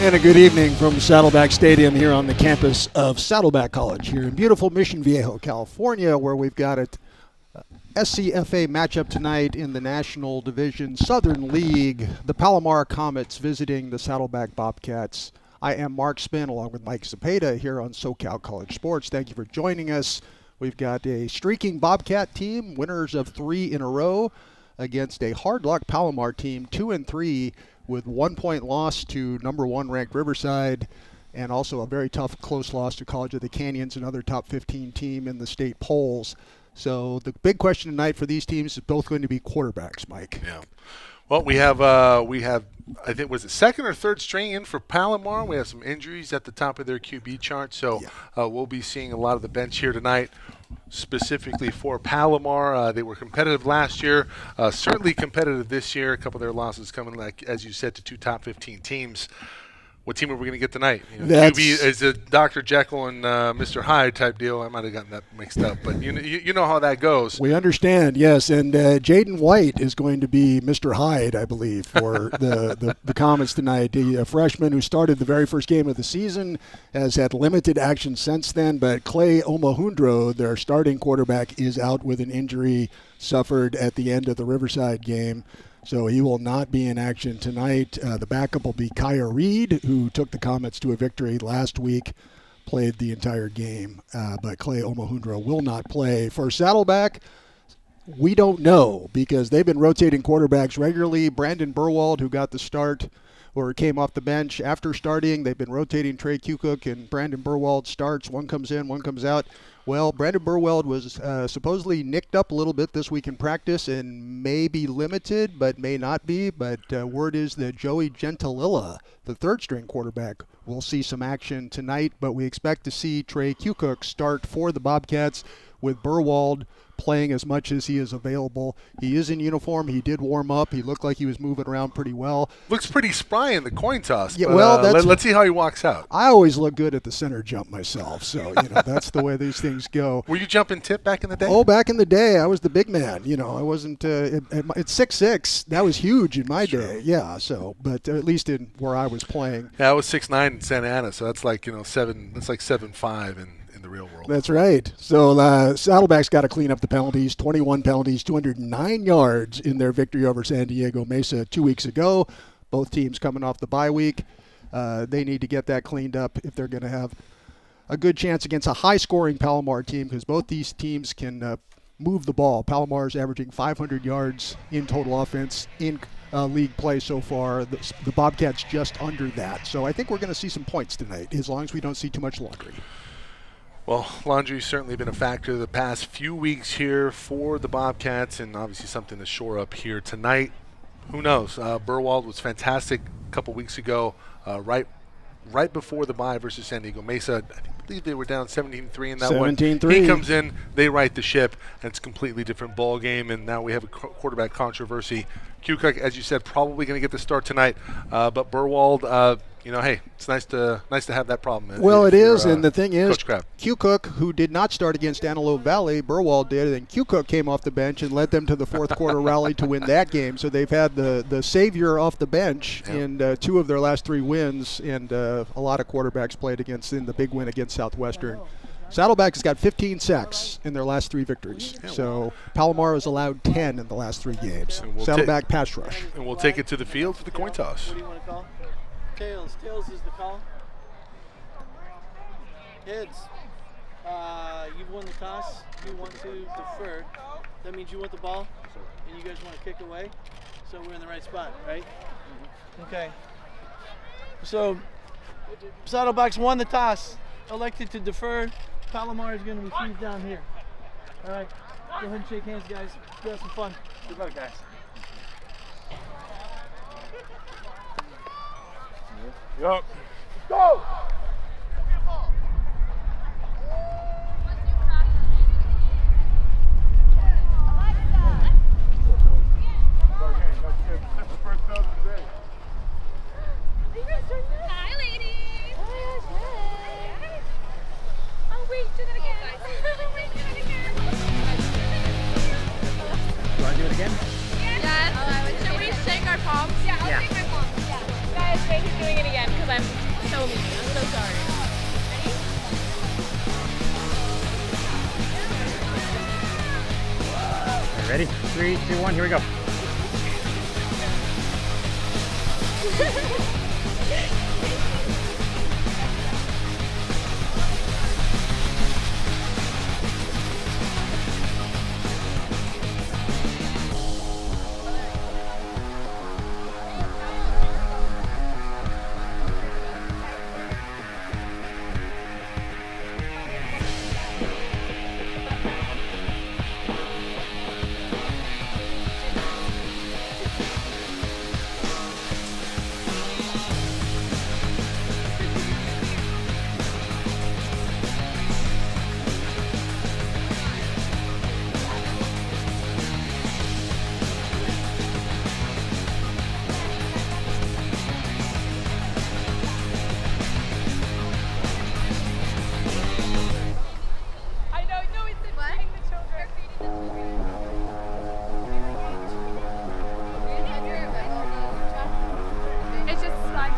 And a good evening from Saddleback Stadium here on the campus of Saddleback College here in beautiful Mission Viejo, California, where we've got a SCFA matchup tonight in the National Division Southern League. The Palomar Comets visiting the Saddleback Bobcats. I am Mark Spin along with Mike Zepeda here on SoCal College Sports. Thank you for joining us. We've got a streaking Bobcat team, winners of 3 in a row, against a hard-luck Palomar team, 2-3, with 1 point loss to number 1 ranked Riverside, and also a very tough close loss to College of the Canyons, another top 15 team in the state polls. So the big question tonight for these teams is both going to be quarterbacks, Mike. Yeah. Well, we have I think was it second or third string in for Palomar. We have some injuries at the top of their QB chart, so we'll be seeing a lot of the bench here tonight. Specifically for Palomar, they were competitive last year, certainly competitive this year. A couple of their losses coming, like as you said, to 2 top 15 teams. What team are we going to get tonight? QB is a Dr. Jekyll and Mr. Hyde type deal. I might have gotten that mixed up, but you know how that goes. We understand, yes. And Jaden White is going to be Mr. Hyde, I believe, for the Comets tonight. A freshman who started the very first game of the season, has had limited action since then, but Clay Omahundro, their starting quarterback, is out with an injury suffered at the end of the Riverside game. So he will not be in action tonight. The backup will be Kaya Reed, who took the Comets to a victory last week, played the entire game. But Clay Omahundro will not play. For Saddleback, we don't know because they've been rotating quarterbacks regularly. Brandon Burwald, who got the start or came off the bench after starting, they've been rotating Trey Kukoc and Brandon Burwald starts. One comes in, one comes out. Well, Brandon Burwald was supposedly nicked up a little bit this week in practice and may be limited, but may not be. But word is that Joey Gentililla, the third-string quarterback, will see some action tonight. But we expect to see Trey Kukoc start for the Bobcats with Burwald playing as much as he is available. He is in uniform. He did warm up. He looked like he was moving around pretty well. Looks pretty spry in the coin toss. Yeah, but, well, let's see how he walks out. I always look good at the center jump myself, so that's the way these things go. Were you jumping tip back in the day? Oh, back in the day, I was the big man. I wasn't. It's 6'6". That was huge in my day. Yeah. So, but at least in where I was playing. Yeah, I was 6'9" in Santa Ana, so that's like 7. That's like 7'5" in the real world. That's right. So Saddleback's got to clean up the penalties. 21 penalties, 209 yards in their victory over San Diego Mesa 2 weeks ago. Both teams coming off the bye week. They need to get that cleaned up if they're going to have a good chance against a high-scoring Palomar team, because both these teams can move the ball. Palomar's averaging 500 yards in total offense in league play so far. The Bobcats just under that. So I think we're going to see some points tonight, as long as we don't see too much laundry. Well, laundry's certainly been a factor the past few weeks here for the Bobcats, and obviously something to shore up here tonight. Who knows? Burwald was fantastic a couple weeks ago, right before the bye versus San Diego Mesa. I believe they were down 17-3 in that one. 17-3. He comes in, they right the ship, and it's a completely different ball game, and now we have a quarterback controversy. Kukoc, as you said, probably going to get the start tonight, but Burwald, hey, it's nice to have that problem. Well, it is, and the thing is, Coach Kukoc, who did not start against Antelope Valley, Burwald did, and Kukoc came off the bench and led them to the fourth quarter rally to win that game. So they've had the savior off the bench in 2 of their last 3 wins, and a lot of quarterbacks played in the big win against Southwestern. Saddleback has got 15 sacks in their last 3 victories. So Palomar has allowed 10 in the last 3 games. Saddleback pass rush. And we'll take it to the field for the coin toss. What do you want to call? Tails. Tails is the call. Heads. You've won the toss. You want to defer. That means you want the ball, and you guys want to kick away. So we're in the right spot, right? Okay. So Saddleback's won the toss. Elected to defer. Palomar is going to receive down here. All right. Go ahead and shake hands, guys. Have some fun. Good luck, guys. Yep. Go! Hi, ladies. Oh, wait, do that again. Wait, do that again. You want to do it again? Yes. Should we shake our palms? Yeah, I'll shake my palms. Yeah. Guys, wait, he's doing it again because I'm Ready? 3, 2, 1, here we go. I know, no, it's feeding the children. It's just slime.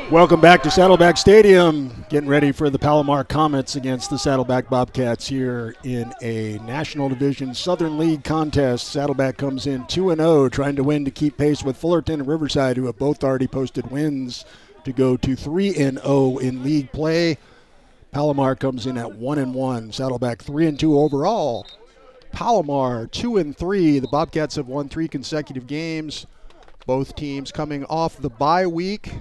Welcome back to Saddleback Stadium. Getting ready for the Palomar Comets against the Saddleback Bobcats here in a National Division Southern League contest. Saddleback comes in 2-0, trying to win to keep pace with Fullerton and Riverside, who have both already posted wins to go to 3-0 in league play. Palomar comes in at 1-1. Saddleback 3-2 overall. Palomar 2-3. The Bobcats have won 3 consecutive games. Both teams coming off the bye week,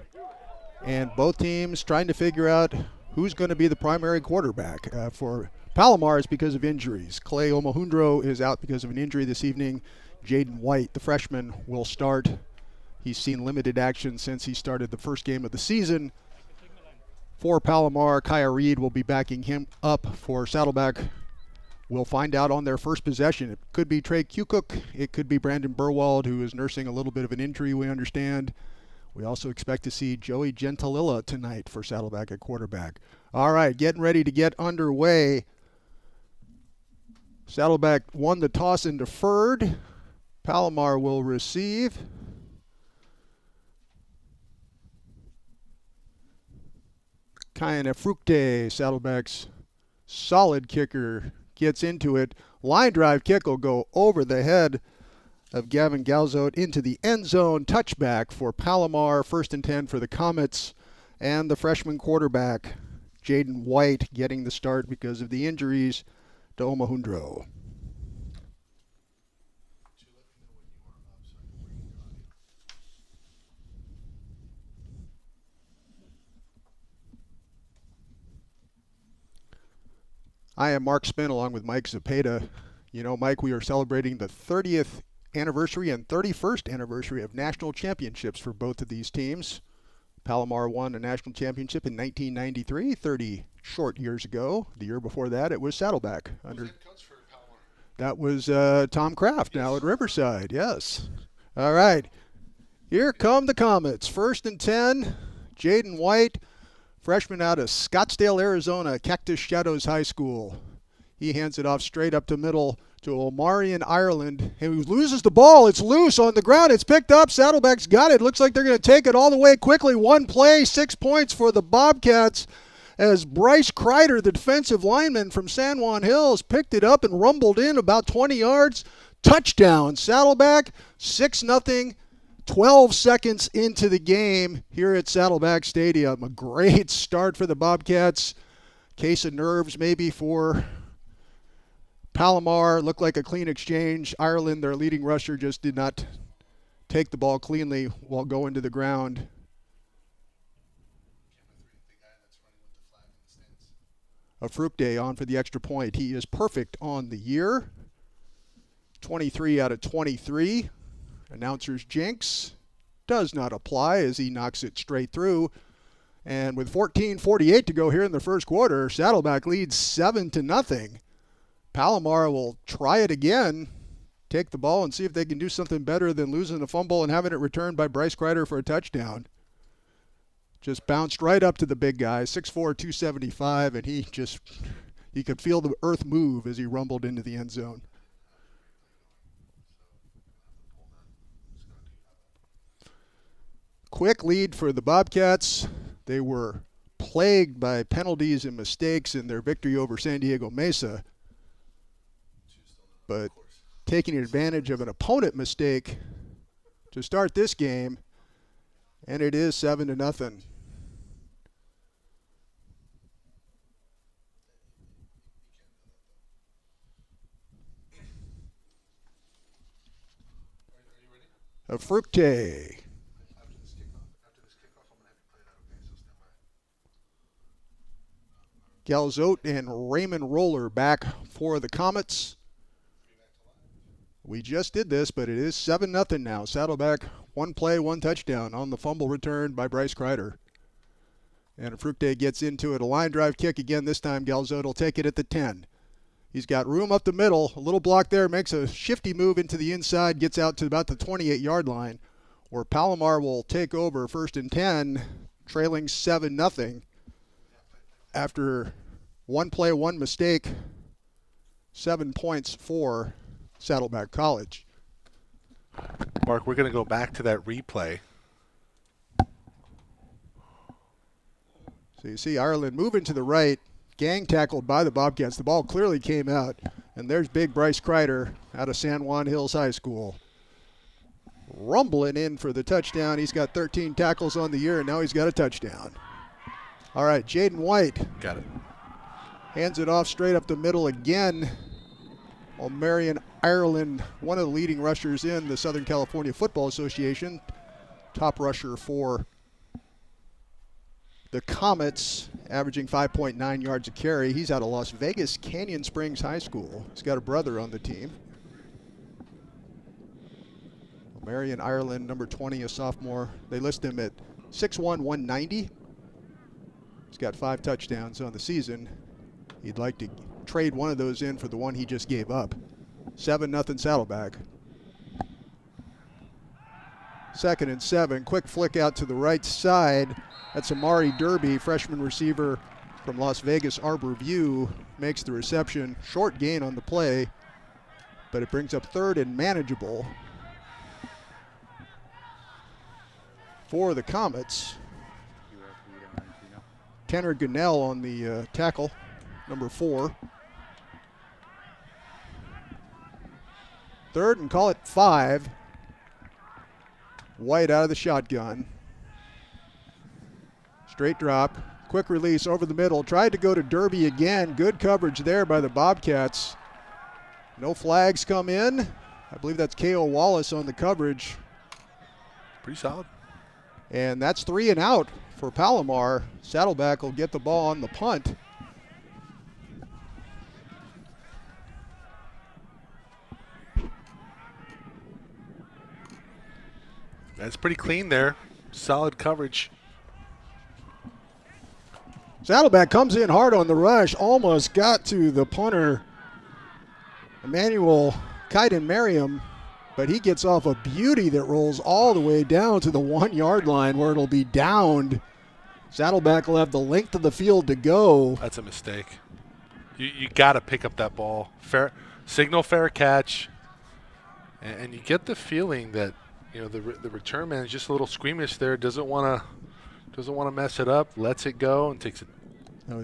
and both teams trying to figure out who's going to be the primary quarterback. For Palomar, it's because of injuries. Clay Omohundro is out because of an injury this evening. Jaden White, the freshman, will start. He's seen limited action since he started the first game of the season. For Palomar, Kaya Reed will be backing him up. For Saddleback, we'll find out on their first possession. It could be Trey Kukoc. It could be Brandon Burwald, who is nursing a little bit of an injury, we understand. We also expect to see Joey Gentililla tonight for Saddleback at quarterback. All right, getting ready to get underway. Saddleback won the toss and deferred. Palomar will receive. Kyan Fructe, Saddleback's solid kicker, gets into it. Line drive kick will go over the head of Gavin Galzote into the end zone. Touchback for Palomar. 1st and 10 for the Comets. And the freshman quarterback, Jaden White, getting the start because of the injuries to Omohundro. I am Mark Spin along with Mike Zepeda. You know, Mike, we are celebrating the 30th anniversary and 31st anniversary of national championships for both of these teams. Palomar won a national championship in 1993, 30 short years ago. The year before that, it was Saddleback. That was Tom Kraft, now at Riverside, yes. All right, here come the Comets. 1st and 10, Jaden White, freshman out of Scottsdale, Arizona, Cactus Shadows High School. He hands it off straight up to middle to Omarion Ireland. He loses the ball. It's loose on the ground. It's picked up. Saddleback's got it. Looks like they're going to take it all the way quickly. One play, 6 points for the Bobcats as Bryce Kreider, the defensive lineman from San Juan Hills, picked it up and rumbled in about 20 yards. Touchdown. Saddleback, 6-0. 12 seconds into the game here at Saddleback Stadium. A great start for the Bobcats. Case of nerves maybe for Palomar. Looked like a clean exchange. Ireland, their leading rusher, just did not take the ball cleanly while going to the ground. A Fructe on for the extra point. He is perfect on the year. 23 out of 23. Announcer's jinx does not apply as he knocks it straight through. And with 14:48 to go here in the first quarter, Saddleback leads 7-0. Palomar will try it again, take the ball and see if they can do something better than losing a fumble and having it returned by Bryce Kreider for a touchdown. Just bounced right up to the big guy, 6'4", 275, and he could feel the earth move as he rumbled into the end zone. Quick lead for the Bobcats. They were plagued by penalties and mistakes in their victory over San Diego Mesa. But taking advantage of an opponent mistake to start this game, and it is 7-0. A Fructe. Galzote and Raymond Roller back for the Comets. We just did this, but it is 7-0 now. Saddleback, 1 play, 1 touchdown on the fumble return by Bryce Kreider. And Fructe gets into it. A line drive kick again. This time Galzote will take it at the 10. He's got room up the middle. A little block there. Makes a shifty move into the inside. Gets out to about the 28-yard line, where Palomar will take over 1st and 10, trailing 7-0. After 1 play, 1 mistake, 7 points for Saddleback College. Mark, we're going to go back to that replay. So you see Ireland moving to the right, gang tackled by the Bobcats. The ball clearly came out, and there's big Bryce Kreider out of San Juan Hills High School. Rumbling in for the touchdown. He's got 13 tackles on the year, and now he's got a touchdown. All right, Jaden White. Got it. Hands it off straight up the middle again. Well, Marion Ireland, one of the leading rushers in the Southern California Football Association, top rusher for the Comets, averaging 5.9 yards a carry. He's out of Las Vegas Canyon Springs High School. He's got a brother on the team. Marion Ireland, number 20, a sophomore. They list him at 6'1", 190. He's got 5 touchdowns on the season. He'd like to trade one of those in for the one he just gave up. 7-0 Saddleback. 2nd and 7. Quick flick out to the right side. That's Amari Derby, freshman receiver from Las Vegas Arbor View, makes the reception. Short gain on the play, but it brings up 3rd and manageable for the Comets. Tanner Gunnell on the tackle, number 4. 3rd and call it 5. White out of the shotgun. Straight drop, quick release over the middle. Tried to go to Derby again. Good coverage there by the Bobcats. No flags come in. I believe that's K.O. Wallace on the coverage. Pretty solid. And that's 3 and out for Palomar. Saddleback will get the ball on the punt. That's pretty clean there. Solid coverage. Saddleback comes in hard on the rush. Almost got to the punter, Emmanuel Kaiden-Merriam, but he gets off a beauty that rolls all the way down to the 1-yard line where it'll be downed. Saddleback will have the length of the field to go. That's a mistake. You got to pick up that ball. Fair signal, fair catch, and you get the feeling that the return man is just a little squeamish there. Doesn't want to mess it up. Lets it go and takes a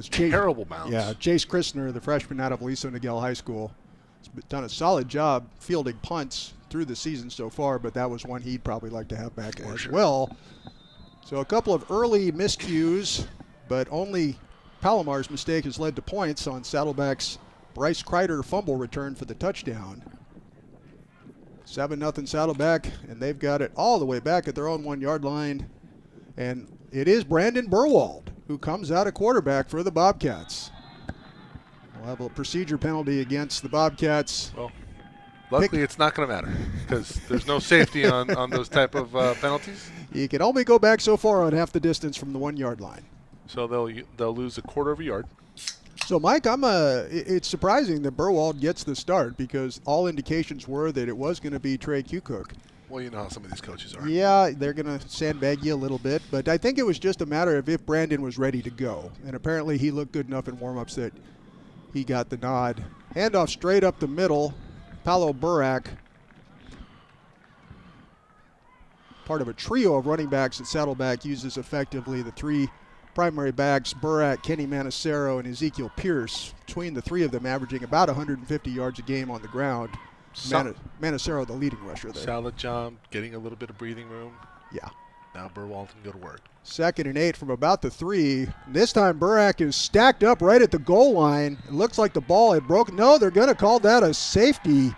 terrible bounce. Yeah, Jace Christner, the freshman out of Aliso Niguel High School, has done a solid job fielding punts through the season so far, but that was one he'd probably like to have back as well. So a couple of early miscues, but only Palomar's mistake has led to points on Saddleback's Bryce Kreider fumble return for the touchdown. 7-0 Saddleback, and they've got it all the way back at their own 1-yard line. And it is Brandon Burwald who comes out at quarterback for the Bobcats. We'll have a procedure penalty against the Bobcats. Well, luckily it's not going to matter because there's no safety on those type of penalties. You can only go back so far on half the distance from the 1-yard line. So they'll lose a quarter of a yard. So, Mike, it's surprising that Burwald gets the start because all indications were that it was going to be Trey Kukoc. Well, you know how some of these coaches are. Yeah, they're going to sandbag you a little bit, but I think it was just a matter of if Brandon was ready to go. And apparently he looked good enough in warm-ups that he got the nod. Handoff straight up the middle. Paolo Burak, part of a trio of running backs that Saddleback uses effectively. The 3 primary backs, Burak, Kenny Manacero, and Ezekiel Pierce. Between the 3 of them averaging about 150 yards a game on the ground. Manacero, the leading rusher there. Solid job, getting a little bit of breathing room. Yeah. Now Burwald can go to work. 2nd and 8 from about the 3. This time Burak is stacked up right at the goal line. It looks like the ball had broken. No, they're going to call that a safety.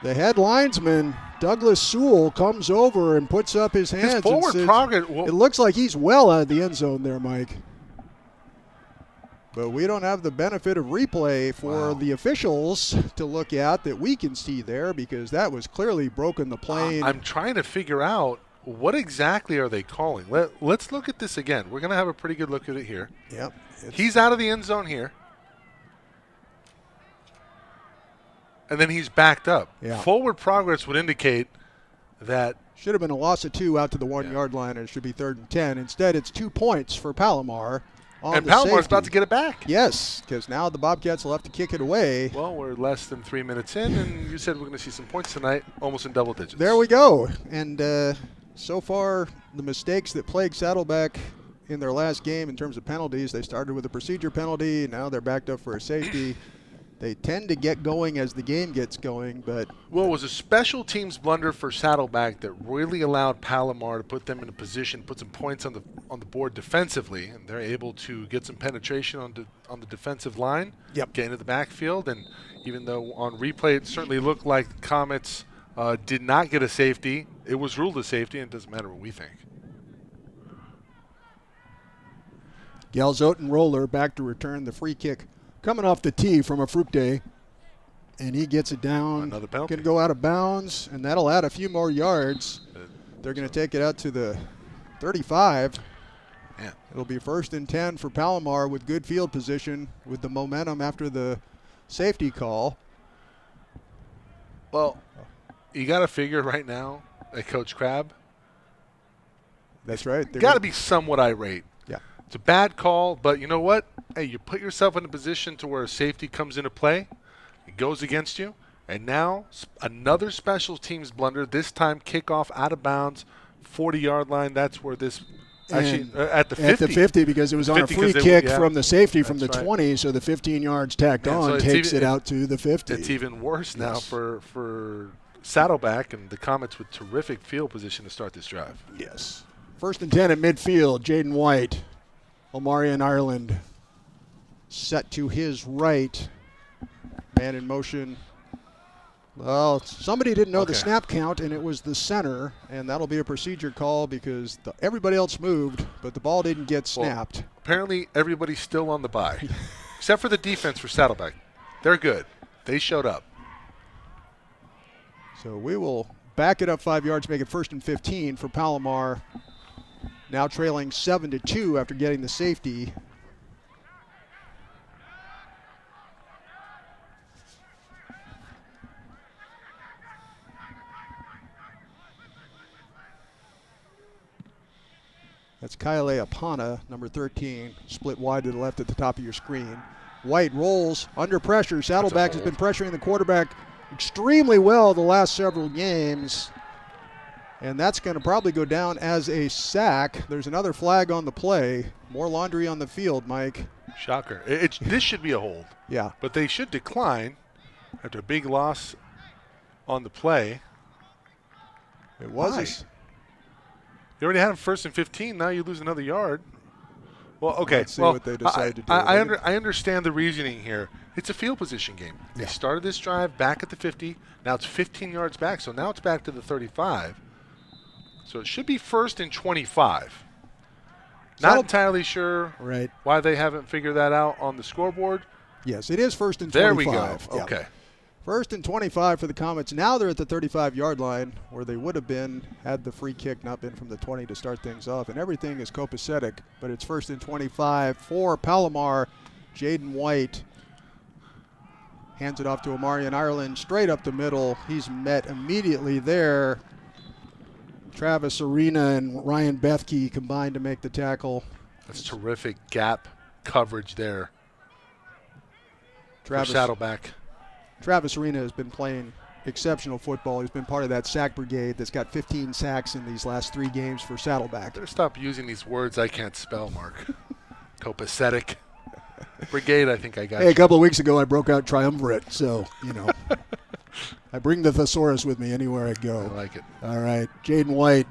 The head linesman, Douglas Sewell, comes over and puts up his hands. His forward progress. It looks like he's well out of the end zone there, Mike. But we don't have the benefit of replay for the officials to look at that we can see there because that was clearly broken the plane. I'm trying to figure out what exactly are they calling. Let's look at this again. We're going to have a pretty good look at it here. Yep. He's out of the end zone here. And then he's backed up. Yeah. Forward progress would indicate that. Should have been a loss of 2 out to the 1-yard line, and it should be 3rd and 10. Instead, it's 2 points for Palomar. And Palomar's about to get it back. Yes, because now the Bobcats will have to kick it away. Well, we're less than 3 minutes in, and you said we're going to see some points tonight, almost in double digits. There we go. And so far, the mistakes that plagued Saddleback in their last game in terms of penalties, they started with a procedure penalty. Now they're backed up for a safety. They tend to get going as the game gets going, but Well, it was a special teams blunder for Saddleback that really allowed Palomar to put them in a position, put some points on the board defensively, and they're able to get some penetration on the defensive line, Yep. get into the backfield, and even though on replay it certainly looked like the Comets did not get a safety, it was ruled a safety, and it doesn't matter what we think. Galzoten Roller back to return the free kick. Coming off the tee from a Fructe, and he gets it down. Another penalty. Can go out of bounds, and that'll add a few more yards. They're going to take it out to the 35. Yeah. It'll be 1st and 10 for Palomar with good field position with the momentum after the safety call. Well, you got to figure right now that Coach Crabb That's right. got to be somewhat irate. Yeah. It's a bad call, but you know what? Hey, you put yourself in a position to where a safety comes into play, it goes against you, and now another special teams blunder, this time kickoff out of bounds, 40-yard line. That's where this actually at the 50. At the 50 because it was on a 50 free 'cause kick yeah, from the safety from the that's right. 20, so the 15 yards tacked Yeah, so on it's takes even- it out to the 50. It's even worse now Yes. for Saddleback and the Comets with terrific field position to start this drive. Yes. 1st and 10 at midfield. Jaden White, Omarion Ireland set to his right. Man in motion. Well, somebody didn't know the Okay. snap count, and it was the center, and that'll be a procedure call because everybody else moved, but the ball didn't get Well, snapped. Apparently, everybody's still on the bye, except for the defense for Saddleback. They're good. They showed up. So we will back it up 5 yards, make it 1st and 15 for Palomar. Now trailing 7-2 after getting the safety. That's Kyle Apana, number 13, split wide to the left at the top of your screen. White rolls under pressure. Saddleback has been pressuring the quarterback extremely well the last several games. And that's going to probably go down as a sack. There's another flag on the play. More laundry on the field, Mike. Shocker. This should be a hold. Yeah. But they should decline after a big loss on the play. It was. Why? You already had him 1st and 15. Now you lose another yard. Well, okay. Let's see what they decide to do. I understand the reasoning here. It's a field position game. They Yeah. started this drive back at the 50. Now it's 15 yards back. So now it's back to the 35. So it should be 1st and 25. Not entirely sure Right. why they haven't figured that out on the scoreboard. Yes, it is 1st and 25. There we go. Yeah. Okay. 1st and 25 for the Comets. Now they're at the 35-yard line where they would have been had the free kick not been from the 20 to start things off. And everything is copacetic, but it's 1st and 25 for Palomar. Jaden White hands it off to Omarion Ireland straight up the middle. He's met immediately there. Travis Arena and Ryan Bethke combined to make the tackle. That's terrific gap coverage there for Travis Saddleback. Travis Arena has been playing exceptional football. He's been part of that sack brigade that's got 15 sacks in these last 3 games for Saddleback. Better stop using these words I can't spell, Mark. Copacetic. Brigade, I think I got Hey, a you. couple of weeks ago I broke out triumvirate, so, you know. I bring the thesaurus with me anywhere I I go. like it. All right, Jaden White,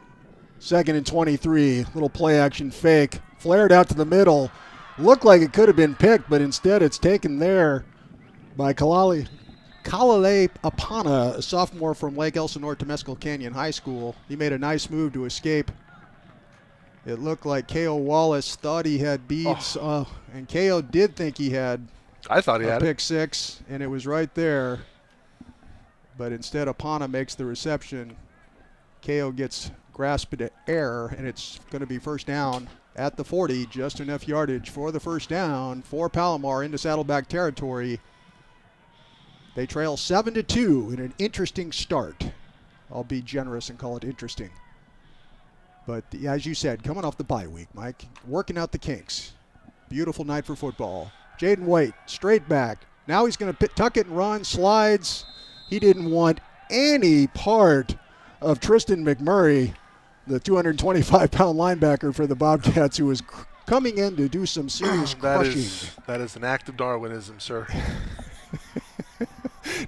2nd and 23. Little play action fake. Flared out to the middle. Looked like it could have been picked, but instead it's taken there by Kalale Apana, a sophomore from Lake Elsinore Temescal Canyon High School. He made a nice move to escape. It looked like K.O. Wallace thought he had beads, and K.O. did think he had I thought he a had it. pick 6, and it was right there. But instead, Apana makes the reception. K.O. gets grasped at air, and it's going to be 1st down at the 40. Just enough yardage for the 1st down for Palomar into Saddleback territory. They trail 7-2 in an interesting start. I'll be generous and call it interesting. But as you said, coming off the bye week, Mike, working out the kinks. Beautiful night for football. Jaden White, straight back. Now he's going to tuck it and run, slides. He didn't want any part of Tristan McMurray, the 225-pound linebacker for the Bobcats, who was coming in to do some serious crushing. That is an act of Darwinism, sir.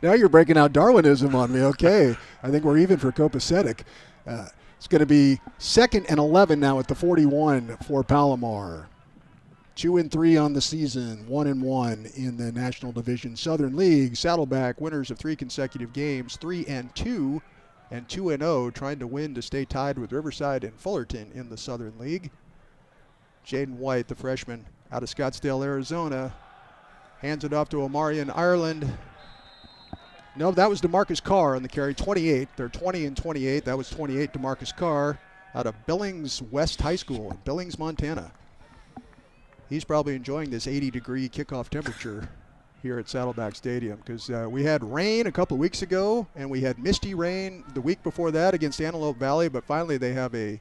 Now you're breaking out Darwinism on me. Okay. I think we're even for copacetic. It's going to be 2nd and 11 now at the 41 for Palomar. 2-3 on the season, 1-1 in the National Division Southern League. Saddleback, winners of 3 consecutive games, 3-2 and 2-0, trying to win to stay tied with Riverside and Fullerton in the Southern League. Jaden White, the freshman out of Scottsdale, Arizona, hands it off to Omarion Ireland. No, that was DeMarcus Carr on the carry, 28. They're 20 and 28. That was 28, DeMarcus Carr out of Billings West High School in Billings, Montana. He's probably enjoying this 80-degree kickoff temperature here at Saddleback Stadium because we had rain a couple of weeks ago and we had misty rain the week before that against Antelope Valley, but finally they have a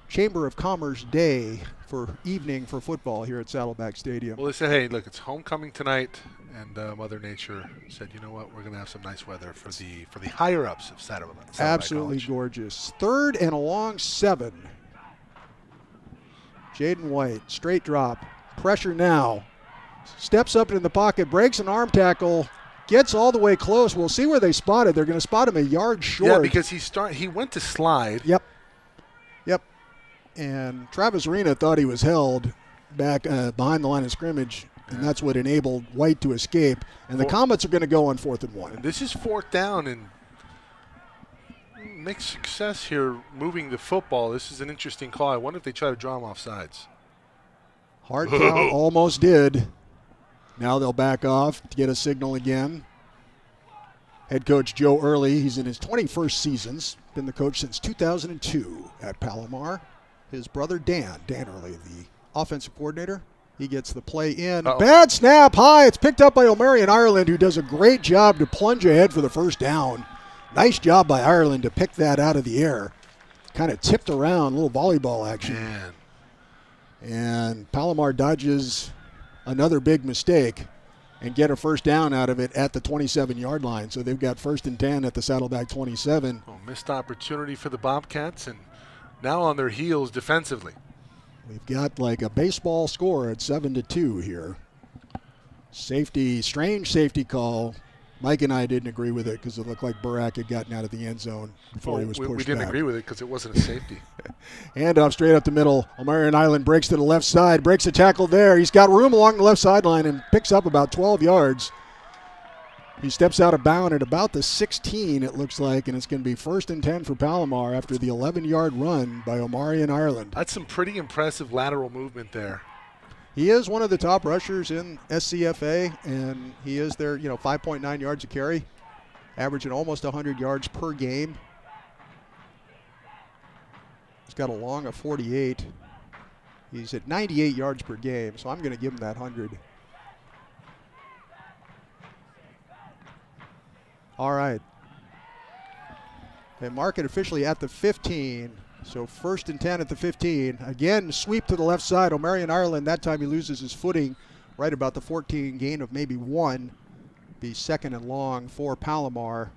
Chamber of Commerce day for evening for football here at Saddleback Stadium. Well, they said, hey, look, it's homecoming tonight, and Mother Nature said, you know what, we're going to have some nice weather for the higher-ups of Saddleback. Absolutely gorgeous. 3rd and a long 7. Jaden White, straight drop, pressure now. Steps up in the pocket, breaks an arm tackle, gets all the way close. We'll see where they spot it. They're going to spot him a yard short. Yeah, because he went to slide. Yep. And Travis Arena thought he was held back behind the line of scrimmage, and that's what enabled White to escape. And the Comets are going to go on 4th and 1. And this is 4th down, and make success here moving the football. This is an interesting call. I wonder if they try to draw him off sides. Hard count, almost did. Now they'll back off to get a signal again. Head coach Joe Early, he's in his 21st seasons, been the coach since 2002 at Palomar. His brother Dan Early, the offensive coordinator, he gets the play in. Uh-oh. Bad snap high. It's picked up by Omarion Ireland, who does a great job to plunge ahead for the first down. Nice job by Ireland to pick that out of the air. Kind of tipped around, a little volleyball action. Man. And Palomar dodges another big mistake and get a first down out of it at the 27-yard line. So they've got 1st and 10 at the Saddleback 27. Oh, missed opportunity for the Bobcats, and now on their heels defensively. We've got like a baseball score at 7-2 here. Safety, strange safety call. Mike and I didn't agree with it because it looked like Burak had gotten out of the end zone before he was pushed We didn't back. agree with it because it wasn't a safety. Handoff straight up the middle. Omarion Island breaks to the left side, breaks a tackle there. He's got room along the left sideline and picks up about 12 yards. He steps out of bounds at about the 16, it looks like, and it's going to be 1st and 10 for Palomar after the 11-yard run by Omarion Ireland. That's some pretty impressive lateral movement there. He is one of the top rushers in SCFA, and he is their 5.9 yards a carry, averaging almost 100 yards per game. He's got a long of 48. He's at 98 yards per game, so I'm going to give him that 100. All right. They mark it officially at the 15. So 1st and 10 at the 15. Again, sweep to the left side. Omarion Ireland, that time he loses his footing right about the 14, gain of maybe 1. Be 2nd and long for Palomar.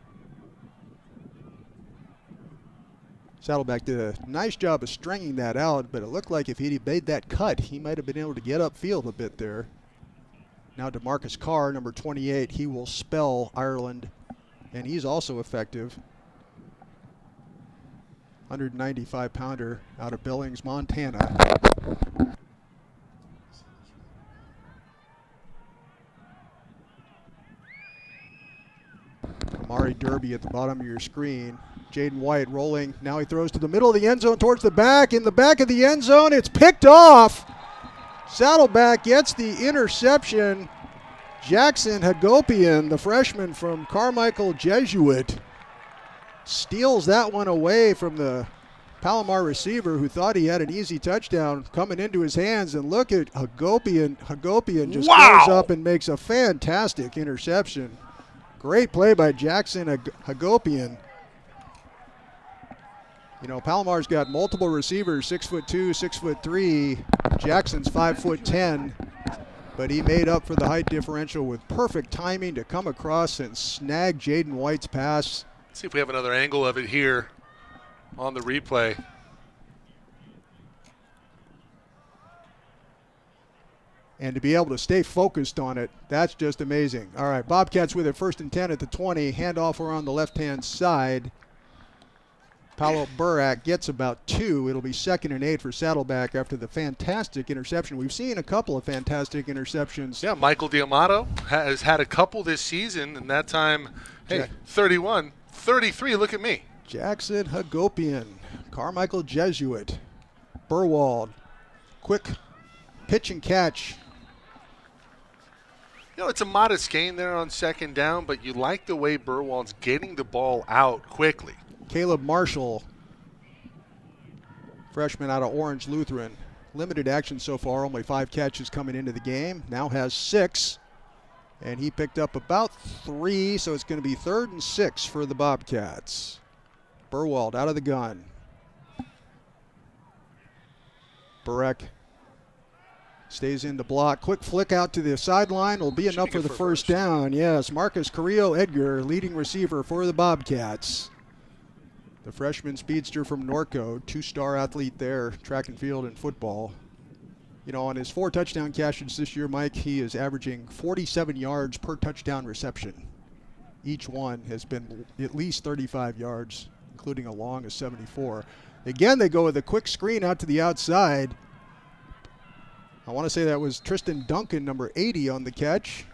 Saddleback did a nice job of stringing that out, but it looked like if he'd made that cut, he might have been able to get upfield a bit there. Now DeMarcus Carr, number 28, he will spell Ireland, and he's also effective. 195-pounder out of Billings, Montana. Amari Derby at the bottom of your screen. Jaden White rolling. Now he throws to the middle of the end zone towards the back. In the back of the end zone, it's picked off. Saddleback gets the interception. Jackson Hagopian, the freshman from Carmichael Jesuit, steals that one away from the Palomar receiver who thought he had an easy touchdown coming into his hands. And look at Hagopian. Hagopian just goes up and makes a fantastic interception. Great play by Jackson Hagopian. You know, Palomar's got multiple receivers, 6'2", 6'3". Jackson's 5'10", but he made up for the height differential with perfect timing to come across and snag Jaden White's pass. Let's see if we have another angle of it here on the replay. And to be able to stay focused on it, that's just amazing. All right, Bobcats with it, 1st and 10 at the 20. Handoff around the left-hand side. Paolo Burak gets about 2. It'll be 2nd and 8 for Saddleback after the fantastic interception. We've seen a couple of fantastic interceptions. Yeah, Michael D'Amato has had a couple this season, and that time, hey, 31, 33, look at me. Jackson Hagopian, Carmichael Jesuit, Burwald, quick pitch and catch. You know, it's a modest gain there on 2nd down, but you like the way Burwald's getting the ball out quickly. Caleb Marshall, freshman out of Orange Lutheran. Limited action so far, only 5 catches coming into the game. Now has 6, and he picked up about 3, so it's going to be 3rd and 6 for the Bobcats. Burwald out of the gun. Burek stays in the block. Quick flick out to the sideline will be enough for the first down. Yes, Marcus Carrillo Edgar, leading receiver for the Bobcats. The freshman speedster from Norco, 2-star athlete there, track and field and football. You know, on his 4 touchdown catches this year, Mike, he is averaging 47 yards per touchdown reception. Each one has been at least 35 yards, including a long of 74. Again, they go with a quick screen out to the outside. I want to say that was Tristan Duncan, number 80, on the catch.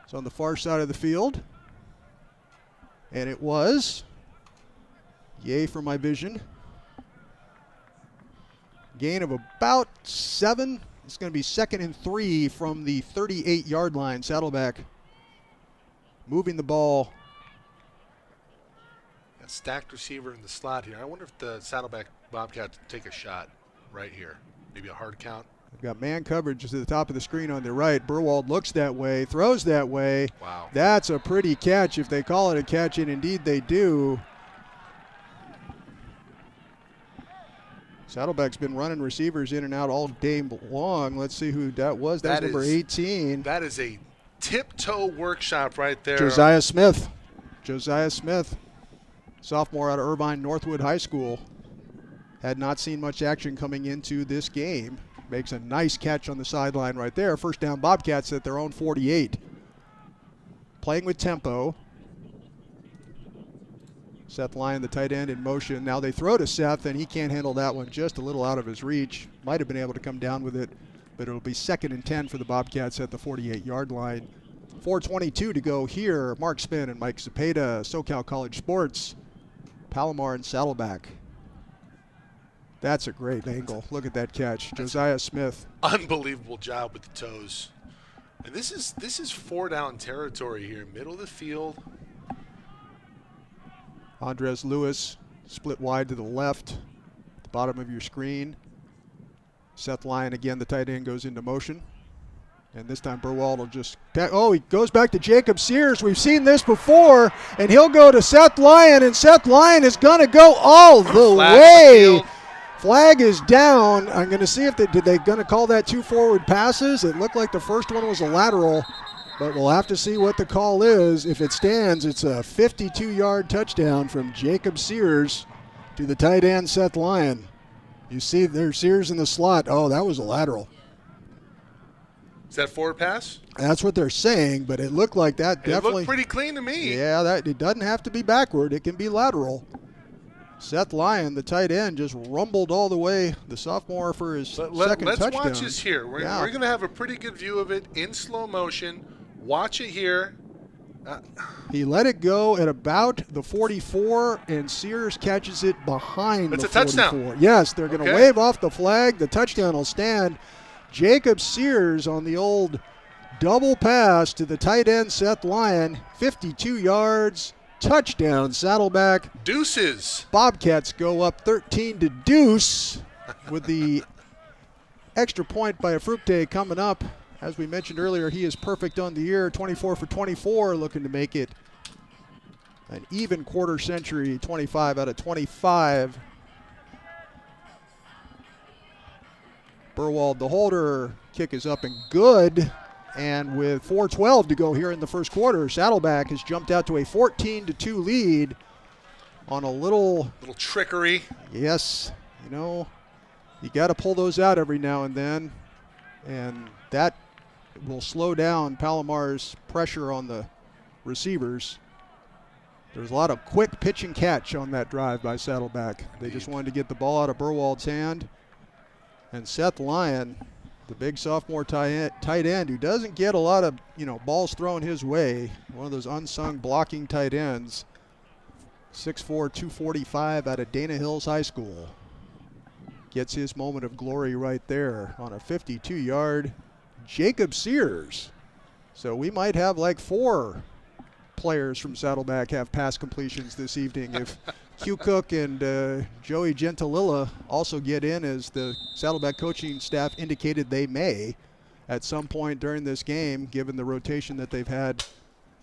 It's on the far side of the field. And it was, yay for my vision, gain of about 7. It's going to be 2nd and 3 from the 38-yard line. Saddleback moving the ball. That stacked receiver in the slot here. I wonder if the Saddleback Bobcats take a shot right here. Maybe a hard count. They've got man coverage to the top of the screen on the right. Burwald looks that way, throws that way. Wow. That's a pretty catch if they call it a catch, and indeed they do. Saddleback's been running receivers in and out all day long. Let's see who that was. That's number 18. That is a tiptoe workshop right there. Josiah Smith. Josiah Smith, sophomore out of Irvine Northwood High School. Had not seen much action coming into this game. Makes a nice catch on the sideline right there. First down, Bobcats at their own 48. Playing with tempo. Seth Lyon, the tight end, in motion. Now they throw to Seth, and he can't handle that one. Just a little out of his reach. Might have been able to come down with it, but it'll be 2nd and 10 for the Bobcats at the 48-yard line. 4:22 to go here. Mark Spin and Mike Cepeda, SoCal College Sports. Palomar and Saddleback. That's a great angle. Look at that catch. Josiah Smith. Unbelievable job with the toes. And this is 4-down territory here. Middle of the field. Andres Lewis split wide to the left. At the bottom of your screen. Seth Lyon again, the tight end, goes into motion. And this time Burwald will just, he goes back to Jacob Sears. We've seen this before. And he'll go to Seth Lyon, and Seth Lyon is going to go all the way. Flag is down. I'm going to see if did they going to call that 2 forward passes. It looked like the first one was a lateral, but we'll have to see what the call is. If it stands, it's a 52-yard touchdown from Jacob Sears to the tight end Seth Lyon. You see there's Sears in the slot. Oh, that was a lateral. Is that forward pass? That's what they're saying, but it looked like that definitely. It looked pretty clean to me. Yeah, it doesn't have to be backward. It can be lateral. Seth Lyon, the tight end, just rumbled all the way, the sophomore, for his second touchdown. Let's watch this here. We're going to have a pretty good view of it in slow motion. Watch it here. He let it go at about the 44, and Sears catches it behind the 44. It's a touchdown. Yes, they're going to wave off the flag. The touchdown will stand. Jacob Sears on the old double pass to the tight end Seth Lyon, 52 yards. Touchdown, Saddleback. Deuces. Bobcats go up 13-deuce with the extra point by Afrukte coming up. As we mentioned earlier, he is perfect on the year, 24 for 24, looking to make it an even quarter century, 25 out of 25. Burwald, the holder, kick is up and good. And with 4:12 to go here in the first quarter, Saddleback has jumped out to a 14-2 lead on a little trickery. Yes, you got to pull those out every now and then. And that will slow down Palomar's pressure on the receivers. There's a lot of quick pitch and catch on that drive by Saddleback. They just wanted to get the ball out of Burwald's hand. And Seth Lyon, the big sophomore tight end who doesn't get a lot of balls thrown his way, one of those unsung blocking tight ends, 6'4", 245 out of Dana Hills High School. Gets his moment of glory right there on a 52-yard Jacob Sears. So we might have like 4 players from Saddleback have pass completions this evening if Q Cook and Joey Gentililla also get in, as the Saddleback coaching staff indicated they may at some point during this game, given the rotation that they've had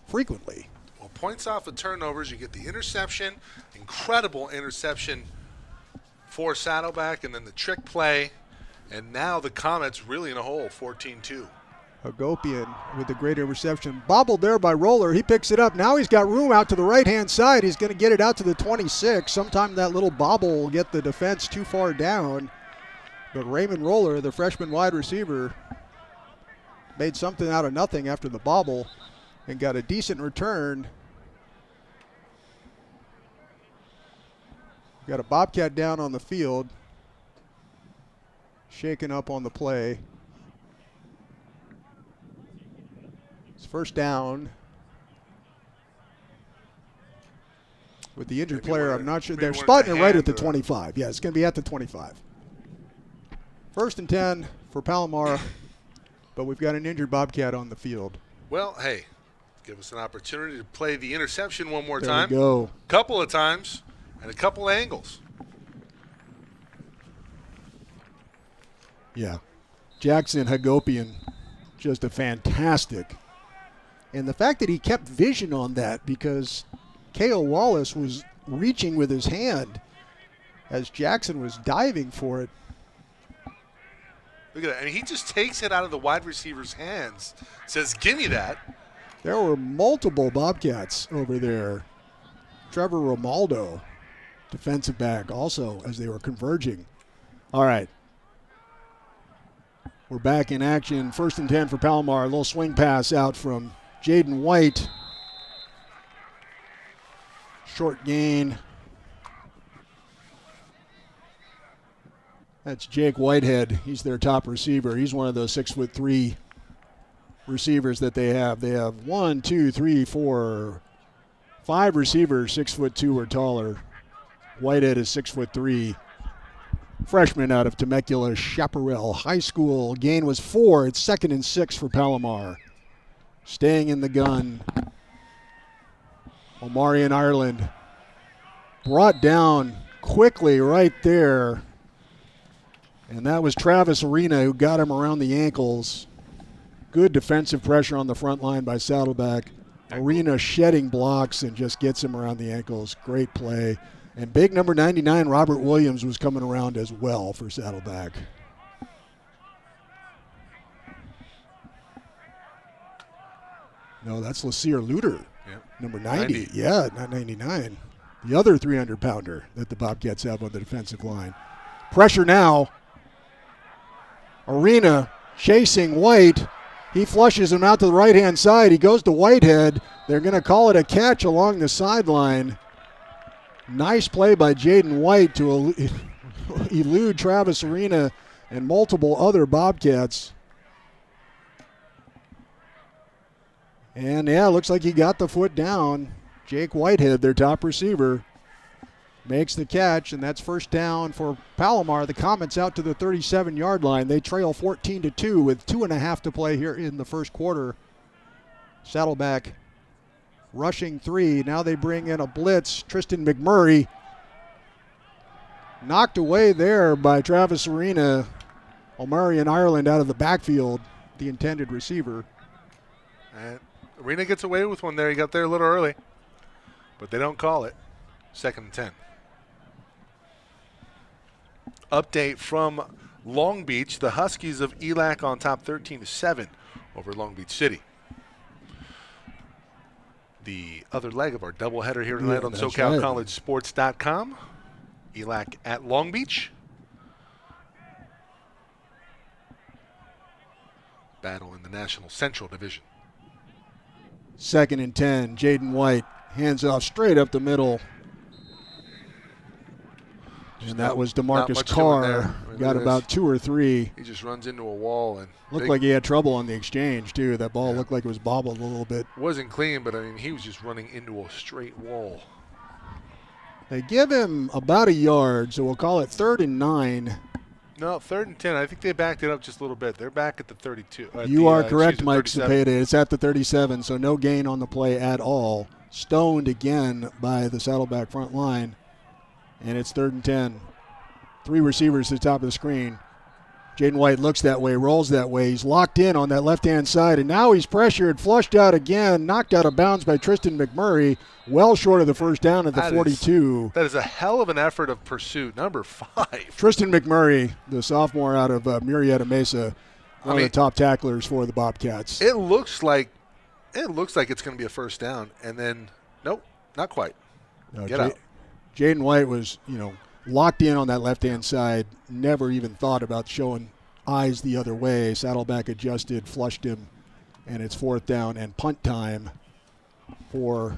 frequently. Well, points off of turnovers, you get the interception, incredible interception for Saddleback, and then the trick play, and now the Comets really in a hole, 14-2. Hagopian with the great interception. Bobbled there by Roller. He picks it up. Now he's got room out to the right-hand side. He's going to get it out to the 26. Sometime that little bobble will get the defense too far down. But Raymond Roller, the freshman wide receiver, made something out of nothing after the bobble and got a decent return. Got a Bobcat down on the field. Shaken up on the play. First down. With the injured player, I'm not sure. They're spotting it right at the 25. Yeah, it's going to be at the 25. First and 10 for Palomar, but we've got an injured Bobcat on the field. Well, hey, give us an opportunity to play the interception one more There time. we go. Couple of times and a couple of angles. Yeah. Jackson Hagopian, just a fantastic. And the fact that he kept vision on that, because K.O. Wallace was reaching with his hand as Jackson was diving for it. Look at that. I mean, he just takes it out of the wide receiver's hands, says, give me that. There were multiple Bobcats over there. Trevor Romaldo, defensive back, also as they were converging. All right. We're back in action. First and 10 for Palomar. A little swing pass out from Jaden White. Short gain. That's Jake Whitehead. He's their top receiver. He's one of those 6'3" receivers that they have. They have 5 receivers 6'2" or taller. Whitehead is 6'3". Freshman out of Temecula Chaparral High School. Gain was 4. It's 2nd and 6 for Palomar. Staying in the gun. Omarion Ireland brought down quickly right there. And that was Travis Arena who got him around the ankles. Good defensive pressure on the front line by Saddleback. Arena shedding blocks and just gets him around the ankles. Great play. And big number 99, Robert Williams, was coming around as well for Saddleback. No, that's Lacier Luter, number 90. Yeah, not 99. The other 300-pounder that the Bobcats have on the defensive line. Pressure now. Arena chasing White. He flushes him out to the right-hand side. He goes to Whitehead. They're going to call it a catch along the sideline. Nice play by Jaden White to elude Travis Arena and multiple other Bobcats. And, yeah, looks like he got the foot down. Jake Whitehead, their top receiver, makes the catch, and that's first down for Palomar. The Comets out to the 37-yard line. They trail 14-2 with 2.5 to play here in the first quarter. Saddleback rushing 3. Now they bring in a blitz. Tristan McMurray knocked away there by Travis Arena. Omarion Ireland out of the backfield, the intended receiver. And Arena gets away with one there. He got there a little early, but they don't call it. 2nd and 10. Update from Long Beach. The Huskies of ELAC on top 13-7 over Long Beach City. The other leg of our doubleheader here tonight on SoCalCollegeSports.com. ELAC at Long Beach. battle in the National Central Division. 2nd and 10. Jaden White hands off straight up the middle. And that was DeMarcus Carr. Got about 2 or 3. He just runs into a wall and looked like he had trouble on the exchange too. That ball looked like it was bobbled a little bit. Wasn't clean, but I mean he was just running into a straight wall. They give him about a yard, so we'll call it 3rd and 9. No, 3rd and 10. I think they backed it up just a little bit. They're back at the 32. You are correct, Mike Cepeda. It's at the 37, so no gain on the play at all. Stoned again by the Saddleback front line. And it's 3rd and 10. 3 receivers to the top of the screen. Jaden White looks that way, rolls that way. He's locked in on that left-hand side, and now he's pressured, flushed out again, knocked out of bounds by Tristan McMurray, well short of the first down at the 42. That is a hell of an effort of pursuit. Number 5. Tristan McMurray, the sophomore out of Murrieta Mesa, one of the top tacklers for the Bobcats. It looks like it's going to be a first down, and then nope, not quite. No, Get out. Jaden White was, locked in on that left-hand side, never even thought about showing eyes the other way. Saddleback adjusted, flushed him, and it's 4th down and punt time for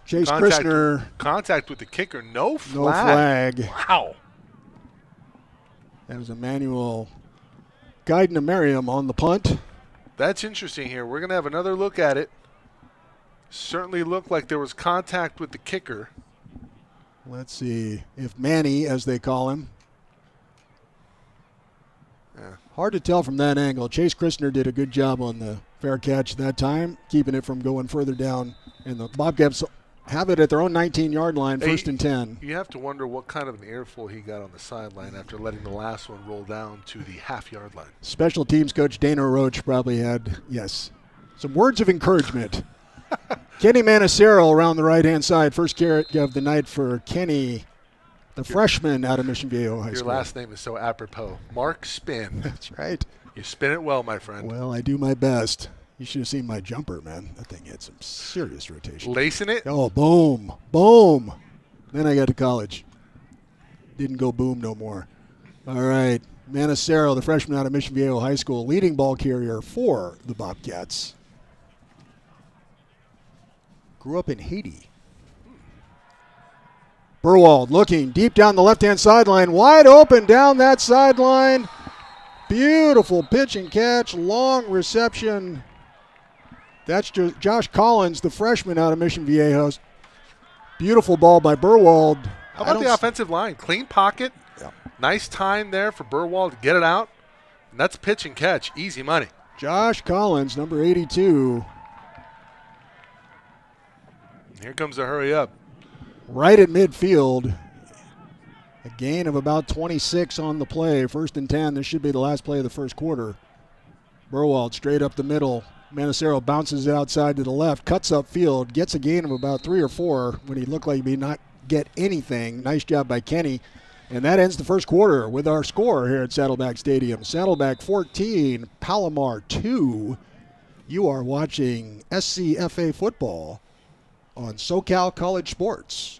Chase Christner. Contact with the kicker, no flag. No flag. Wow. That was Emmanuel Guidna-Merriam on the punt. That's interesting here. We're going to have another look at it. Certainly looked like there was contact with the kicker. Let's see if Manny, as they call him. Yeah. Hard to tell from that angle. Chase Christner did a good job on the fair catch that time, keeping it from going further down. And the Bobcats have it at their own 19-yard line, 1st and 10. You have to wonder what kind of an earful he got on the sideline after letting the last one roll down to the half-yard line. Special teams coach Dana Roach probably had, some words of encouragement. Kenny Manacero around the right-hand side. First carrot of the night for Kenny, the freshman out of Mission Viejo High School. Your last name is so apropos. Mark Spin. That's right. You spin it well, my friend. Well, I do my best. You should have seen my jumper, man. That thing had some serious rotation. Lacing it? Oh, boom. Boom. Then I got to college. Didn't go boom no more. All right. Manacero, the freshman out of Mission Viejo High School, leading ball carrier for the Bobcats. Grew up in Haiti. Burwald looking deep down the left-hand sideline, wide open down that sideline. Beautiful pitch and catch, long reception. That's Josh Collins, the freshman out of Mission Viejo. Beautiful ball by Burwald. How about the offensive line? Clean pocket. Yeah. Nice time there for Burwald to get it out. And that's pitch and catch. Easy money. Josh Collins, number 82. Here comes the hurry up. Right at midfield. A gain of about 26 on the play. 1st and 10. This should be the last play of the first quarter. Burwald straight up the middle. Manacero bounces it outside to the left, cuts upfield, gets a gain of about 3 or 4 when he looked like he may not get anything. Nice job by Kenny. And that ends the first quarter with our score here at Saddleback Stadium. Saddleback 14, Palomar 2. You are watching SCFA football on SoCal College Sports.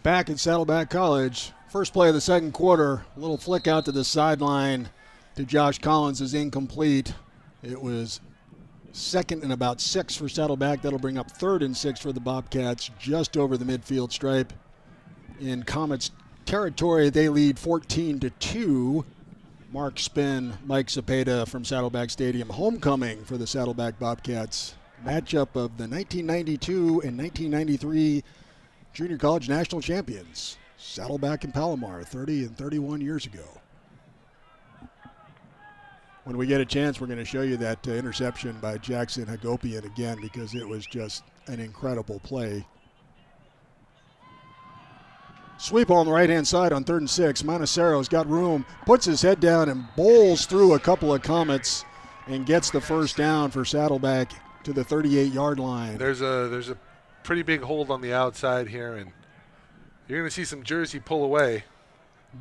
Back at Saddleback College, first play of the second quarter, a little flick out to the sideline to Josh Collins is incomplete. It was Second and about 6 for Saddleback. That'll bring up 3rd and 6 for the Bobcats, just over the midfield stripe. In Comets territory, they lead 14-2. Mark Spin, Mike Cepeda from Saddleback Stadium. Homecoming for the Saddleback Bobcats. Matchup of the 1992 and 1993 Junior College National Champions. Saddleback and Palomar, 30 and 31 years ago. When we get a chance, we're going to show you that interception by Jackson Hagopian again, because it was just an incredible play. Sweep on the right-hand side on 3rd and 6. Monacero's got room, puts his head down and bowls through a couple of Comets and gets the first down for Saddleback to the 38-yard line. There's a pretty big hold on the outside here, and you're going to see some jersey pull away.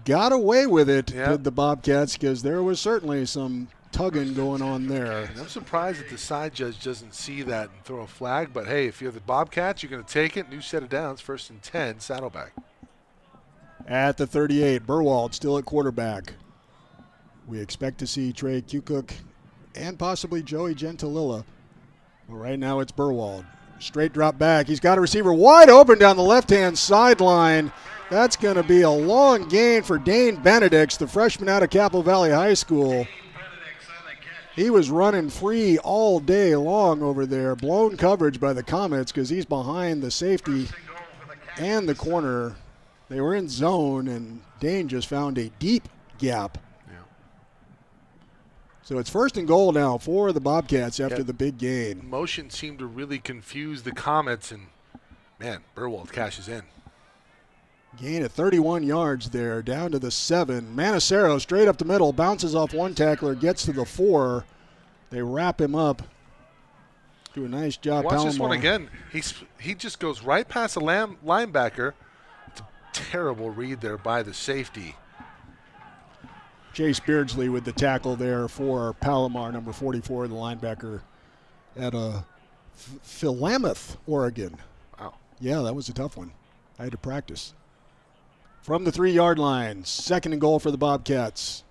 Got away with it, did the Bobcats, because there was certainly some tugging going on there. And I'm surprised that the side judge doesn't see that and throw a flag, but hey, if you're the Bobcats, you're going to take it. New set of downs, 1st and 10, Saddleback. At the 38, Burwald still at quarterback. We expect to see Trey Kukoc and possibly Joey Gentililla. But right now it's Burwald. Straight drop back. He's got a receiver wide open down the left-hand sideline. That's going to be a long gain for Dane Benedicts, the freshman out of Capital Valley High School. He was running free all day long over there. Blown coverage by the Comets because he's behind the safety and the corner. They were in zone, and Dane just found a deep gap. Yeah. So it's 1st and goal now for the Bobcats after the big gain. Motion seemed to really confuse the Comets, and, man, Burwald cashes in. Gain of 31 yards there, down to the 7. Manacero straight up the middle, bounces off one tackler, gets to the 4. They wrap him up. Do a nice job. Watch Palomar. this one again. He just goes right past the linebacker. It's a terrible read there by the safety. Chase Beardsley with the tackle there for Palomar, number 44, the linebacker at Philamuth, Oregon. Wow. Yeah, that was a tough one. I had to practice. From the 3-yard line, 2nd and goal for the Bobcats.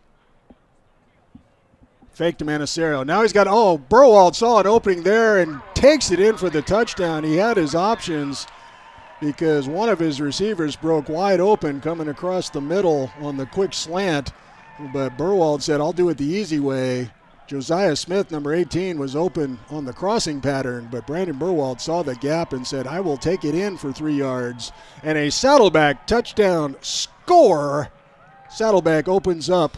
Fake to Manacero. Now he's got, Burwald saw an opening there and takes it in for the touchdown. He had his options because one of his receivers broke wide open coming across the middle on the quick slant. But Burwald said, I'll do it the easy way. Josiah Smith, number 18, was open on the crossing pattern, but Brandon Burwald saw the gap and said, I will take it in for 3 yards. And a Saddleback touchdown score. Saddleback opens up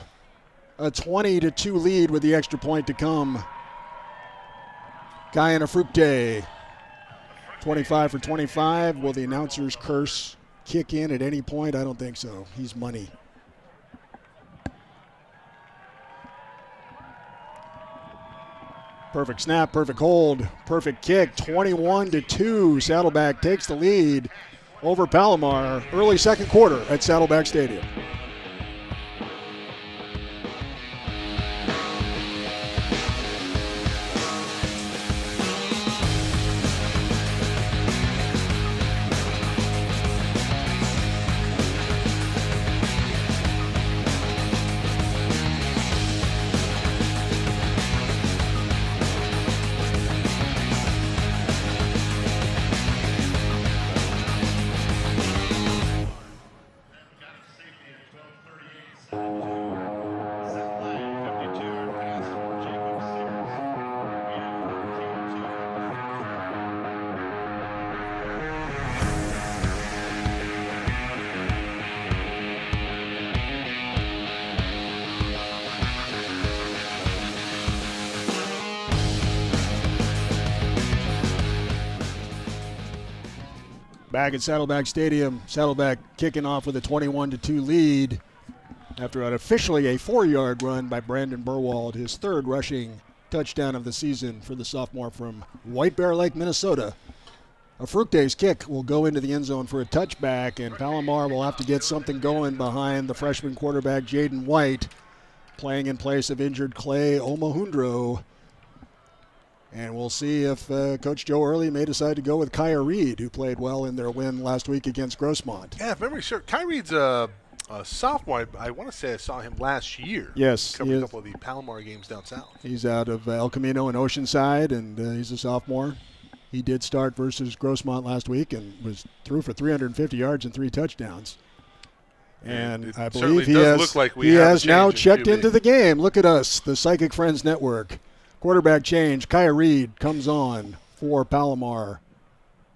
a 20-2 lead with the extra point to come. Kayana Fructe, 25 for 25. Will the announcer's curse kick in at any point? I don't think so. He's money. Perfect snap, perfect hold, perfect kick. 21-2. Saddleback takes the lead over Palomar. Early second quarter at Saddleback Stadium. Back at Saddleback Stadium, Saddleback kicking off with a 21-2 lead after officially a 4-yard run by Brandon Burwald, his 3rd rushing touchdown of the season for the sophomore from White Bear Lake, Minnesota. A Fructe's kick will go into the end zone for a touchback, and Palomar will have to get something going behind the freshman quarterback Jaden White, playing in place of injured Clay Omahundro. And we'll see if Coach Joe Early may decide to go with Kyer Reed, who played well in their win last week against Grossmont. Yeah, if memory serves, Kyer Reed's Sophomore. I want to say I saw him last year. Yes, Covered a couple of the Palomar games down south. He's out of El Camino and Oceanside, and he's a sophomore. He did start versus Grossmont last week and was through for 350 yards and 3 touchdowns. And I believe he has now checked into the game. Look at us, the Psychic Friends Network. Quarterback change. Kaya Reed comes on for Palomar.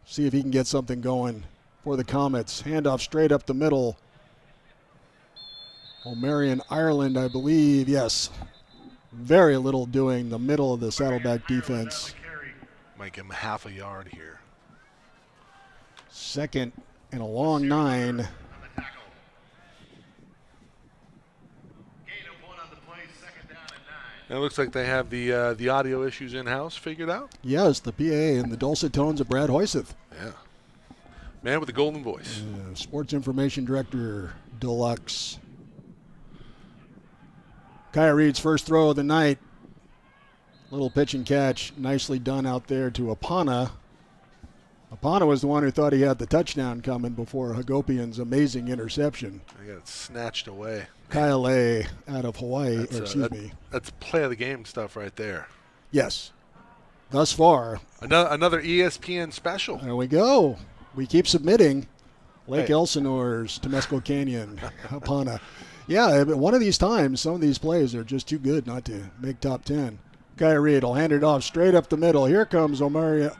See if he can get something going for the Comets. Handoff straight up the middle. O'Marion, Ireland, I believe. Yes. Very little doing the middle of the Saddleback defense. Might give him half a yard here. Second and a long 9. It looks like they have the audio issues in-house figured out. Yes, the PA and the dulcet tones of Brad Hoyseth. Yeah. Man with the golden voice. Sports Information Director Deluxe. Kaya Reed's first throw of the night. Little pitch and catch. Nicely done out there to Apana. Apana was the one who thought he had the touchdown coming before Hagopian's amazing interception. I got it snatched away. Kyle out of Hawaii, excuse me. That's play of the game stuff right there. Yes. Thus far. Another ESPN special. There we go. We keep submitting. Lake Elsinore's Temesco Canyon, Hapana. Yeah, but one of these times, some of these plays are just too good not to make top 10. Kaya Reed will hand it off straight up the middle. Here comes O'Marion.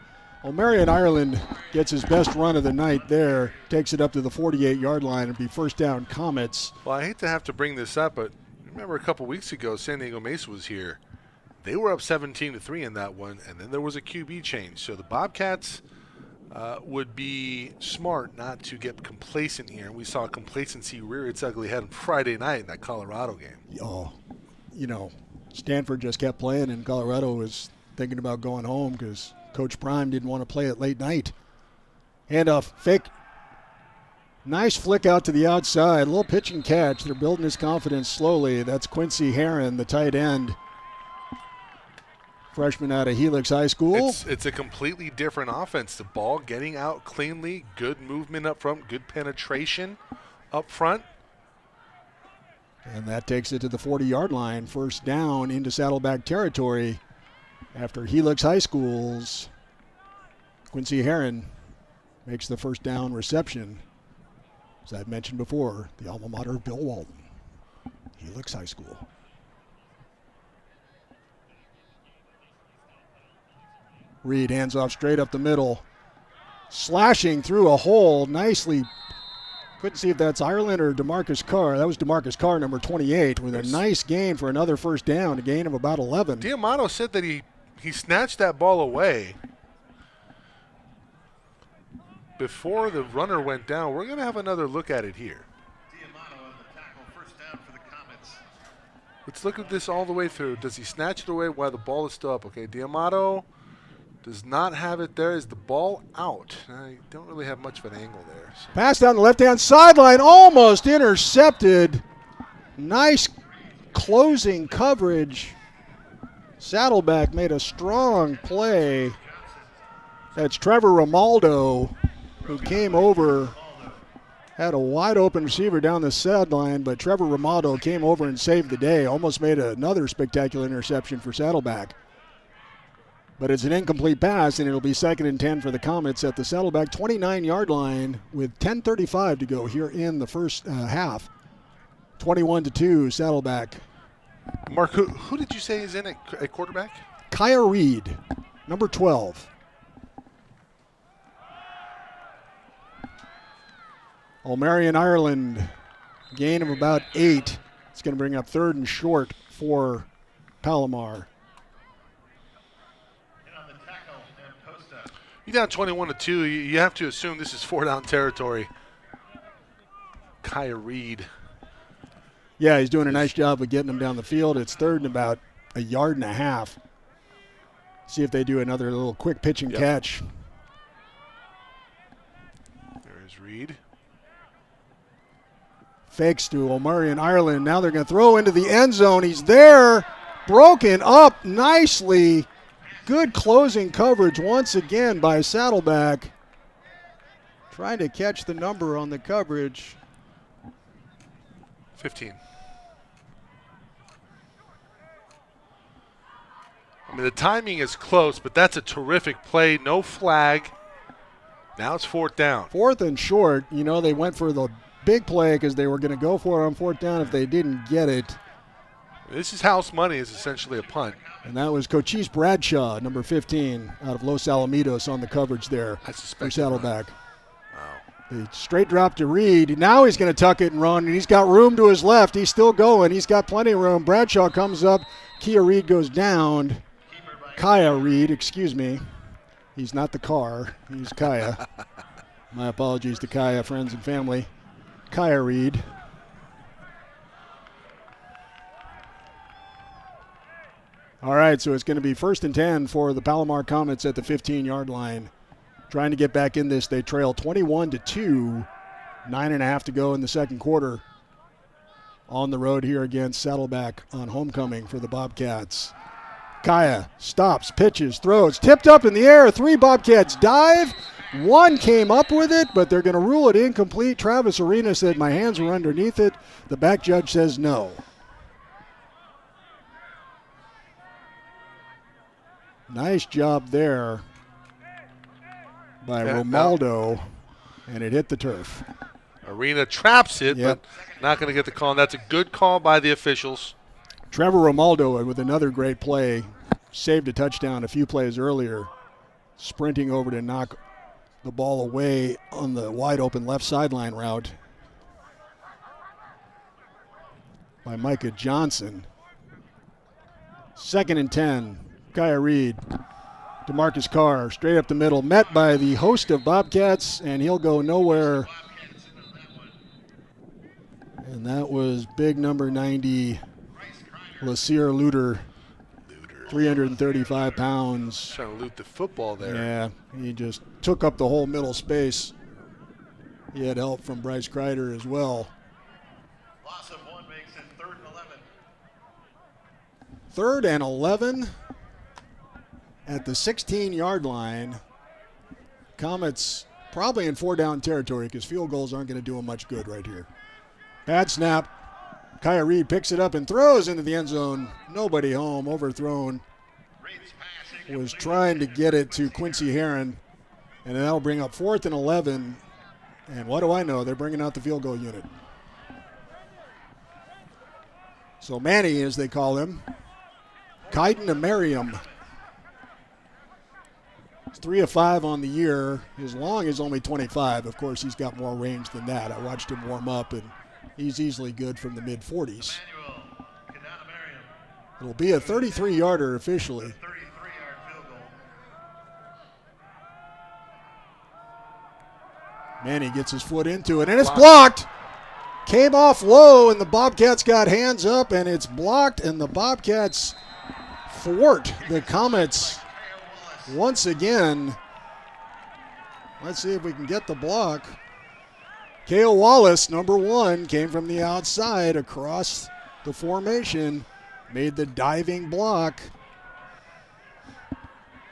O'Marion, Ireland gets his best run of the night there, takes it up to the 48-yard line and be first down Comets. Well, I hate to have to bring this up, but remember a couple weeks ago, San Diego Mesa was here. They were up 17-3 in that one, and then there was a QB change. So the Bobcats would be smart not to get complacent here. And we saw complacency rear its ugly head on Friday night in that Colorado game. Oh, Stanford just kept playing, and Colorado was thinking about going home because Coach Prime didn't want to play at late night. Handoff, fake. Nice flick out to the outside. A little pitch and catch. They're building his confidence slowly. That's Quincy Herron, the tight end. Freshman out of Helix High School. It's a completely different offense. The ball getting out cleanly, good movement up front, good penetration up front. And that takes it to the 40-yard line. First down into Saddleback territory after Helix High School's Quincy Herron makes the first down reception. As I've mentioned before, the alma mater of Bill Walton, Helix High School. Reed hands off straight up the middle. Slashing through a hole nicely. Couldn't see if that's Ireland or DeMarcus Carr. That was DeMarcus Carr, number 28, with a nice gain for another first down, a gain of about 11. Diamato said that he snatched that ball away before the runner went down. We're going to have another look at it here. Diamato on the tackle, first down for the Comets. Let's look at this all the way through. Does he snatch it away while the ball is still up? Okay, Diamato does not have it there. Is the ball out? I don't really have much of an angle there. So. Pass down the left-hand sideline, almost intercepted. Nice closing coverage. Saddleback made a strong play. That's Trevor Romaldo, who came over, had a wide-open receiver down the sideline, but Trevor Romaldo came over and saved the day. Almost made another spectacular interception for Saddleback. But it's an incomplete pass, and it'll be 2nd and 10 for the Comets at the Saddleback 29-yard line with 10:35 to go here in the first half. 21-2, Saddleback. Mark, who did you say is in at quarterback? Kaya Reed, number 12. O'Marion, Ireland, gain of about 8. It's going to bring up 3rd and short for Palomar. You're down 21-2. You have to assume this is 4-down territory. Kaya Reed. Yeah, he's doing a nice job of getting them down the field. It's 3rd and about a yard and a half. See if they do another little quick pitch and catch. There's Reed. Fakes to O'Marion, Ireland. Now they're going to throw into the end zone. He's there. Broken up nicely. Good closing coverage once again by Saddleback. Trying to catch the number on the coverage. 15. I mean, the timing is close, but that's a terrific play. No flag. Now it's 4th down. 4th and short. You know, they went for the big play because they were going to go for it on 4th down if they didn't get it. This is house money. It's essentially a punt. And that was Cochise Bradshaw, number 15, out of Los Alamitos on the coverage there I for suspect Saddleback. Wow. The straight drop to Reed. Now he's going to tuck it and run, and he's got room to his left. He's still going. He's got plenty of room. Bradshaw comes up. Kia Reed goes down. Kaya Reed, excuse me. He's not the car. He's Kaya. My apologies to Kaya, friends and family. Kaya Reed. All right, so it's going to be 1st and 10 for the Palomar Comets at the 15-yard line. Trying to get back in this. They trail 21-2. 9.5 to go in the second quarter. On the road here against Saddleback on homecoming for the Bobcats. Kaya stops, pitches, throws, tipped up in the air. 3 Bobcats dive. 1 came up with it, but they're going to rule it incomplete. Travis Arena said, my hands were underneath it. The back judge says no. Nice job there by Romaldo, and it hit the turf. Arena traps it, Yep. but not going to get the call. And that's a good call by the officials. Trevor Romaldo with another great play, saved a touchdown a few plays earlier, sprinting over to knock the ball away on the wide open left sideline route by Micah Johnson. 2nd and 10. Kaya Reed, DeMarcus Carr, straight up the middle, met by the host of Bobcats, and he'll go nowhere. And that was big number 90, Lasir Luter, 335 pounds. Trying to loot the football there. Yeah, he just took up the whole middle space. He had help from Bryce Kreider as well. Loss of 1 makes it 3rd and 11. 3rd and 11 at the 16-yard line. Comets probably in 4-down territory because field goals aren't going to do them much good right here. Bad snap. Kaya Reed picks it up and throws into the end zone. Nobody home, overthrown. Was trying to get it to Quincy Heron, and that'll bring up 4th and 11. And what do I know? They're bringing out the field goal unit. So Manny, as they call him, Kaiden Amarium. 3 of 5 on the year. His long is only 25. Of course, he's got more range than that. I watched him warm up, and he's easily good from the mid-40s. It'll be a 33-yarder officially. 33-yard field goal. Manny gets his foot into it, and it's blocked. Came off low, and the Bobcats got hands up, and it's blocked, and the Bobcats thwart the Comets once again. Let's see if we can get the block. Cale Wallace, number 1, came from the outside across the formation, made the diving block.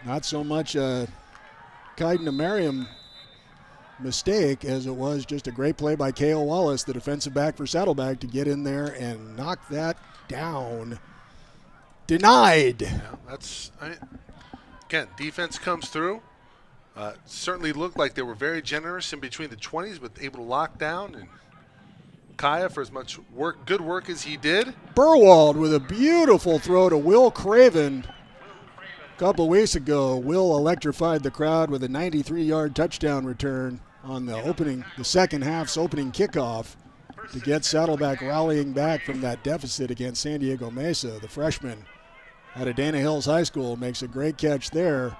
Not so much a Kaiden Amarium mistake as it was just a great play by Cale Wallace, the defensive back for Saddleback, to get in there and knock that down. Denied. Yeah, again, defense comes through. Certainly looked like they were very generous in between the 20s, but able to lock down. And Kaya, for as much good work as he did. Burwald with a beautiful throw to Will Craven. A couple of weeks ago, Will electrified the crowd with a 93-yard touchdown return on the second half's opening kickoff to get Saddleback rallying back from that deficit against San Diego Mesa. The freshman out of Dana Hills High School makes a great catch there.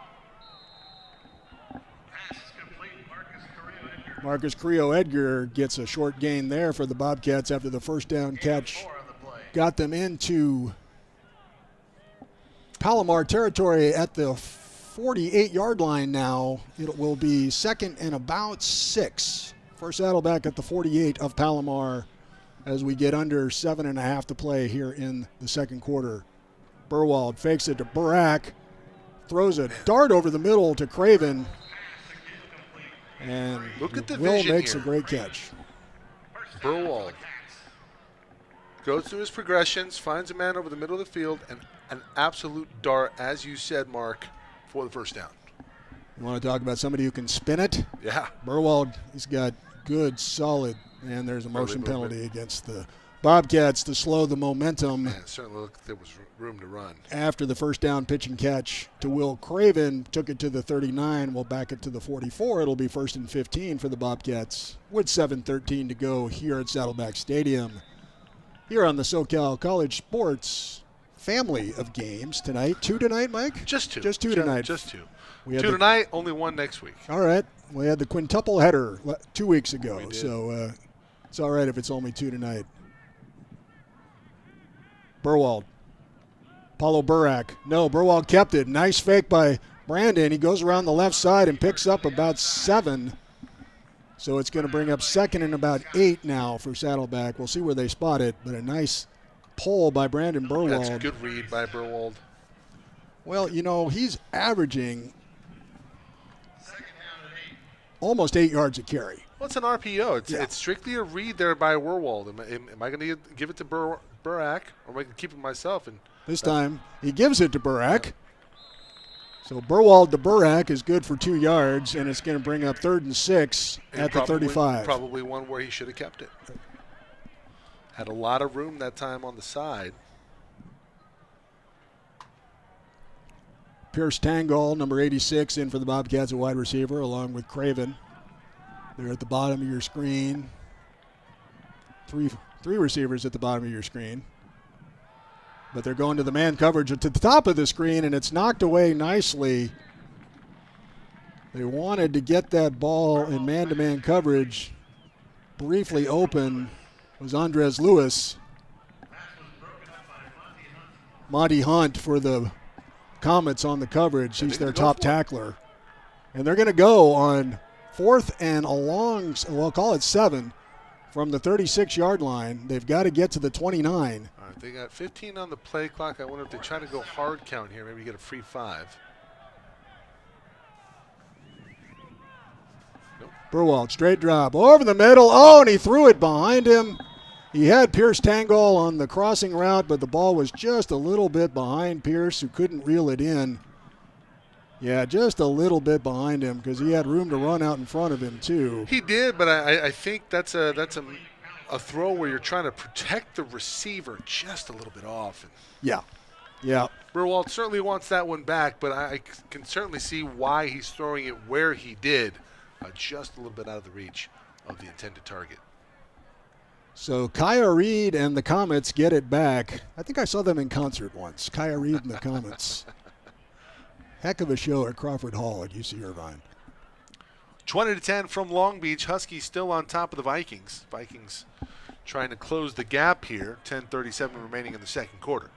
Marcus Creo-Edgar gets a short gain there for the Bobcats after the first down catch. Got them into Palomar territory at the 48-yard line now. It will be 2nd and about 6 for Saddleback at the 48 of Palomar as we get under 7.5 to play here in the second quarter. Burwald fakes it to Burak, throws a dart over the middle to Craven, and Look at the Will vision makes here. a great catch. Burwald. Goes through his progressions, finds a man over the middle of the field, and an absolute dart, as you said, Mark, for the first down. You want to talk about somebody who can spin it? Yeah. Burwald, he's got good, solid, and there's a motion Early penalty movement. against the Bobcats to slow the momentum. Man, it certainly looked like there was room to run. After the first down pitch and catch to Will Craven, took it to the 39. We'll back it to the 44. It'll be 1st and 15 for the Bobcats with 7:13 to go here at Saddleback Stadium. Here on the SoCal College Sports family of games tonight. 2 tonight, Mike? Just 2. Just 2 tonight. Just 2. We had 2 tonight, only 1 next week. All right. We had the quintuple header 2 weeks ago, We did. so it's all right if it's only 2 tonight. Burwald. Paulo Burak. No, Burwald kept it. Nice fake by Brandon. He goes around the left side and picks up about 7. So it's going to bring up 2nd and about 8 now for Saddleback. We'll see where they spot it, but a nice pull by Brandon Burwald. That's a good read by Burwald. Well, you know, he's averaging almost 8 yards a carry. Well, it's an RPO. Yeah. It's strictly a read there by Burwald. Am I going to give it to Burak, or am I going to keep it myself? And This time he gives it to Burak. So Burwald to Burak is good for 2 yards, and it's going to bring up 3rd and 6 at the 35. Probably one where he should have kept it. Had a lot of room that time on the side. Pierce Tangol, number 86, in for the Bobcats at wide receiver, along with Craven. They're at the bottom of your screen. Three receivers at the bottom of your screen. But they're going to the man coverage to the top of the screen, and it's knocked away nicely. They wanted to get that ball in man-to-man coverage. Briefly open was Andres Lewis. Monty Hunt for the Comets on the coverage. He's their top tackler. And they're going to go on 4th and a long, well, call it 7 from the 36-yard line. They've got to get to the 29. All right, they got 15 on the play clock. I wonder if they try to go hard count here. Maybe get a free 5. Nope. Burwald, straight drop over the middle. Oh, and he threw it behind him. He had Pierce Tangol on the crossing route, but the ball was just a little bit behind Pierce, who couldn't reel it in. Yeah, just a little bit behind him because he had room to run out in front of him, too. He did, but I think that's a throw where you're trying to protect the receiver just a little bit off. Yeah. Burwald certainly wants that one back, but I can certainly see why he's throwing it where he did, just a little bit out of the reach of the intended target. So Kaya Reed and the Comets get it back. I think I saw them in concert once, Kaya Reed and the Comets. Heck of a show at Crawford Hall at UC Irvine. 20-10 from Long Beach. Huskies still on top of the Vikings. Vikings trying to close the gap here. 10:37 remaining in the second quarter.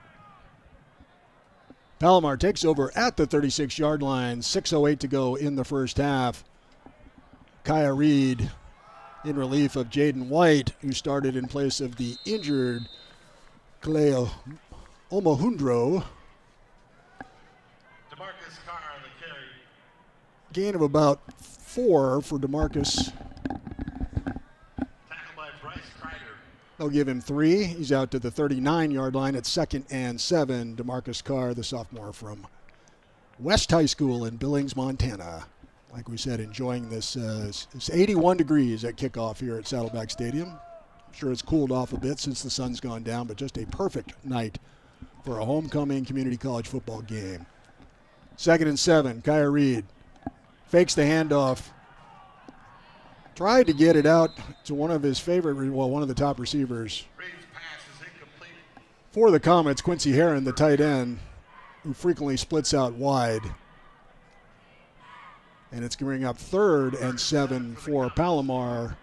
Palomar takes over at the 36-yard line. 6:08 to go in the first half. Kaya Reed in relief of Jaden White, who started in place of the injured Kaleo Omohundro. DeMarcus Carr on the carry. Gain of about 4 for DeMarcus. Tackled by Bryce Kreider. They'll give him 3. He's out to the 39-yard line at 2nd and 7. DeMarcus Carr, the sophomore from West High School in Billings, Montana. Like we said, enjoying this. It's 81 degrees at kickoff here at Saddleback Stadium. I'm sure it's cooled off a bit since the sun's gone down, but just a perfect night for a homecoming community college football game. 2nd and 7, Kaya Reed fakes the handoff. Tried to get it out to one of his favorite, one of the top receivers Reed's pass is incomplete. for the Comets, Quincy Herron, the tight end, who frequently splits out wide. And it's going to bring up 3rd and 7 for Palomar.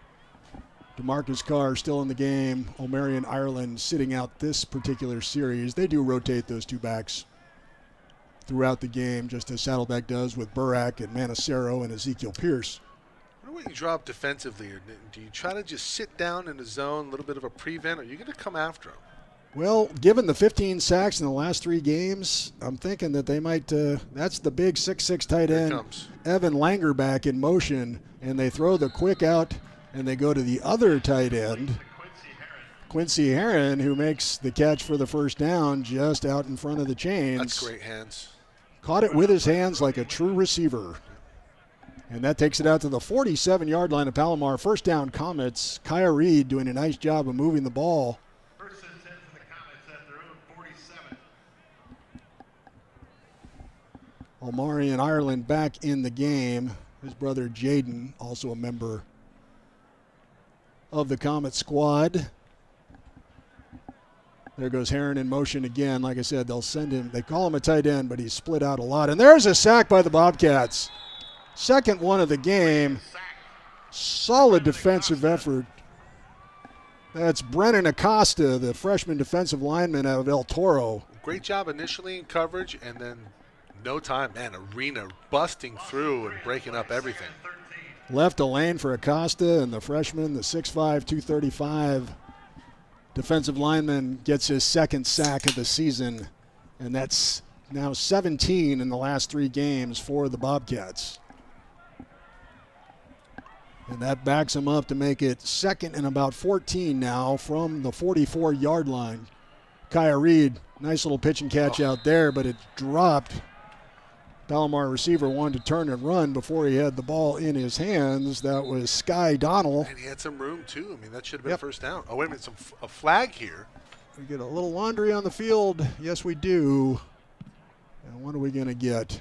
DeMarcus Carr still in the game. O'Marion Ireland sitting out this particular series. They do rotate those 2 backs throughout the game, just as Saddleback does with Burak and Manacero and Ezekiel Pierce. I wonder what you drop defensively. Or do you try to just sit down in the zone, a little bit of a prevent, or are you going to come after him? Well, given the 15 sacks in the last 3 games, I'm thinking that they might, that's the big 6'6" tight Here it end, comes. Evan Langer, back in motion, and they throw the quick out, and they go to the other tight end, Quincy Herron. Quincy Herron, who makes the catch for the first down just out in front of the chains. That's great hands. Caught it with his hands like a true receiver. And that takes it out to the 47-yard line of Palomar. First down, Comets. Kaya Reed doing a nice job of moving the ball. First and 10 for the Comets at their own 47. Omarion Ireland back in the game. His brother Jaden, also a member of the Comet squad. There goes Herron in motion again. Like I said, they'll send him. They call him a tight end, but he's split out a lot. And there's a sack by the Bobcats. Second one of the game. Solid defensive effort. That's Brennan Acosta, the freshman defensive lineman out of El Toro. Great job initially in coverage, and then no time. Man, Arena busting through and breaking up everything. Left a lane for Acosta, and the freshman, the 6'5", 235 defensive lineman, gets his second sack of the season, and that's now 17 in the last 3 games for the Bobcats. And that backs him up to make it second and about 14 now from the 44-yard line. Kaya Reed, nice little pitch and catch out there, but it dropped. Palomar receiver wanted to turn and run before he had the ball in his hands. That was Sky Donnell. And he had some room, too. I mean, that should have been a first down. Oh, wait a minute. A flag here. We get a little laundry on the field. Yes, we do. And what are we going to get?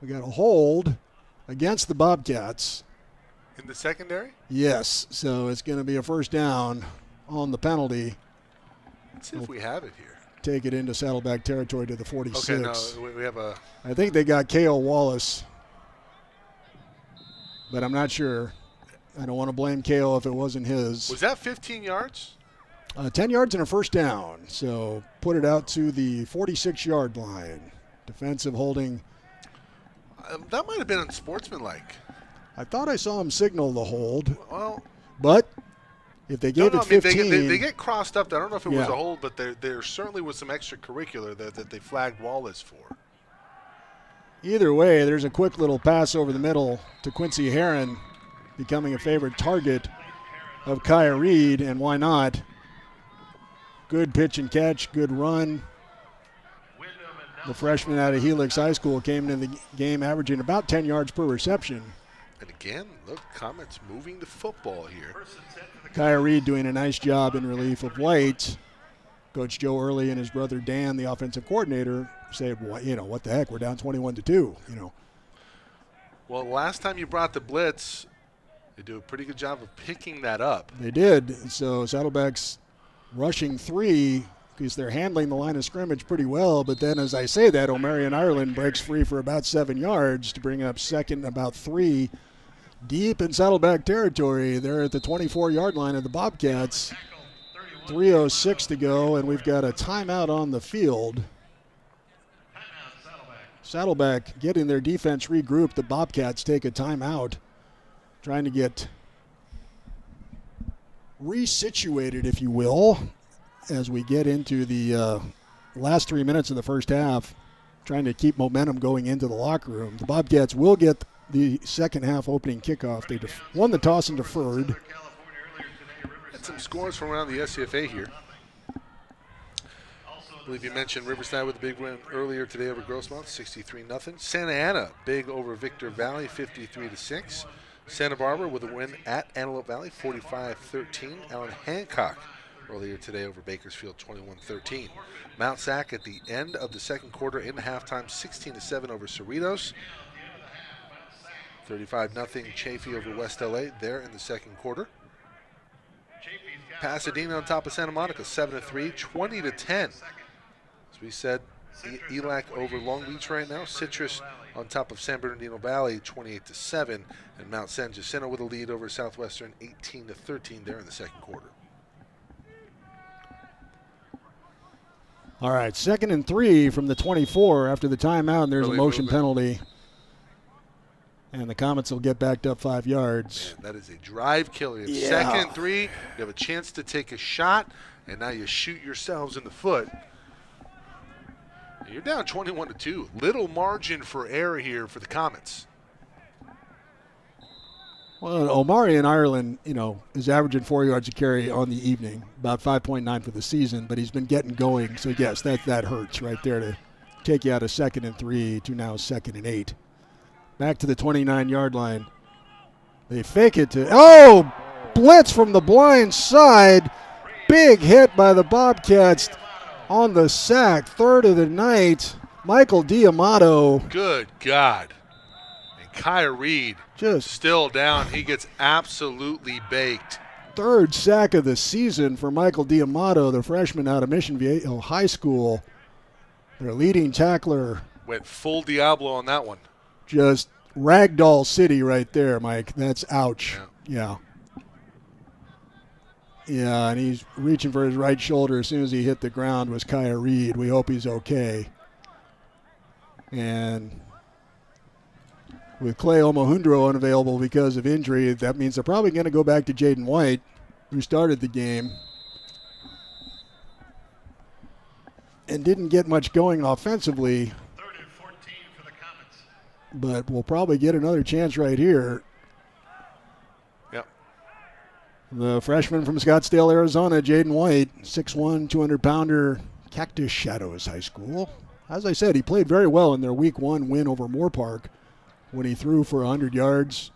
We got a hold against the Bobcats. In the secondary? Yes, so it's going to be a first down on the penalty. Let's see if we have it here. Take it into Saddleback territory to the 46. Okay, no, we have a... I think they got K.O. Wallace, but I'm not sure. I don't want to blame K.O. if it wasn't his. Was that 15 yards? 10 yards and a first down, so put it out to the 46-yard line. Defensive holding. That might have been unsportsmanlike. I thought I saw him signal the hold, Well, but if they gave it 15. They get crossed up. I don't know if it was a hold, but there certainly was some extracurricular that they flagged Wallace for. Either way, there's a quick little pass over the middle to Quincy Herron, becoming a favorite target of Kaya Reed, and why not? Good pitch and catch, good run. The freshman out of Helix High School came into the game averaging about 10 yards per reception. And again, look, Comets moving the football here. Kaya Reed doing a nice job in relief of White. Coach Joe Early and his brother Dan, the offensive coordinator, say, well, what the heck, we're down 21-2, Well, last time you brought the blitz, they do a pretty good job of picking that up. They did. So Saddleback's rushing 3 because they're handling the line of scrimmage pretty well. But then as I say that, Omarion Ireland breaks free for about 7 yards to bring up second about 3. Deep in Saddleback territory. They're at the 24-yard line of the Bobcats. 3:06 to go, and we've got a timeout on the field. Saddleback getting their defense regrouped. The Bobcats take a timeout, trying to get resituated, if you will, as we get into the last 3 minutes of the first half, trying to keep momentum going into the locker room. The Bobcats will get the second half opening kickoff. They won the toss and deferred. Had some scores from around the SCFA here. I believe you mentioned Riverside with a big win earlier today over Grossmont, 63-0. Santa Ana, big over Victor Valley, 53-6. Santa Barbara with a win at Antelope Valley, 45-13. Allen Hancock earlier today over Bakersfield, 21-13. Mount Sac at the end of the second quarter in halftime, 16-7 over Cerritos. 35-0 Chaffee over West LA there in the second quarter. Pasadena on top of Santa Monica, 7-3, 20-10. As we said, ELAC over Long Beach right now. Citrus on top of San Bernardino Valley, 28-7, and Mount San Jacinto with a lead over Southwestern, 18-13 there in the second quarter. All right, 2nd and 3 from the 24 after the timeout, and there's a motion penalty. And the Comets will get backed up 5 yards. Man, that is a drive killer. You have 2nd and 3, you have a chance to take a shot, and now you shoot yourselves in the foot. And you're down 21-2. Little margin for error here for the Comets. Well, Omari in Ireland, is averaging 4 yards a carry on the evening, about 5.9 for the season, but he's been getting going. So, yes, that hurts right there to take you out of 2nd and 3 to now 2nd and 8. Back to the 29-yard line. They fake it to blitz from the blind side. Big hit by the Bobcats on the sack. 3rd of the night. Michael D'Amato. Good God. And Kai Reed Just still down. He gets absolutely baked. 3rd sack of the season for Michael D'Amato, the freshman out of Mission Viejo High School. Their leading tackler. Went full Diablo on that one. Just ragdoll city right there, Mike. That's ouch. Yeah. Yeah, and he's reaching for his right shoulder as soon as he hit the ground was Kaya Reed. We hope he's okay. And with Clay Omohundro unavailable because of injury, that means they're probably going to go back to Jaden White, who started the game and didn't get much going offensively. 3rd and 14 for the Comets. But we'll probably get another chance right here. Yep. The freshman from Scottsdale, Arizona, Jaden White, 6'1", 200-pounder, Cactus Shadows High School. As I said, he played very well in their Week 1 win over Moore Park when he threw for 100 yards.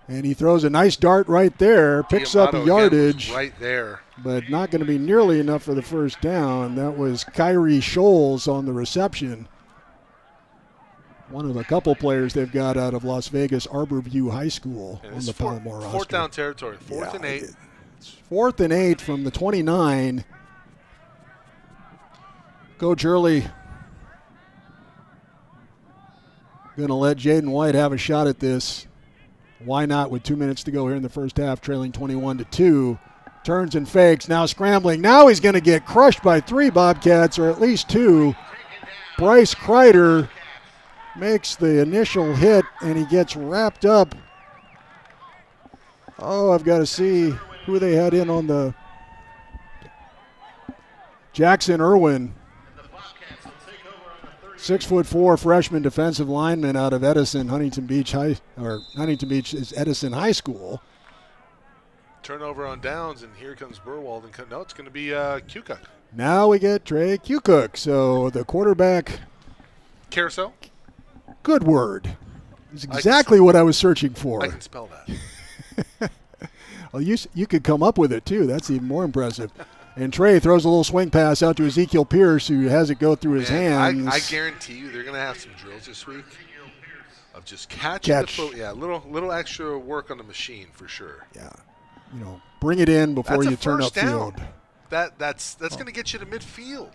And he throws a nice dart right there, picks up yardage. Right there. But not going to be nearly enough for the first down. That was Kyrie Scholes on the reception. One of a couple players they've got out of Las Vegas Arborview High School on the Palomar roster. 4th down territory, 4th and 8. It's 4th and 8 from the 29. Coach Early going to let Jaden White have a shot at this. Why not with 2 minutes to go here in the first half, trailing 21-2. Turns and fakes, now scrambling. Now he's going to get crushed by 3 Bobcats, or at least 2. Bryce Kreider makes the initial hit, and he gets wrapped up. Oh, I've got to see who they had in on the Jackson Irwin. 6'4" freshman defensive lineman out of Edison, Huntington Beach is Edison High School. Turnover on downs, and here comes Burwald. And no, it's going to be Kukuk. Now we get Trey Kukuk. So the quarterback. Carousel? Good word. It's exactly what I was searching for. I can spell that. Well, you could come up with it, too. That's even more impressive. And Trey throws a little swing pass out to Ezekiel Pierce, who has it go through his hands. I guarantee you they're going to have some drills this week of just catching the foot. Yeah, little extra work on the machine for sure. Yeah. Bring it in before you turn upfield. That's going to get you to midfield.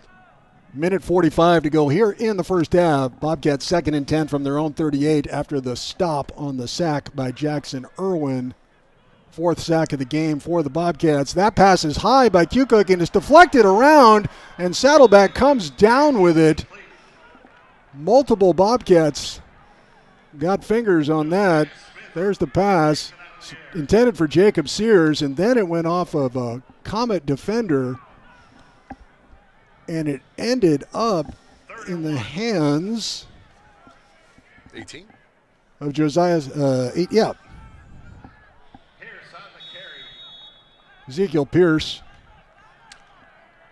Minute 45 to go here in the first half. Bobcats 2nd and 10 from their own 38 after the stop on the sack by Jackson Irwin. 4th sack of the game for the Bobcats. That pass is high by Kukuk and is deflected around, and Saddleback comes down with it. Multiple Bobcats got fingers on that. There's the pass. It's intended for Jacob Sears, and then it went off of a Comet defender, and it ended up in the hands 18 of Josiah's Ezekiel Pierce.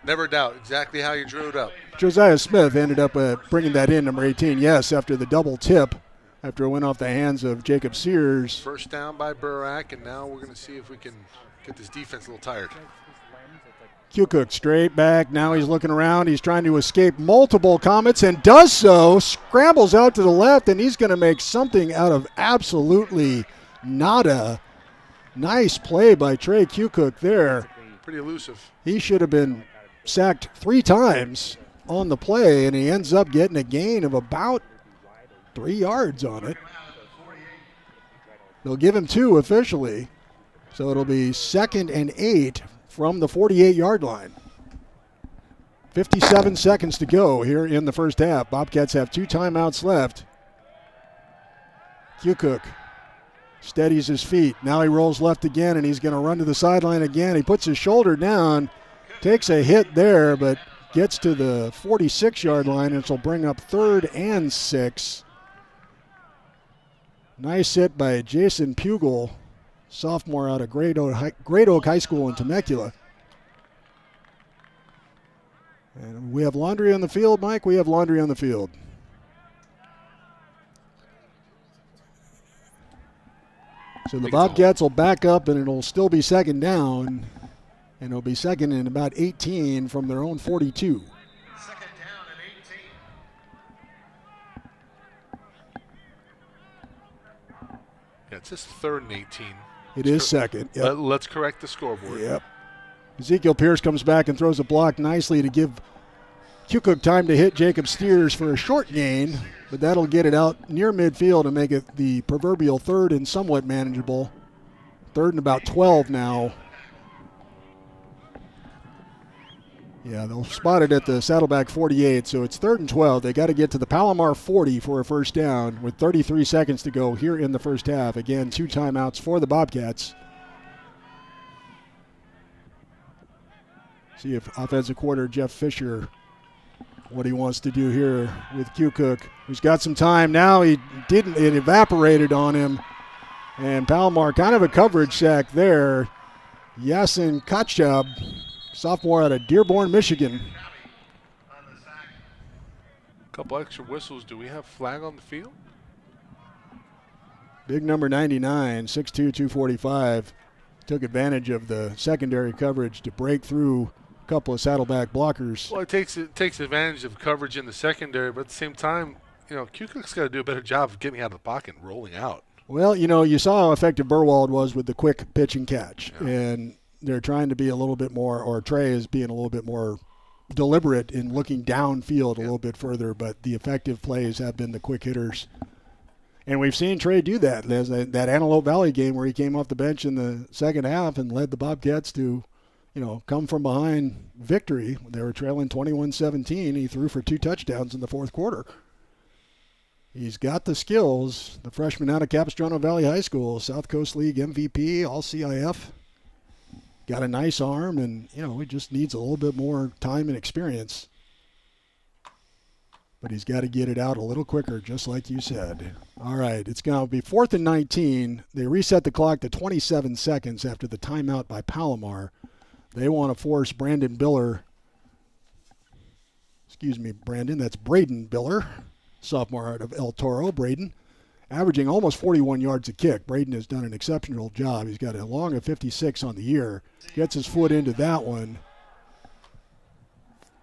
Never doubt exactly how you drew it up. Josiah Smith ended up bringing that in, number 18, yes, after the double tip, after it went off the hands of Jacob Sears. First down by Burak, and now we're going to see if we can get this defense a little tired. Kukuk straight back. Now he's looking around. He's trying to escape multiple Comets and does so. Scrambles out to the left, and he's going to make something out of absolutely nada. Nice play by Trey Kukuk there. Pretty elusive. He should have been sacked 3 times on the play, and he ends up getting a gain of about 3 yards on it. They'll give him 2 officially, so it'll be 2nd and 8 from the 48-yard line. 57 seconds to go here in the first half. Bobcats have 2 timeouts left. Kukuk steadies his feet. Now he rolls left again, and he's going to run to the sideline again. He puts his shoulder down, takes a hit there, but gets to the 46-yard line, and it'll bring up 3rd and 6. Nice hit by Jason Pugel, sophomore out of Great Oak High School in Temecula. And we have laundry on the field, Mike. We have laundry on the field. So the Bobcats will back up, and it'll still be second down. And it'll be second and about 18 from their own 42. Second down and 18. Yeah, it's just third and 18. It is second. Yep. Let's correct the scoreboard. Yep. Ezekiel Pierce comes back and throws a block nicely to give Q-Cook time to hit Jacob Steers for a short gain, but that'll get it out near midfield and make it the proverbial third and somewhat manageable. Third and about 12 now. Yeah, they'll spot it at the Saddleback 48, so it's third and 12. They got to get to the Palomar 40 for a first down with 33 seconds to go here in the first half. Again, 2 timeouts for the Bobcats. See if offensive coordinator Jeff Fisher, what he wants to do here with Q-Cook. He's got some time now. It evaporated on him. And Palomar, kind of a coverage sack there. Yasin Kachab, sophomore out of Dearborn, Michigan. A couple extra whistles. Do we have flag on the field? Big number 99, 6'2", 245. Took advantage of the secondary coverage to break through a couple of Saddleback blockers. Well, it takes advantage of coverage in the secondary, but at the same time, Q-Cook's got to do a better job of getting out of the pocket and rolling out. Well, you saw how effective Burwald was with the quick pitch and catch. Yeah. And they're trying to be a little bit more, or Trey is being a little bit more deliberate in looking downfield a little bit further, but the effective plays have been the quick hitters. And we've seen Trey do that. There's that Antelope Valley game where he came off the bench in the second half and led the Bobcats to, come from behind victory. They were trailing 21-17. He threw for 2 touchdowns in the fourth quarter. He's got the skills. The freshman out of Capistrano Valley High School, South Coast League MVP, all CIF. Got a nice arm, and, he just needs a little bit more time and experience. But he's got to get it out a little quicker, just like you said. All right, it's going to be 4th and 19. They reset the clock to 27 seconds after the timeout by Palomar. They want to force Braden Biller, that's Braden Biller, sophomore out of El Toro. Braden, averaging almost 41 yards a kick. Braden has done an exceptional job. He's got a long of 56 on the year. Gets his foot into that one.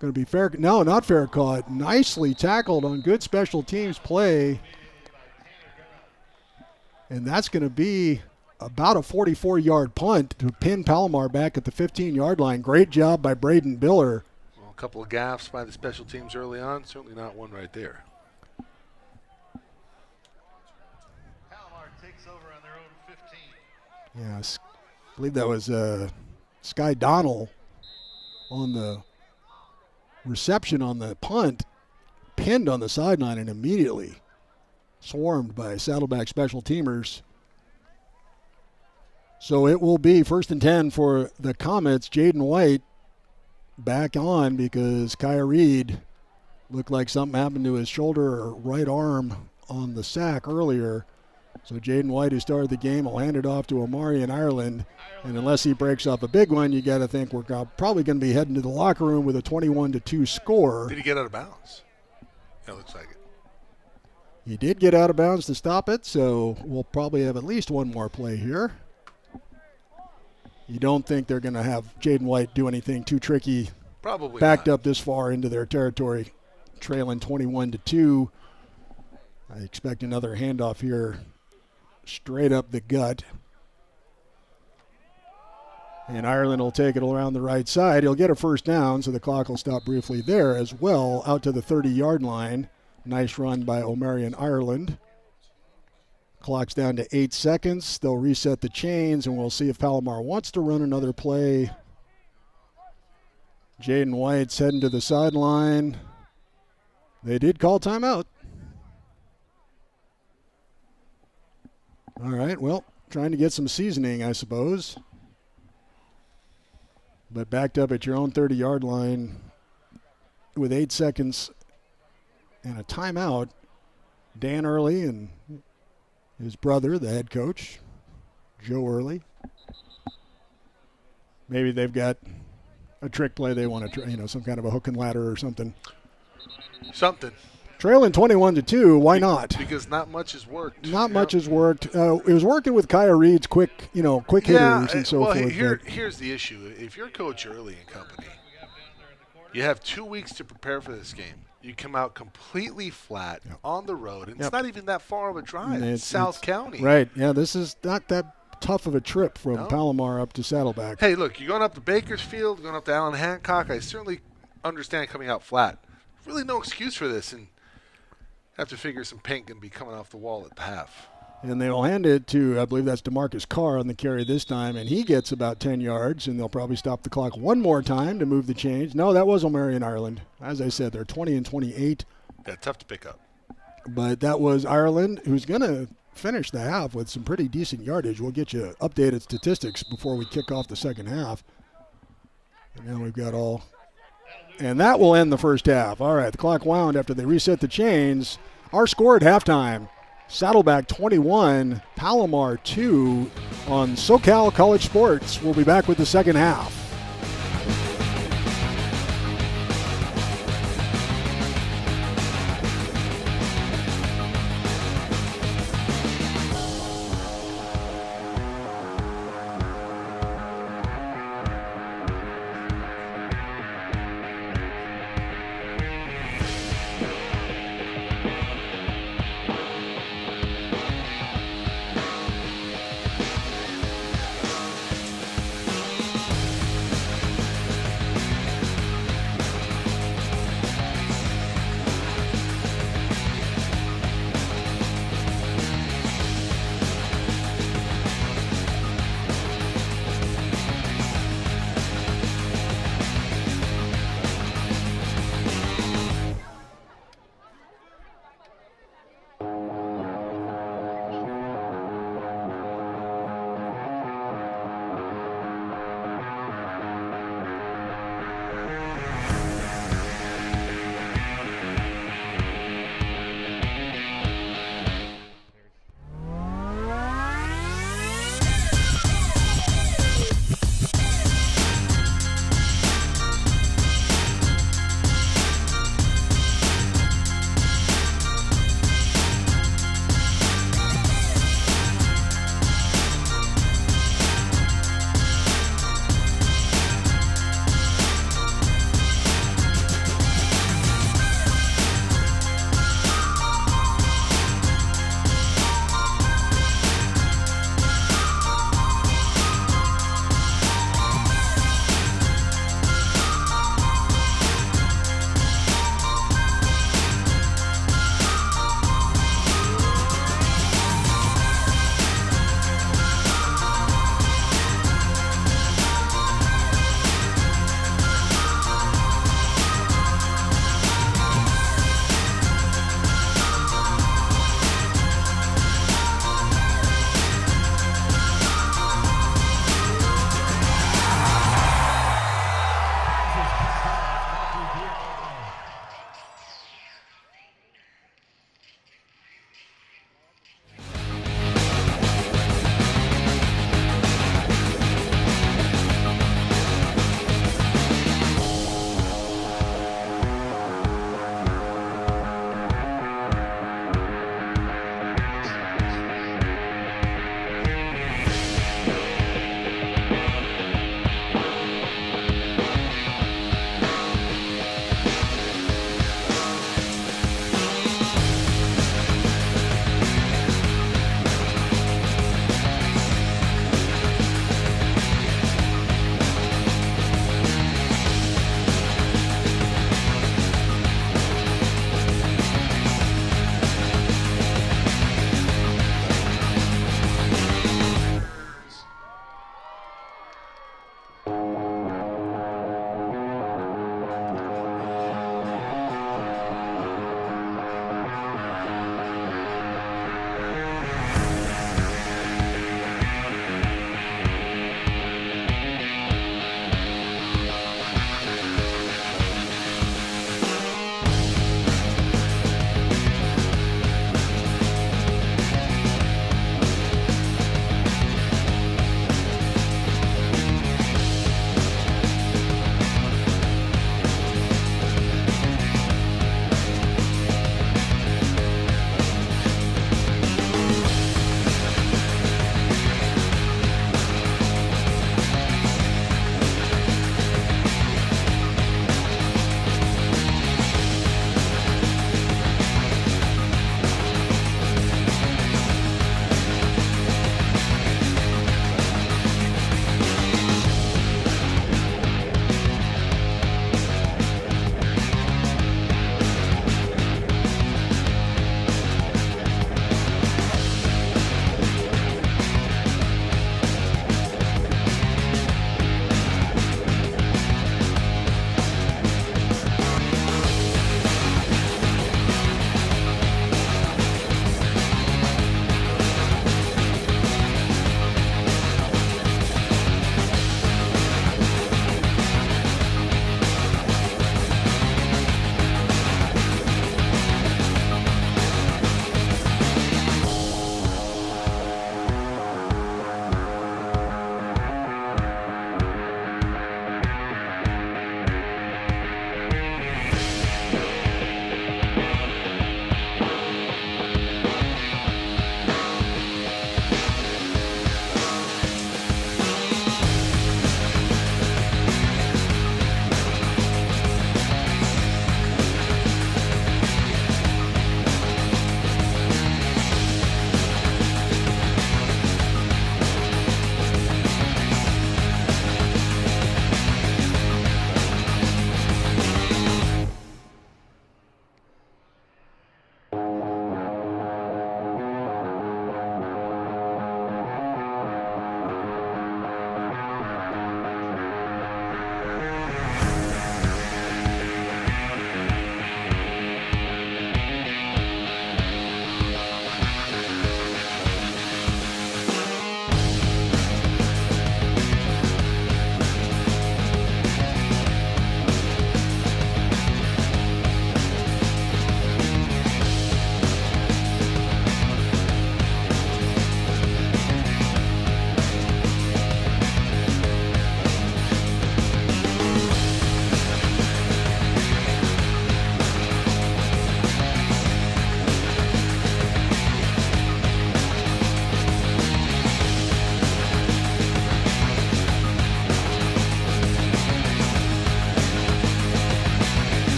Going to be fair. No, not fair caught. Nicely tackled on good special teams play. And that's going to be about a 44-yard punt to pin Palomar back at the 15-yard line. Great job by Braden Biller. Well, a couple of gaffes by the special teams early on. Certainly not one right there. Palomar takes over on their own 15. Yes, I believe that was Sky Donnell on the reception on the punt, pinned on the sideline and immediately swarmed by Saddleback special teamers. So it will be 1st and 10 for the Comets. Jaden White back on because Kaya Reed looked like something happened to his shoulder or right arm on the sack earlier. So Jaden White, who started the game, will hand it off to Omari in Ireland. And unless he breaks off a big one, you got to think we're probably going to be heading to the locker room with a 21-2 score. Did he get out of bounds? It looks like it. He did get out of bounds to stop it, so we'll probably have at least one more play here. You don't think they're going to have Jaden White do anything too tricky? Probably backed not. Up this far into their territory, trailing 21-2. I expect another handoff here, straight up the gut. And Ireland will take it around the right side. He'll get a first down, so the clock will stop briefly there as well, out to the 30-yard line. Nice run by Omarion Ireland. Clock's down to 8 seconds. They'll reset the chains, and we'll see if Palomar wants to run another play. Jaden White's heading to the sideline. They did call timeout. All right, well, trying to get some seasoning, I suppose. But backed up at your own 30-yard line with 8 seconds and a timeout. Dan Early and his brother, the head coach, Joe Early. Maybe they've got a trick play they want to try, some kind of a hook and ladder or something. Something. Trailing 21-2, why not? Because not much has worked. Not much has worked. It was working with Kaya Reed's quick hitters and so well, forth. Here's the issue. If you're Coach Early and company, you have 2 weeks to prepare for this game. You come out completely flat on the road, and it's not even that far of a drive. It's South County. Right, yeah, this is not that tough of a trip from Palomar up to Saddleback. Hey, look, you're going up to Bakersfield, going up to Allen Hancock. I certainly understand coming out flat. Really no excuse for this, and have to figure some paint can be coming off the wall at the half. And they'll hand it to, I believe that's DeMarcus Carr on the carry this time, and he gets about 10 yards, and they'll probably stop the clock one more time to move the chains. No, that was O'Marion, Ireland. As I said, they're 20-28. Yeah, tough to pick up. But that was Ireland, who's going to finish the half with some pretty decent yardage. We'll get you updated statistics before we kick off the second half. And then we've got all. And that will end the first half. All right, the clock wound after they reset the chains. Our score at halftime, Saddleback 21, Palomar 2 on SoCal College Sports. We'll be back with the second half.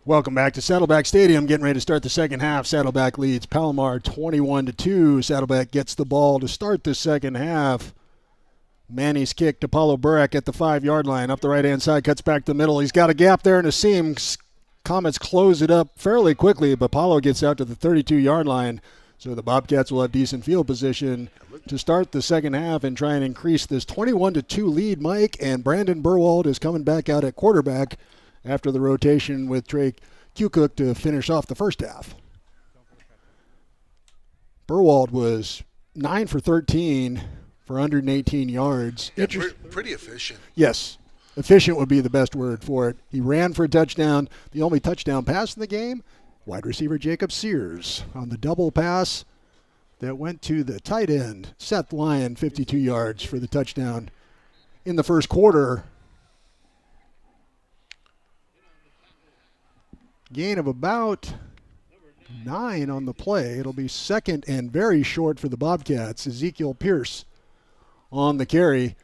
Welcome back to Saddleback Stadium. Getting ready to start the second half. Saddleback leads Palomar 21-2. Saddleback gets the ball to start the second half. Manny's kick to Paulo Burek at the 5-yard line. Up the right-hand side, cuts back to the middle. He's got a gap there in a seam. Comets close it up fairly quickly, but Paulo gets out to the 32-yard line. So the Bobcats will have decent field position to start the second half and try and increase this 21-2 lead, Mike. And Brandon Burwald is coming back out at quarterback after the rotation with Trey Kukoc to finish off the first half. Burwald was 9 for 13 for 118 yards. Yeah, pretty efficient. Yes. Efficient would be the best word for it. He ran for a touchdown. The only touchdown pass in the game, wide receiver Jacob Sears on the double pass that went to the tight end, Seth Lyon, 52 yards for the touchdown in the first quarter. Gain of about 9 on the play. It'll be second and very short for the Bobcats. Ezekiel Pierce on the carry.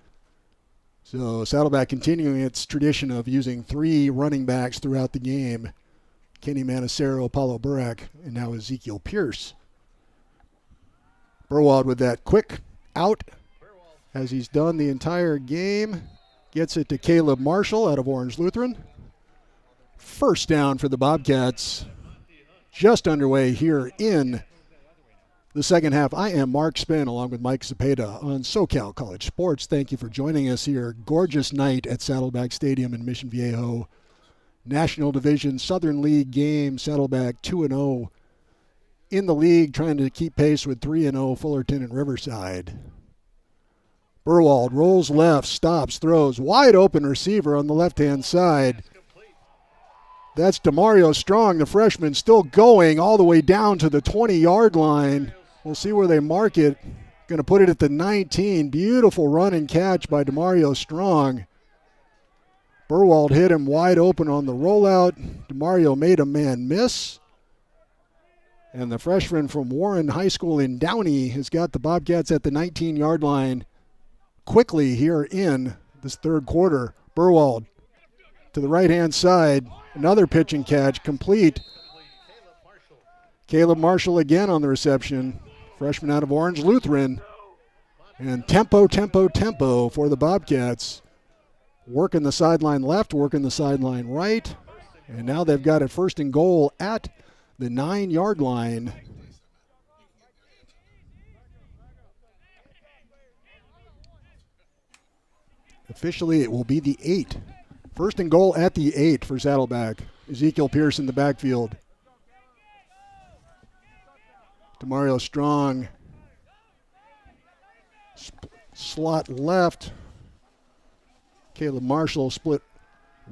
So Saddleback continuing its tradition of using 3 running backs throughout the game. Kenny Manacero, Paulo Burek, and now Ezekiel Pierce. Burwald with that quick out as he's done the entire game. Gets it to Caleb Marshall out of Orange Lutheran. First down for the Bobcats. Just underway here in the second half. I am Mark Spin along with Mike Cepeda on SoCal College Sports. Thank you for joining us here. Gorgeous night at Saddleback Stadium in Mission Viejo. National Division Southern League game. Saddleback 2-0 in the league, trying to keep pace with 3-0 Fullerton and Riverside. Burwald rolls left, stops, throws. Wide open receiver on the left-hand side. That's DeMario Strong, the freshman, still going all the way down to the 20-yard line. We'll see where they mark it. Going to put it at the 19. Beautiful run and catch by DeMario Strong. Burwald hit him wide open on the rollout. DeMario made a man miss. And the freshman from Warren High School in Downey has got the Bobcats at the 19-yard line quickly here in this third quarter. Burwald to the right-hand side. Another pitch and catch, complete. Caleb Marshall again on the reception. Freshman out of Orange Lutheran. And tempo for the Bobcats. Working the sideline left, working the sideline right. And now they've got it first and goal at the 9-yard line. Officially, it will be the 8. First and goal at the 8 for Saddleback. Ezekiel Pierce in the backfield. DeMario Strong. Slot left. Caleb Marshall split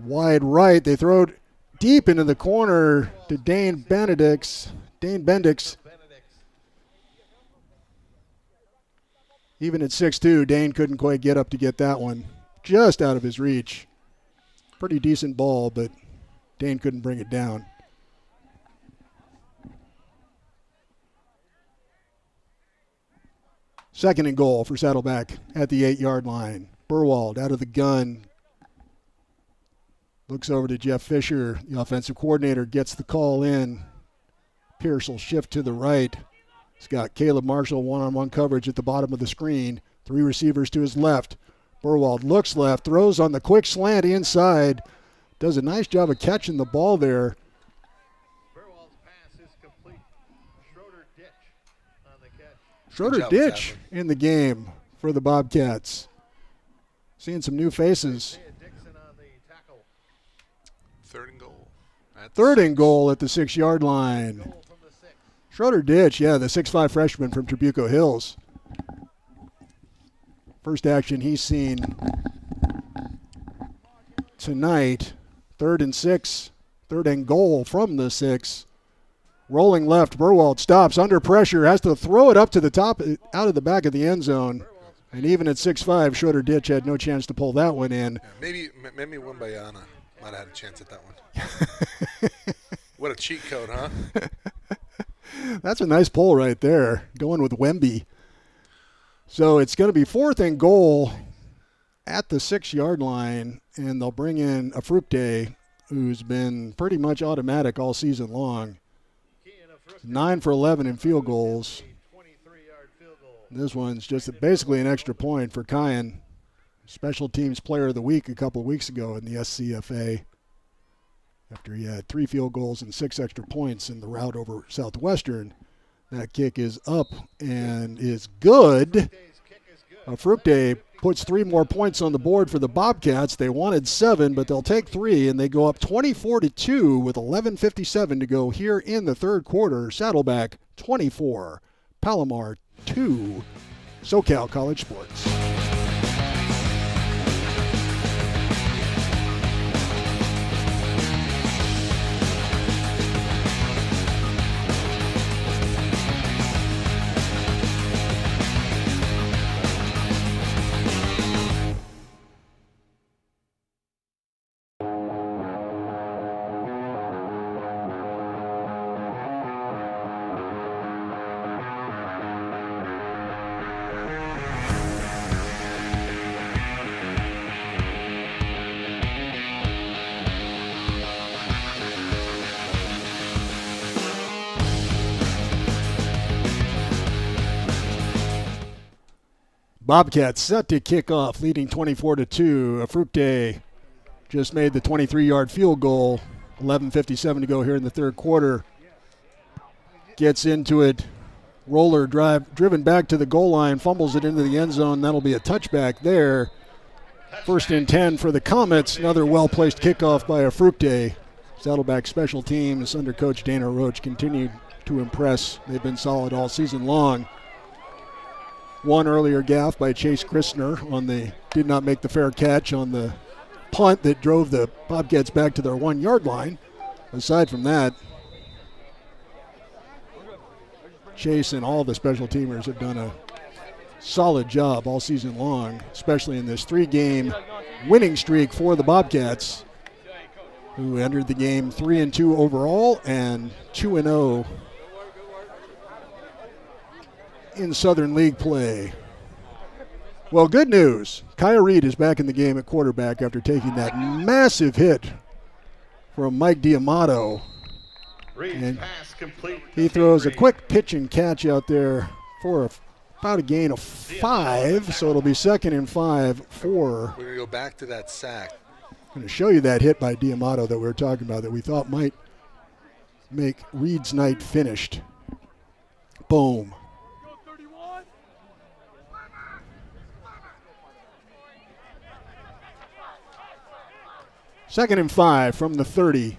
wide right. They throw it deep into the corner to Dane Bendix. Even at 6'2", Dane couldn't quite get up to get that one. Just out of his reach. Pretty decent ball, but Dane couldn't bring it down. Second and goal for Saddleback at the 8-yard line. Burwald out of the gun. Looks over to Jeff Fisher, the offensive coordinator, gets the call in. Pierce will shift to the right. He's got Caleb Marshall one-on-one coverage at the bottom of the screen. 3 receivers to his left. Burwald looks left, throws on the quick slant inside. Does a nice job of catching the ball there. Burwald's pass is complete. Schroeder Ditch on the catch. Schroeder Ditch in the game for the Bobcats. Seeing some new faces. Dixon on the tackle. Third and goal. Third and goal at the 6-yard line. Goal from the 6. Schroeder Ditch, the 6'5" freshman from Trabuco Hills. First action he's seen tonight. 3rd and 6. Third and goal from the 6. Rolling left, Burwald stops under pressure, has to throw it up to the top, out of the back of the end zone. And even at 6'5", Schroeder Ditch had no chance to pull that one in. Yeah, maybe Wimbayana might have had a chance at that one. What a cheat code, huh? That's a nice pull right there, going with Wemby. So it's going to be 4th and goal at the 6-yard line, and they'll bring in Afrukte, who's been pretty much automatic all season long. 9 for 11 in field goals. This one's just basically an extra point for Kyan. Special Teams Player of the Week a couple of weeks ago in the SCFA, after he had 3 field goals and 6 extra points in the rout over Southwestern. That kick is up and is good. Fructe puts 3 more points on the board for the Bobcats. They wanted 7, but they'll take 3, and they go up 24-2 with 11:57 to go here in the third quarter. Saddleback 24, Palomar 2, SoCal College Sports. Bobcats set to kick off, leading 24-2. Fructe just made the 23-yard field goal. 11:57 to go here in the third quarter. Gets into it. Roller drive, driven back to the goal line, fumbles it into the end zone. That'll be a touchback there. 1st and 10 for the Comets. Another well-placed kickoff by a Fructe. Saddleback special teams under Coach Dana Roach continue to impress. They've been solid all season long. One earlier gaff by Chase Christner did not make the fair catch on the punt that drove the Bobcats back to their 1-yard line. Aside from that, Chase and all the special teamers have done a solid job all season long, especially in this 3-game winning streak for the Bobcats, who entered the game 3-2 overall and 2-0 in Southern League play. Well, good news. Kaya Reed is back in the game at quarterback after taking that massive hit from Mike D'Amato. And he throws a quick pitch and catch out there for about a gain of 5, so it'll be 2nd and 5 for. We're going to go back to that sack. I'm going to show you that hit by D'Amato that we were talking about that we thought might make Reed's night finished. Boom. Second and 5 from the 30.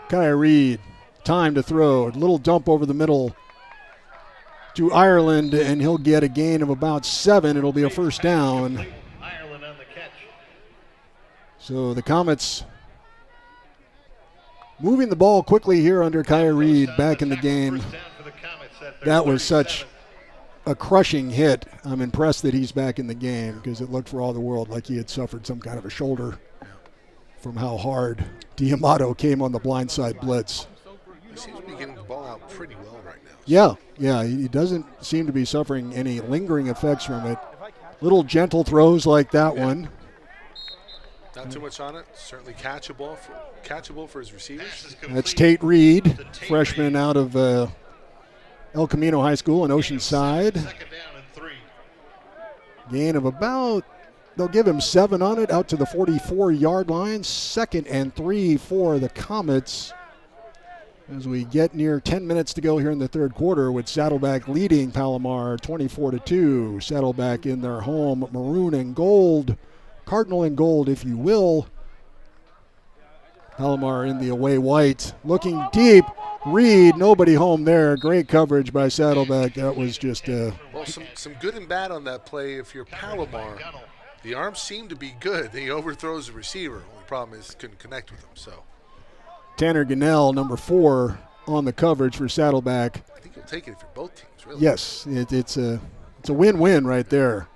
Kaya Reed, time to throw. A little dump over the middle to Ireland, and he'll get a gain of about 7. It'll be a first down. Ireland on the catch. So the Comets moving the ball quickly here under Kaya Reed back in the game. That was such a crushing hit. I'm impressed that he's back in the game because it looked for all the world like he had suffered some kind of a shoulder from how hard D'Amato came on the blindside blitz. He seems to be getting the ball out pretty well right now. Yeah, he doesn't seem to be suffering any lingering effects from it. Little gentle throws like that one. Not too much on it. Certainly catchable for his receivers. That's Tate Reed, freshman out of El Camino High School in Oceanside. Gain of about, they'll give him 7 on it, out to the 44-yard line. 2nd and 3 for the Comets as we get near 10 minutes to go here in the third quarter, with Saddleback leading Palomar 24-2. Saddleback in their home maroon and gold, cardinal and gold if you will. Palomar in the away white, looking deep. Reed, nobody home there. Great coverage by Saddleback. That was just well, some good and bad on that play. If you're Palomar, the arms seem to be good. He overthrows the receiver. Only problem is couldn't connect with him. So Tanner Gunnell, number 4, on the coverage for Saddleback. I think you'll take it if you're both teams, really. Yes, it's a win-win right there.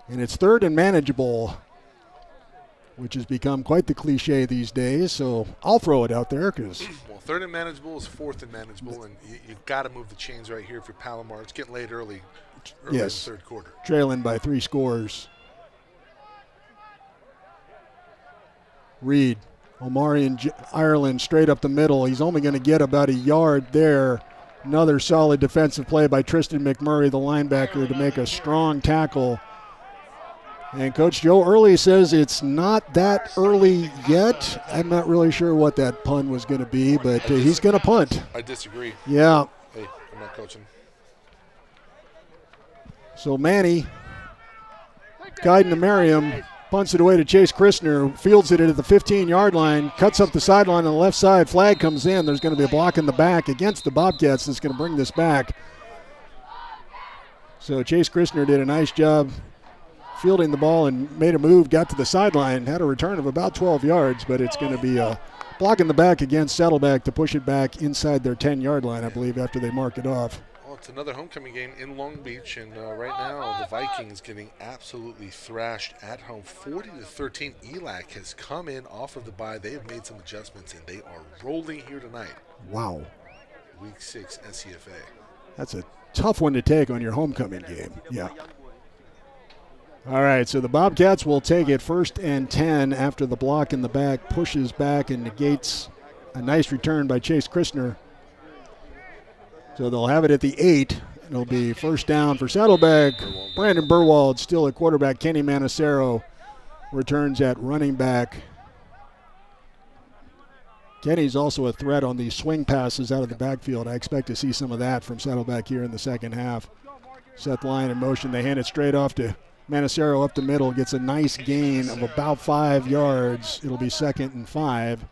And it's 3rd and manageable, which has become quite the cliche these days. So I'll throw it out there because. Well, 3rd and manageable is 4th and manageable, and you've got to move the chains right here if you're Palomar. It's getting late early in the third quarter. Trailing by 3 scores. Reed Omarion Ireland straight up the middle. He's only going to get about a yard there. Another solid defensive play by Tristan McMurray, the linebacker, to make a strong tackle. And Coach Joe Early says it's not that early yet. I'm not really sure what that pun was going to be, but he's going to punt. I disagree. Yeah. Hey, I'm not coaching. So Manny, guiding to Merriam, punts it away to Chase Christner, fields it at the 15-yard line, cuts up the sideline on the left side. Flag comes in. There's going to be a block in the back against the Bobcats that's going to bring this back. So Chase Christner did a nice job fielding the ball and made a move, got to the sideline, had a return of about 12 yards, but it's going to be a block in the back against Saddleback to push it back inside their 10-yard line, I believe, after they mark it off. Well, it's another homecoming game in Long Beach, and right now the Vikings getting absolutely thrashed at home, 40-13. ELAC has come in off of the bye. They have made some adjustments, and they are rolling here tonight. Wow. Week 6 SCFA. That's a tough one to take on your homecoming game. Yeah. All right, so the Bobcats will take it 1st and 10 after the block in the back pushes back and negates a nice return by Chase Christner. So they'll have it at the 8. It'll be 1st down for Saddleback. Brandon Burwald still at quarterback. Kenny Manacero returns at running back. Kenny's also a threat on the swing passes out of the backfield. I expect to see some of that from Saddleback here in the second half. Set line in motion. They hand it straight off to Manacero up the middle. Gets a nice gain of about 5 yards. It'll be 2nd and 5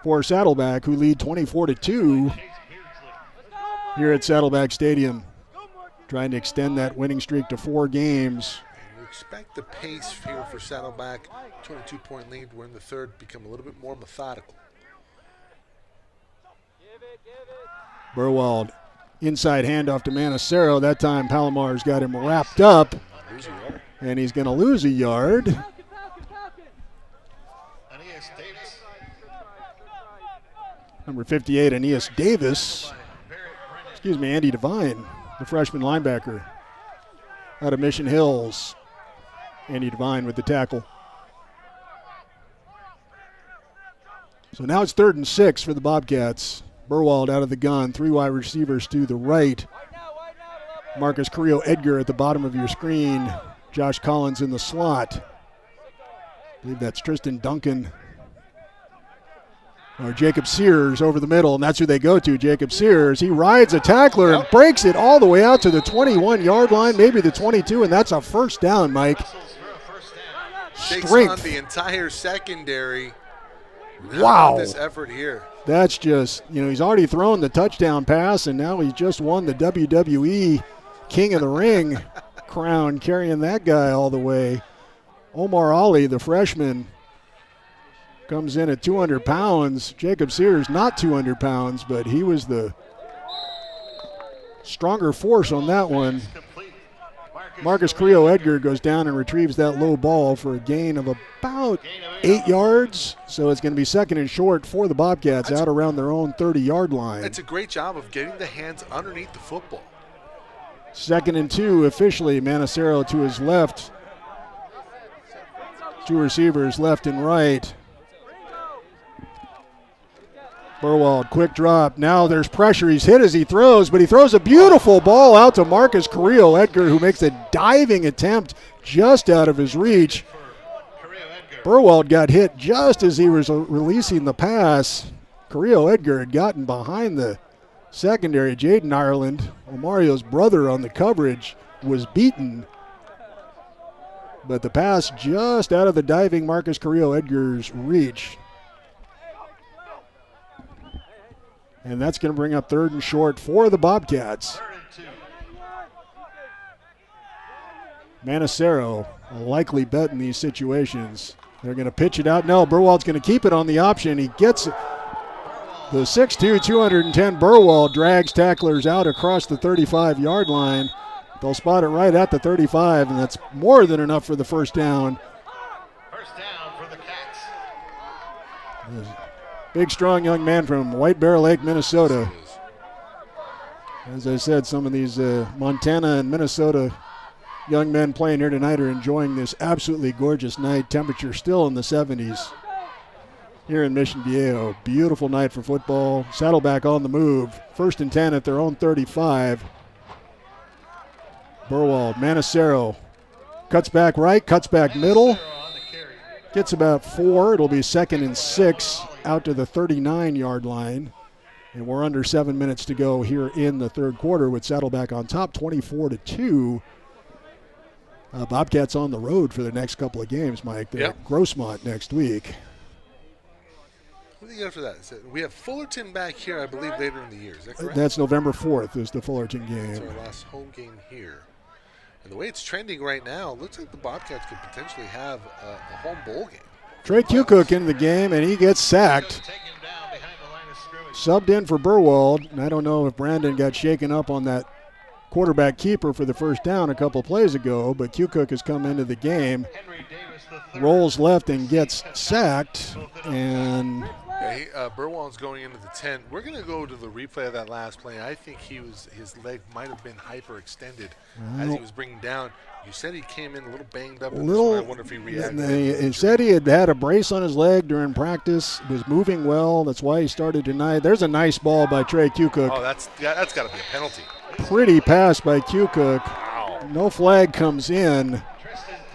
for Saddleback, who lead 24-2 here at Saddleback Stadium. Trying to extend that winning streak to 4 games. You expect the pace here for Saddleback. 22-point lead. We're in the third. Become a little bit more methodical. Burwald, inside handoff to Manacero. That time Palomar's got him wrapped up, and he's going to lose a yard. Number 58, Aeneas Davis. Andy Devine, the freshman linebacker out of Mission Hills. Andy Devine with the tackle. So now it's 3rd and 6 for the Bobcats. Burwald out of the gun, 3 wide receivers to the right. Marcus Carrillo Edgar at the bottom of your screen. Josh Collins in the slot. I believe that's Tristan Duncan. Or Jacob Sears over the middle, and that's who they go to, Jacob Sears. He rides a tackler and breaks it all the way out to the 21-yard line, maybe the 22, and that's a 1st down, Mike. Takes Strength. on the entire secondary. Wow. This effort here. That's just, he's already thrown the touchdown pass, and now he just won the WWE King of the Ring crown, carrying that guy all the way. Omar Ali, the freshman, comes in at 200 pounds. Jacob Sears, not 200 pounds, but he was the stronger force on that one. Marcus Carrillo Edgar goes down and retrieves that low ball for a gain of about 8 yards. So it's going to be 2nd and short for the Bobcats out around their own 30-yard line. It's a great job of getting the hands underneath the football. 2nd and 2 officially. Manacero to his left. 2 receivers left and right. Burwald, quick drop. Now there's pressure. He's hit as he throws, but he throws a beautiful ball out to Marcus Carrillo Edgar, who makes a diving attempt just out of his reach. Burwald got hit just as he was releasing the pass. Carrillo Edgar had gotten behind the secondary. Jaden Ireland, Omario's brother on the coverage, was beaten. But the pass just out of the diving Marcus Carrillo Edgar's reach. And that's going to bring up 3rd and short for the Bobcats. Manacero, a likely bet in these situations. They're going to pitch it out. No, Burwald's going to keep it on the option. He gets it. The 6'2", 210 Burwald drags tacklers out across the 35-yard line. They'll spot it right at the 35, and that's more than enough for the 1st down. 1st down for the Cats. Big, strong young man from White Bear Lake, Minnesota. As I said, some of these Montana and Minnesota young men playing here tonight are enjoying this absolutely gorgeous night. Temperature still in the 70s. here in Mission Viejo. Beautiful night for football. Saddleback on the move. 1st and 10 at their own 35. Burwald, Manicero cuts back right, cuts back middle. Gets about 4. It'll be 2nd and 6 out to the 39-yard line. And we're under 7 minutes to go here in the third quarter with Saddleback on top, 24-2. Bobcats on the road for the next couple of games, Mike. They're at Grossmont next week. What do you got for that? We have Fullerton back here, I believe, later in the year. Is that correct? That's November 4th is the Fullerton game. That's our last home game here. And the way it's trending right now, it looks like the Bobcats could potentially have a home bowl game. Trey Kukoc in the game, and he gets sacked. Subbed in for Burwald, and I don't know if Brandon got shaken up on that quarterback keeper for the first down a couple plays ago, but Kukoc has come into the game, rolls left and gets sacked, and Burwald's going into the 10. We're going to go to the replay of that last play. I think his leg might have been hyperextended as he was bringing down. You said he came in a little banged up. I wonder if he reacted. He said he had a brace on his leg during practice, was moving well. That's why he started tonight. There's a nice ball by Trey Kukoc. Oh, that's got to be a penalty. Pretty pass by Kukoc. Wow. No flag comes in,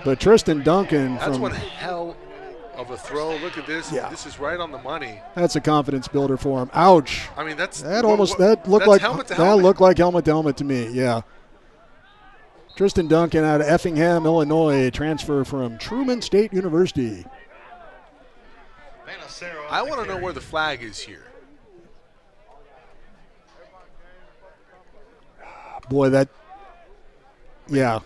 but Tristan Duncan. That's one hell of a throw. Look at this. Yeah. This is right on the money. That's a confidence builder for him. Ouch. I mean, that looked like helmet to that helmet. looked like helmet to helmet to me. Yeah. Tristan Duncan out of Effingham, Illinois, transfer from Truman State University. I want to know where the flag is here. Boy, yeah.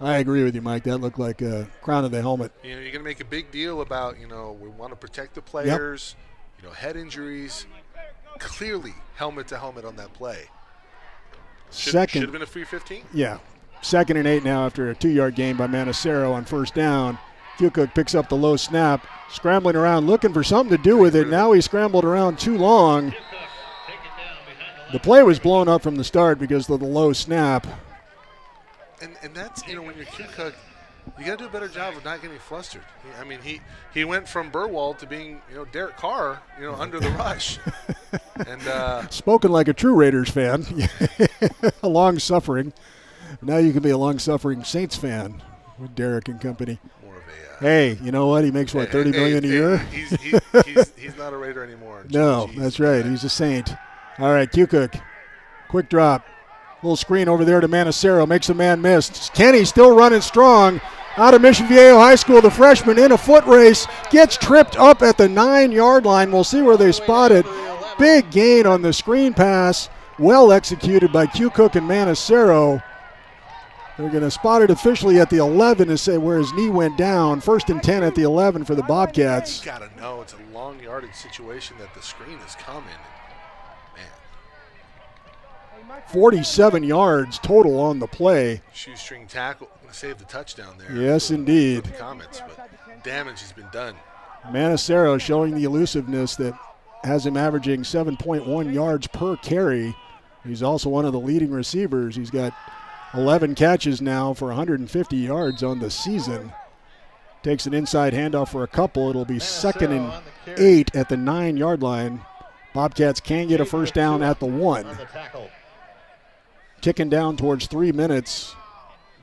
I agree with you, Mike. That looked like a crown of the helmet. You're going to make a big deal about, we want to protect the players, head injuries. Clearly, helmet to helmet on that play. Should have been a free 15? Yeah. 2nd and 8 now after a 2-yard gain by Manicero on first down. Kukoc picks up the low snap, scrambling around, looking for something to do with it. Now he scrambled around too long. The play was blown up from the start because of the low snap. And that's, when you're Kukoc, you got to do a better job of not getting flustered. He went from Burwald to being, Derek Carr, under the rush. And spoken like a true Raiders fan, a long-suffering. Now you can be a long-suffering Saints fan with Derek and company. More of a. Hey, you know what? He makes $30 million a year. He's not a Raider anymore. No, that's right. He's a Saint. All right, Kukoc, quick drop. Little screen over there to Manicero. Makes a man miss. Kenny still running strong. Out of Mission Viejo High School, the freshman in a foot race. Gets tripped up at the 9-yard line. We'll see where they spot it. Big gain on the screen pass. Well executed by Kukoc and Manicero. They're going to spot it officially at the 11 to say where his knee went down. 1st and 10 at the 11 for the Bobcats. You got to know it's a long yardage situation that the screen is coming. 47 yards total on the play. Shoestring tackle saved the touchdown there. Yes, indeed. The comments, but damage has been done. Manicero showing the elusiveness that has him averaging 7.1 yards per carry. He's also one of the leading receivers. He's got 11 catches now for 150 yards on the season. Takes an inside handoff for a couple. It'll be 2nd and 8 at the 9-yard line. Bobcats can't get a first down at the 1. Ticking down towards 3 minutes,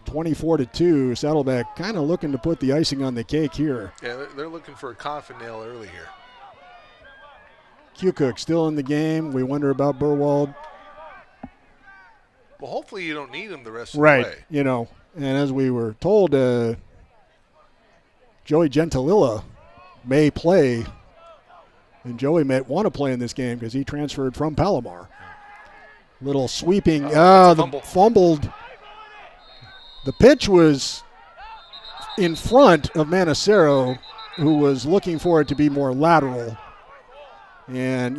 24-2. Saddleback kind of looking to put the icing on the cake here. Yeah, they're looking for a coffin nail early here. Kukoc still in the game. We wonder about Burwald. Well, hopefully you don't need him the rest of the way. Right, and as we were told, Joey Gentililla may play, and Joey may want to play in this game because he transferred from Palomar. Little sweeping. The fumbled. The pitch was in front of Manicero, who was looking for it to be more lateral. And,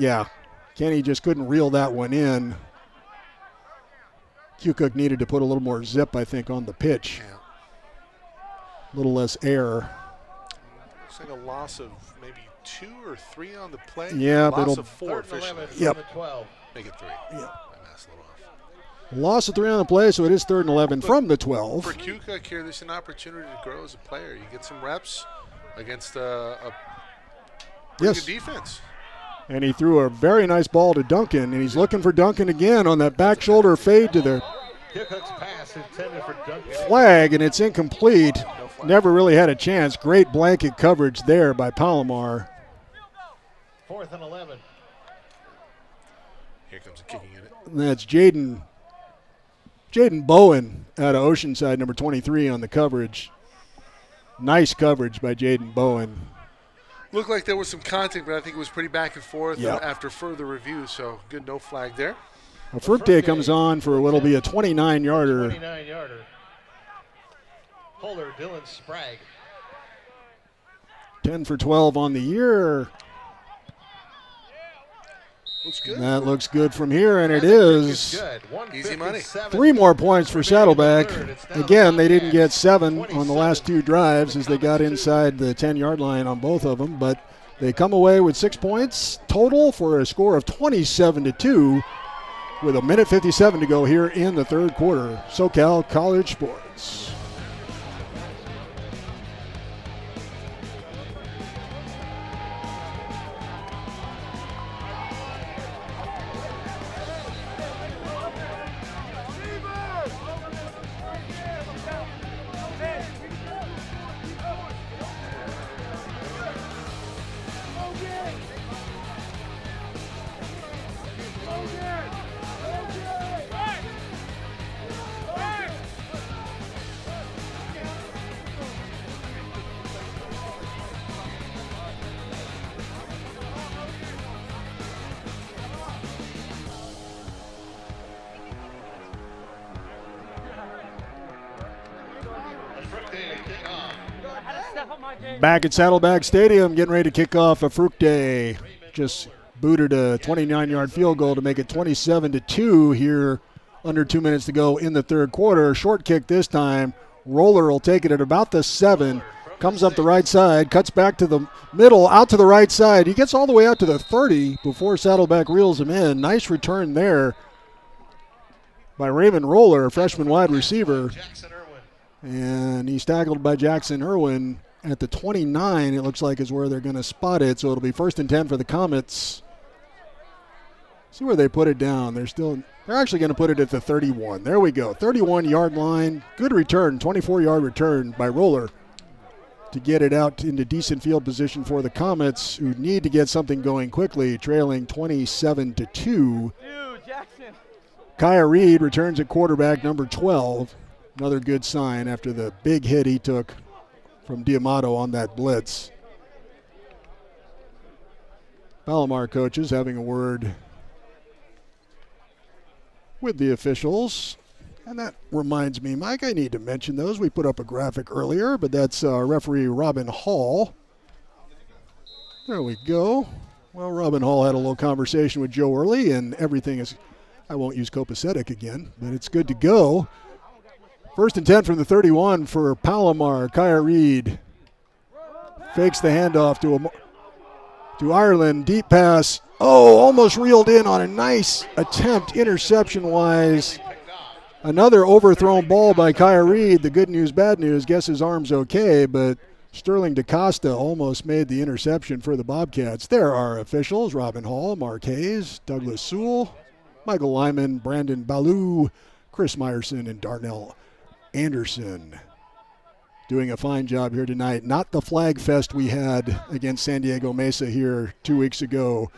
Kenny just couldn't reel that one in. Kukoc needed to put a little more zip, I think, on the pitch. Yeah. A little less air. Looks like a loss of maybe 2 or 3 on the play. Yeah, but loss of 4 officially. Yep. Make it 3. Yep. A little off. Loss of 3 on the play, so it is 3rd and 11 from the 12. For Kukoc here, there's an opportunity to grow as a player. You get some reps against a Pretty Yes. good defense. And he threw a very nice ball to Duncan, and he's looking for Duncan again on that back shoulder fade to the Cook's pass intended for Duncan. flag, and it's incomplete. Never really had a chance. Great blanket coverage there by Palomar. 4th and 11. Here comes a kicking unit. And that's Jaden Bowen out of Oceanside, number 23 on the coverage. Nice coverage by Jaden Bowen. Looked like there was some contact, but I think it was pretty back and forth Yep. after further review, so good no flag there. Fructe comes on for what'll be a 29-yarder. 29-yarder. Holder Dylan Sprague. 10 for 12 on the year. Looks good. That looks good from here, and it It's is. good. Easy money. 3 more points for Saddleback. Again, they didn't get 7 on the last 2 drives as they got inside the 10-yard line on both of them, but they come away with 6 points total for a score of 27-2 with 1:57 to go here in the third quarter. SoCal College Sports. Back at Saddleback Stadium, getting ready to kick off a Fructe. Just booted a 29-yard field goal to make it 27-2 here, under 2 minutes to go in the third quarter. Short kick this time. Roller will take it at about the 7. Comes up the right side, cuts back to the middle, out to the right side. He gets all the way out to the 30 before Saddleback reels him in. Nice return there by Raymond Roller, a freshman wide receiver. And he's tackled by Jackson Irwin at the 29, it looks like, is where they're going to spot it. So it'll be 1st and 10 for the Comets. See where they put it down. They're actually going to put it at the 31. There we go. 31-yard line. Good return. 24-yard return by Roller to get it out into decent field position for the Comets, who need to get something going quickly, trailing 27-2. Kaya Reed returns at quarterback, number 12. Another good sign after the big hit he took from Diamato on that blitz. Palomar coaches having a word with the officials. And that reminds me, Mike, I need to mention those. We put up a graphic earlier, but that's referee Robin Hall. There we go. Well, Robin Hall had a little conversation with Joe Early, and everything is, I won't use copacetic again, but it's good to go. 1st and 10 from the 31 for Palomar. Kaya Reed fakes the handoff to Ireland. Deep pass. Oh, almost reeled in on a nice attempt interception-wise. Another overthrown ball by Kaya Reed. The good news, bad news, guess his arm's okay, but Sterling DaCosta almost made the interception for the Bobcats. There are officials: Robin Hall, Mark Hayes, Douglas Sewell, Michael Lyman, Brandon Ballou, Chris Meyerson, and Darnell Anderson. Doing a fine job here tonight. Not the flag fest we had against San Diego Mesa here 2 weeks ago.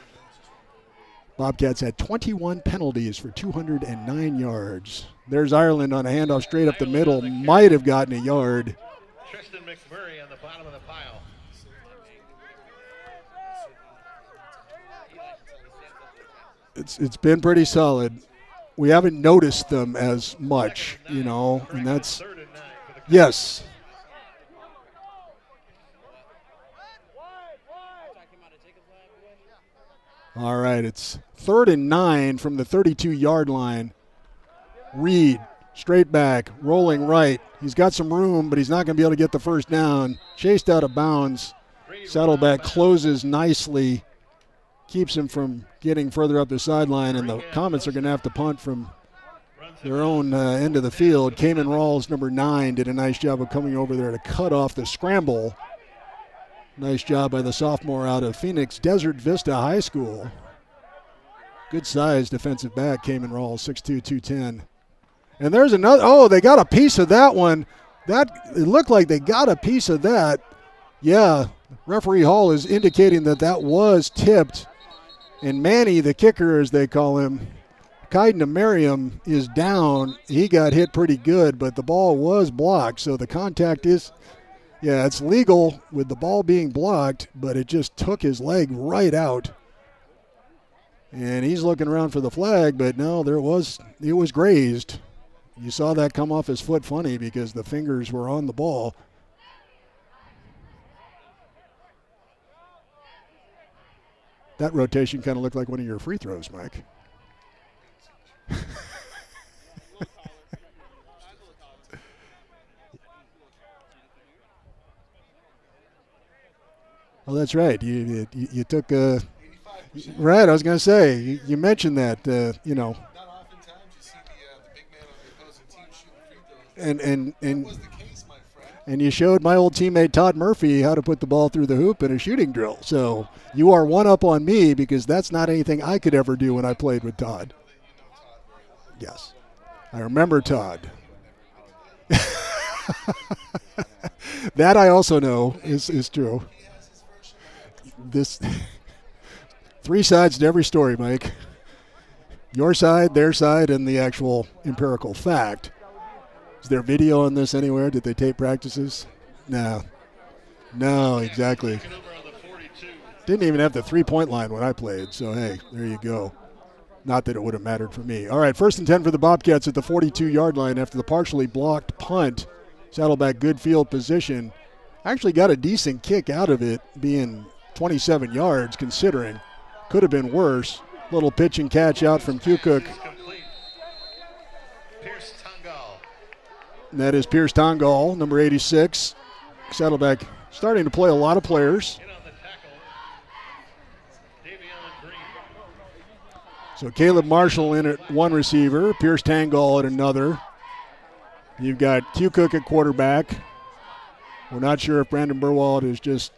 Bobcats had 21 penalties for 209 yards. There's Ireland on a handoff straight up the middle. Might have gotten a yard. Tristan McMurray on the bottom of the pile. It's been pretty solid. We haven't noticed them as much, you know, and that's, yes. All right, it's 3rd and 9 from the 32-yard line. Reed, straight back, rolling right. He's got some room, but he's not going to be able to get the first down. Chased out of bounds. Saddleback closes nicely, keeps him from getting further up the sideline, and the Comets are going to have to punt from their own end of the field. Cayman Rawls, number 9, did a nice job of coming over there to cut off the scramble. Nice job by the sophomore out of Phoenix Desert Vista High School. Good size defensive back, Cayman Rawls, 6'2", 210. And there's another. Oh, they got a piece of that one. It looked like they got a piece of that. Yeah, referee Hall is indicating that was tipped. And Manny, the kicker as they call him, Kaiden Merriam, is down. He got hit pretty good, but the ball was blocked. So the contact is, it's legal with the ball being blocked, but it just took his leg right out. And he's looking around for the flag, but no, it was grazed. You saw that come off his foot funny because the fingers were on the ball. That rotation kind of looked like one of your free throws, Mike. Oh, that's right. You took right. I was going to say you mentioned that. Not oftentimes you see the big man on the opposing team shooting free throws. And That was the case, my friend. And you showed my old teammate Todd Murphy how to put the ball through the hoop in a shooting drill. So you are one up on me because that's not anything I could ever do when I played with Todd. Yes, I remember Todd. That I also know is true. This 3 sides to every story, Mike. Your side, their side, and the actual empirical fact. Is there video on this anywhere? Did they tape practices? No, exactly. Didn't even have the 3-point line when I played, so hey, there you go. Not that it would have mattered for me. All right, 1st and 10 for the Bobcats at the 42-yard line after the partially blocked punt. Saddleback good field position. Actually got a decent kick out of it, being 27 yards considering. Could have been worse. Little pitch and catch out from Kukuk. And that is Pierce Tongal, number 86. Saddleback starting to play a lot of players. So Caleb Marshall in at one receiver, Pierce Tangal at another. You've got Kukuk at quarterback. We're not sure if Brandon Burwald is just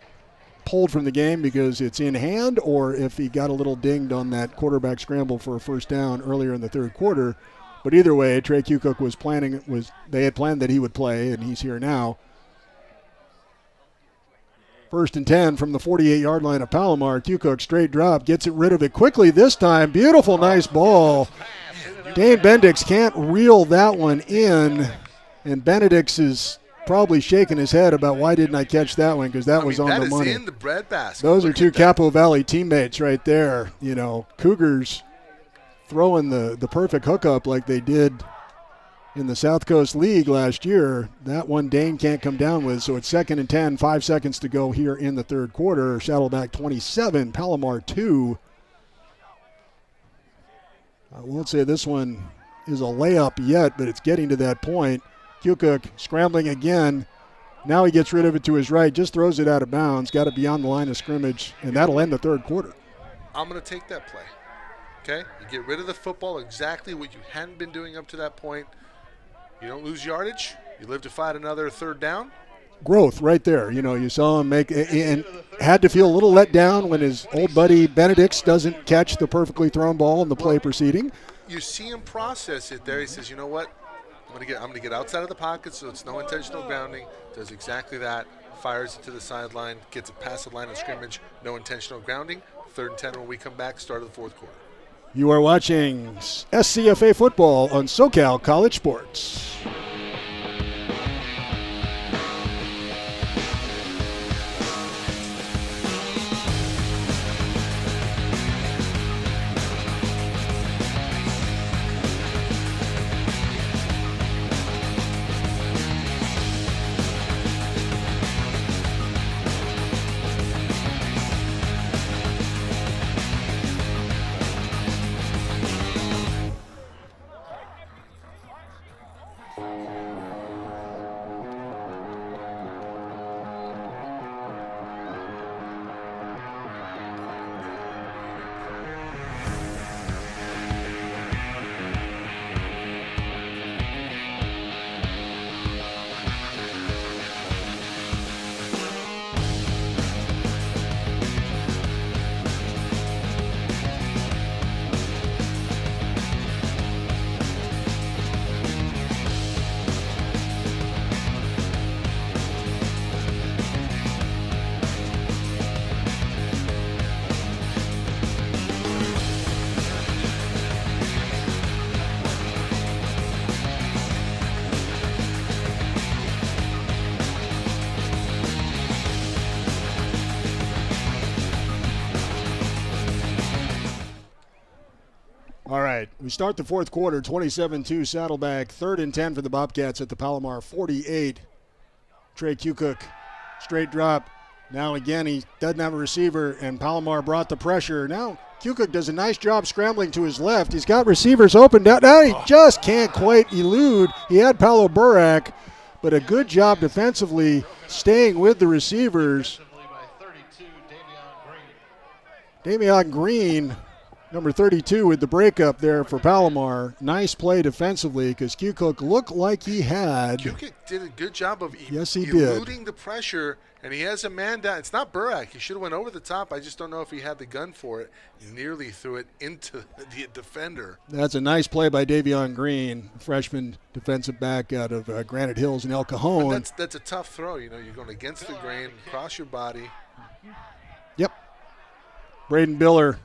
pulled from the game because it's in hand or if he got a little dinged on that quarterback scramble for a first down earlier in the third quarter. But either way, Trey Kukuk they had planned that he would play, and he's here now. 1st and 10 from the 48-yard line of Palomar. Kukuk straight drop, gets it rid of it quickly this time. Beautiful, nice ball. Dane Bendix can't reel that one in, and Benedix is probably shaking his head about why didn't I catch that one because that was on the money. That is in the breadbasket. Those are 2 Capo Valley teammates right there. Cougars throwing the perfect hookup like they did in the South Coast League last year. That one Dane can't come down with, so it's 2nd and 10, 5 seconds to go here in the third quarter. Saddleback 27, Palomar 2. I won't say this one is a layup yet, but it's getting to that point. Kukuk scrambling again. Now he gets rid of it to his right, just throws it out of bounds, got it beyond the line of scrimmage, and that'll end the third quarter. I'm going to take that play. Okay? You get rid of the football, exactly what you hadn't been doing up to that point. You don't lose yardage. You live to fight another third down. Growth right there. You saw him make and had to feel a little let down when his old buddy Benedix doesn't catch the perfectly thrown ball in the play proceeding. You see him process it there. He says, you know what? I'm gonna get outside of the pocket so it's no intentional grounding. Does exactly that. Fires it to the sideline. Gets it past the line of scrimmage. No intentional grounding. 3rd and 10 when we come back. Start of the fourth quarter. You are watching SCFA football on SoCal College Sports. All right, we start the fourth quarter, 27-2 Saddleback, 3rd and 10 for the Bobcats at the Palomar 48. Trey Kukoc, straight drop. Now again, he doesn't have a receiver, and Palomar brought the pressure. Now Kukoc does a nice job scrambling to his left. He's got receivers open down. Now he just can't quite elude. He had Paolo Burak, but a good job defensively staying with the receivers. By 32, Davion Green. Davion Green, number 32, with the breakup there for Palomar. Nice play defensively because Kukoc looked like he had. Kukoc did a good job of Yes, he did. eluding the pressure, and he has a man down. It's not Burak. He should have went over the top. I just don't know if he had the gun for it. He nearly threw it into the defender. That's a nice play by Davion Green, freshman defensive back out of Granite Hills in El Cajon. But that's a tough throw. You know, you're going against the grain, cross your body. Yep. Braden Biller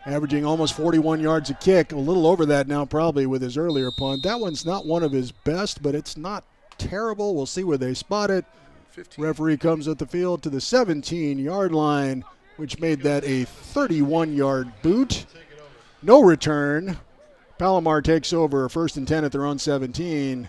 averaging almost 41 yards a kick, a little over that now probably with his earlier punt. That one's not one of his best, but it's not terrible. We'll see where they spot it. 15. Referee comes at the field to the 17-yard line, which made that a 31-yard boot. No return. Palomar takes over 1st and 10 at their own 17.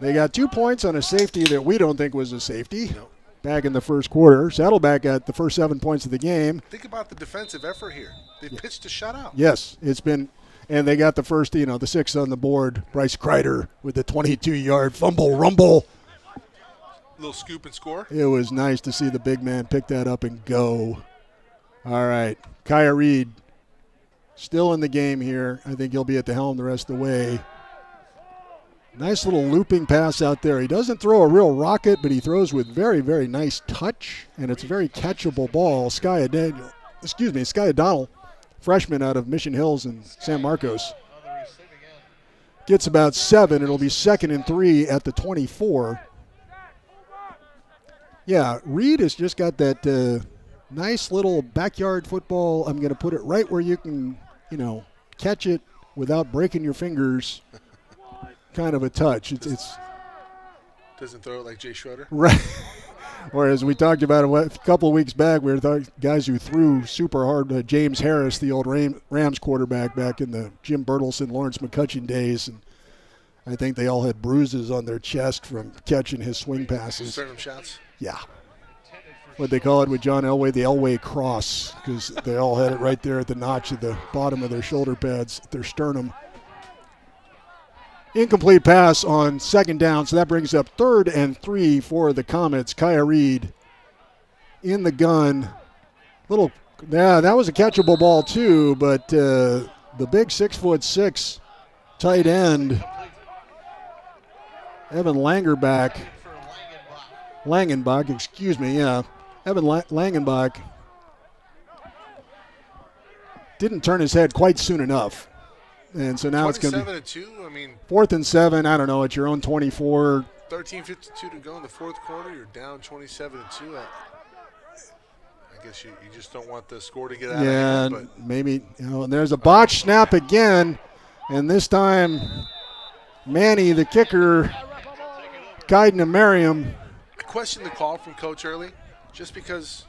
They got 2 points on a safety that we don't think was a safety. No. Back in the first quarter. Saddleback got the first 7 points of the game. Think about the defensive effort here. They pitched a shutout. Yes, it's been, and they got the first, the 6th on the board. Bryce Kreider with the 22-yard fumble rumble. Little scoop and score. It was nice to see the big man pick that up and go. All right, Kaya Reed still in the game here. I think he'll be at the helm the rest of the way. Nice little looping pass out there. He doesn't throw a real rocket, but he throws with very, very nice touch, and it's a very catchable ball. Sky O'Donnell, freshman out of Mission Hills and San Marcos, gets about 7. It'll be 2nd and 3 at the 24. Yeah, Reed has just got that nice little backyard football. I'm going to put it right where you can, catch it without breaking your fingers. Kind of a touch. It's Doesn't throw it like Jay Schroeder. right. Whereas we talked about it a couple of weeks back, we were guys who threw super hard. James Harris, the old Rams quarterback back in the Jim Bertelsen, Lawrence McCutcheon days, and I think they all had bruises on their chest from catching his swing passes. Sternum shots. Yeah. What they call it with John Elway, the Elway cross, because they all had it right there at the notch at the bottom of their shoulder pads, their sternum. Incomplete pass on 2nd down, so that brings up 3rd and 3 for the Comets. Kaya Reed in the gun. That was a catchable ball too, but the big 6'6" tight end, Evan Langenbach, Evan Langenbach didn't turn his head quite soon enough. And so now it's going to be 27-2. I mean, 4th and 7. I don't know. It's your own 24. 13:52 to go in the fourth quarter. You're down 27-2. I guess you just don't want the score to get out of hand. But Maybe. And there's a botch snap again. And this time, Manny, the kicker, guiding to Merriam. I question the call from Coach early just because,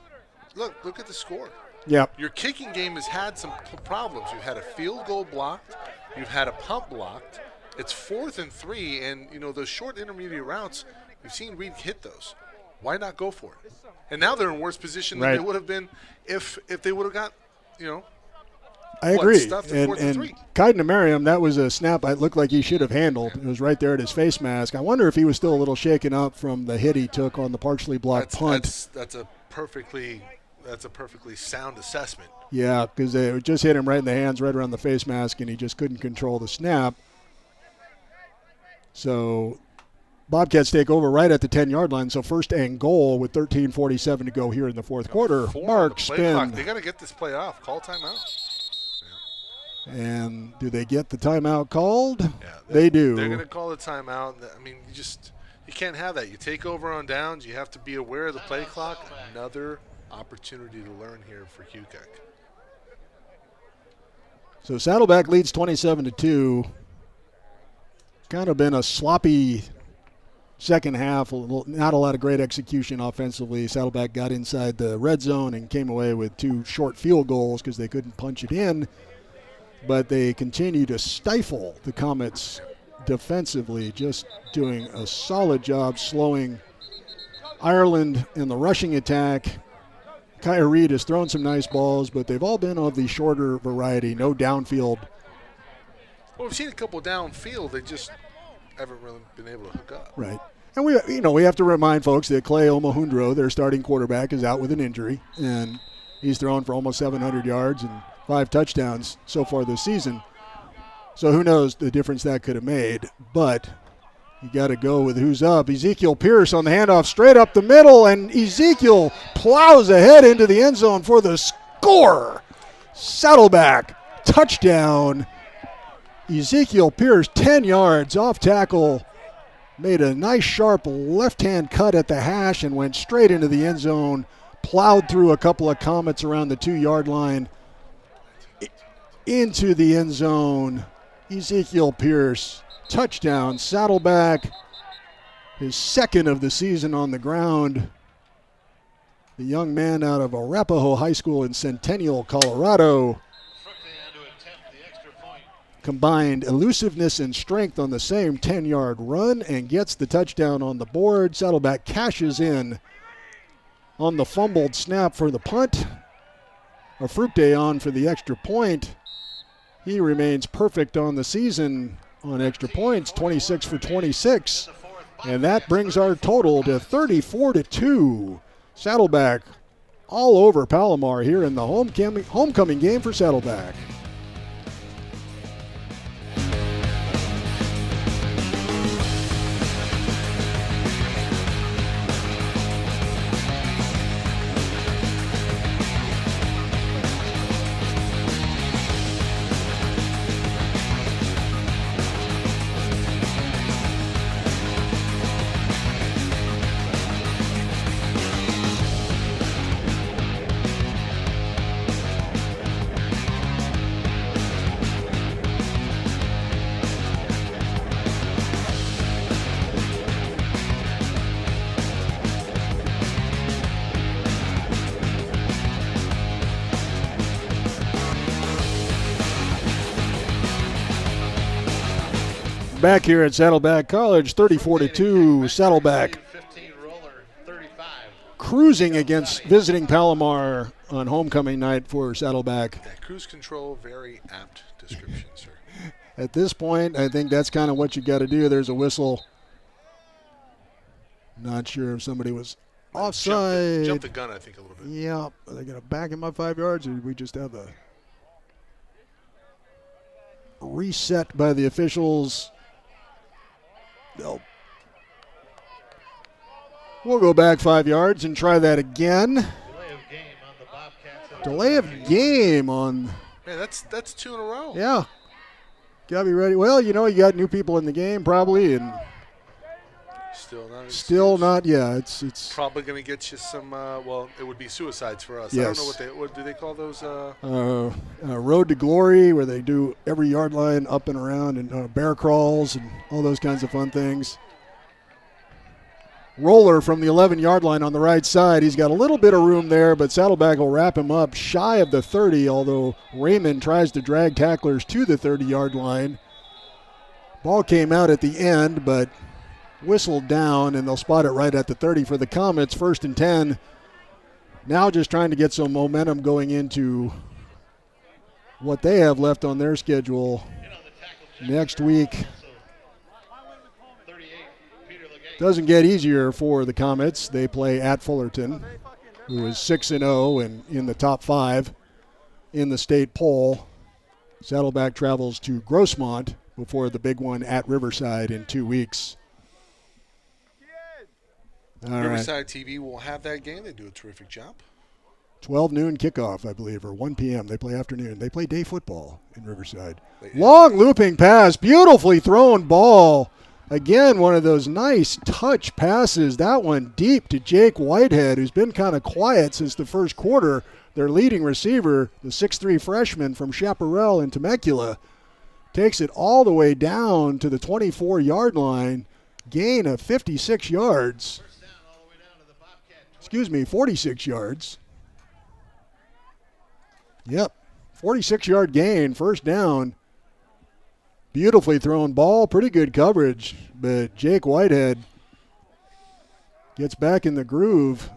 look at the score. Yep. Your kicking game has had some problems. You've had a field goal blocked. You've had a punt blocked. It's 4th and 3, and, those short intermediate routes, we've seen Reed hit those. Why not go for it? And now they're in worse position than they would have been if they would have got, I agree. Stuffed at 4th and 3. Kaiden Merriam, that was a snap it looked like he should have handled. It was right there at his face mask. I wonder if he was still a little shaken up from the hit he took on the partially blocked punt. That's a perfectly sound assessment. Yeah, because they just hit him right in the hands, right around the face mask, and he just couldn't control the snap. So Bobcats take over right at the 10-yard line. So 1st and goal with 13:47 to go here in the fourth quarter. Mark Spin. They got to get this play off. Call timeout. And do they get the timeout called? Yeah, they do. They're going to call the timeout. I mean, you can't have that. You take over on downs. You have to be aware of the play clock. Another opportunity to learn here for Kukoc. So Saddleback leads 27-2. Kind of been a sloppy second half. Not a lot of great execution offensively. Saddleback got inside the red zone and came away with 2 short field goals because they couldn't punch it in. but they continue to stifle the Comets defensively, just doing a solid job slowing Ireland in the rushing attack. Kaya Reed has thrown some nice balls, but they've all been of the shorter variety, no downfield. Well, we've seen a couple downfield. They just haven't really been able to hook up. Right. And we have to remind folks that Clay Omahundro, their starting quarterback, is out with an injury, and he's thrown for almost 700 yards and 5 touchdowns so far this season. So who knows the difference that could have made. But you got to go with who's up. Ezekiel Pierce on the handoff straight up the middle, and Ezekiel plows ahead into the end zone for the score. Saddleback, touchdown. Ezekiel Pierce, 10 yards off tackle, made a nice sharp left-hand cut at the hash and went straight into the end zone, plowed through a couple of Comets around the 2-yard line into the end zone. Ezekiel Pierce, touchdown. Saddleback, his second of the season on the ground. The young man out of Arapahoe High School in Centennial, Colorado, combined elusiveness and strength on the same 10-yard run and gets the touchdown on the board. Saddleback cashes in on the fumbled snap for the punt. Afrupte on for the extra point. He remains perfect on the season on extra points, 26 for 26. And that brings our total to 34-2. Saddleback all over Palomar here in the homecoming game for Saddleback. Back here at Saddleback College, 34-2. Saddleback cruising against visiting Palomar on homecoming night for Saddleback. Yeah, cruise control, very apt description, sir. At this point, I think that's kind of what you got to do. There's a whistle. Not sure if somebody was offside. Jumped the gun, I think, a little bit. Yeah. Are they going to back him up 5 yards, or did we just have a reset by the officials? No. We'll go back 5 yards and try that again. Delay of game on. Man, that's 2 in a row. Yeah. Got to be ready. Well, you got new people in the game probably, and still not. Yeah, it's probably going to get you some. Well, it would be suicides for us. Yes. I don't know what do they call those? Road to Glory, where they do every yard line up and around, and bear crawls and all those kinds of fun things. Roller from the 11-yard line on the right side. He's got a little bit of room there, but Saddleback will wrap him up shy of the 30, although Raymond tries to drag tacklers to the 30-yard line. Ball came out at the end, but whistled down, and they'll spot it right at the 30 for the Comets. 1st and 10. Now just trying to get some momentum going into what they have left on their schedule next week. Doesn't get easier for the Comets. They play at Fullerton, who is 6-0 and in the top 5 in the state poll. Saddleback travels to Grossmont before the big one at Riverside in 2 weeks. Riverside TV will have that game. They do a terrific job. 12 noon kickoff, I believe, or 1 p.m. They play afternoon. They play day football in Riverside. Long looping pass, beautifully thrown ball. Again, one of those nice touch passes. That one deep to Jake Whitehead, who's been kind of quiet since the first quarter. Their leading receiver, the 6'3 freshman from Chaparral in Temecula, takes it all the way down to the 24-yard line. Gain of 56 yards. 46 yards. Yep, 46-yard gain, first down. Beautifully thrown ball, pretty good coverage, but Jake Whitehead gets back in the groove.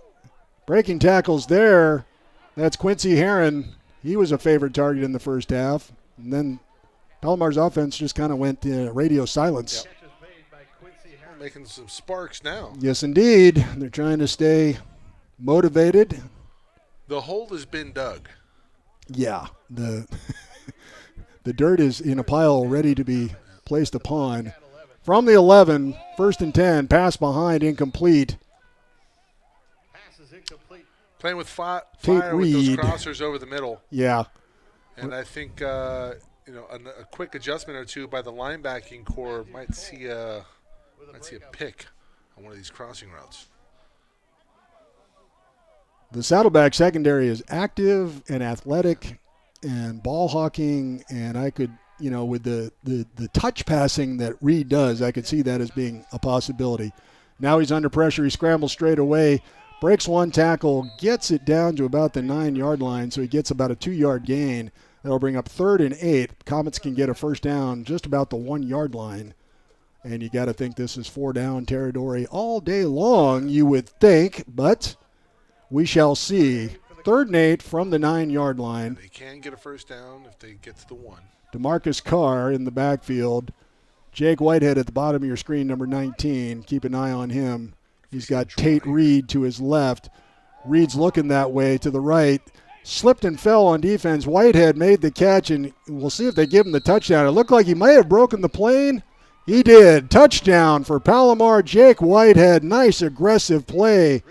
Breaking tackles there. That's Quincy Herron. He was a favorite target in the first half. And then Palomar's offense just kind of went radio silence. Yep. Making some sparks now. Yes, indeed. They're trying to stay motivated. The hole has been dug. Yeah. The dirt is in a pile ready to be placed upon. From the 11, 1st and 10, pass behind, incomplete. Playing with fire Tate with those Reed. crossers over the middle. Yeah. And I think a quick adjustment or two by the linebacking core might see a pick on one of these crossing routes. The Saddleback secondary is active and athletic and ball hawking, and I could, with the touch passing that Reed does, I could see that as being a possibility. Now he's under pressure. He scrambles straight away, breaks one tackle, gets it down to about the 9-yard line, so he gets about a 2-yard gain. That'll bring up 3rd and 8. Comets can get a first down just about the 1-yard line. And you got to think this is 4-down territory all day long, you would think, but we shall see. 3rd and 8 from the 9-yard line. They can get a first down if they get to the 1. DeMarcus Carr in the backfield. Jake Whitehead at the bottom of your screen, number 19. Keep an eye on him. He's got Tate Reed to his left. Reed's looking that way to the right. Slipped and fell on defense. Whitehead made the catch, and we'll see if they give him the touchdown. It looked like he might have broken the plane. He did. Touchdown for Palomar. Jake Whitehead. Nice aggressive play.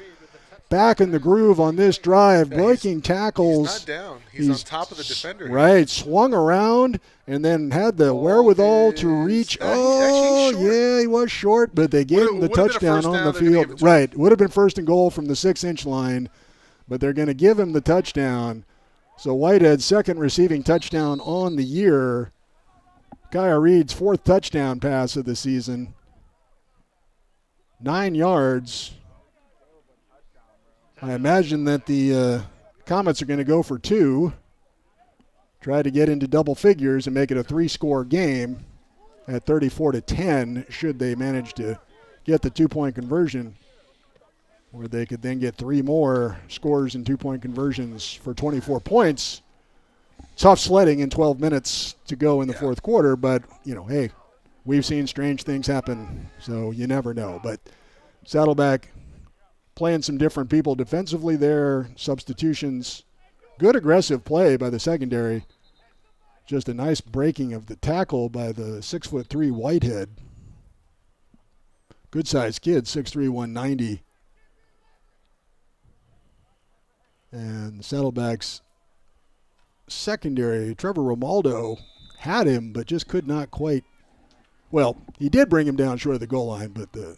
Back in the groove on this drive. Breaking tackles. He's not down. He's on top of the defender. Right. Swung around and then had the wherewithal to reach. Yeah, he was short, but they gave him the touchdown on the field. Right. Would have been 1st and goal from the 6-inch line, but they're going to give him the touchdown. So Whitehead's 2nd receiving touchdown on the year. Kaya Reed's 4th touchdown pass of the season. 9 yards. I imagine that the Comets are going to go for 2. Try to get into double figures and make it a 3-score game at 34-10 should they manage to get the 2-point conversion, where they could then get 3 more scores and 2-point conversions for 24 points. Tough sledding in 12 minutes to go in the fourth quarter, but, hey, we've seen strange things happen, so you never know. But Saddleback playing some different people defensively there, substitutions, good aggressive play by the secondary. Just a nice breaking of the tackle by the 6'3" Whitehead. Good-sized kid, 6'3", 190. And Saddleback's secondary, Trevor Romaldo, had him, but just could not quite. Well, he did bring him down short of the goal line, but the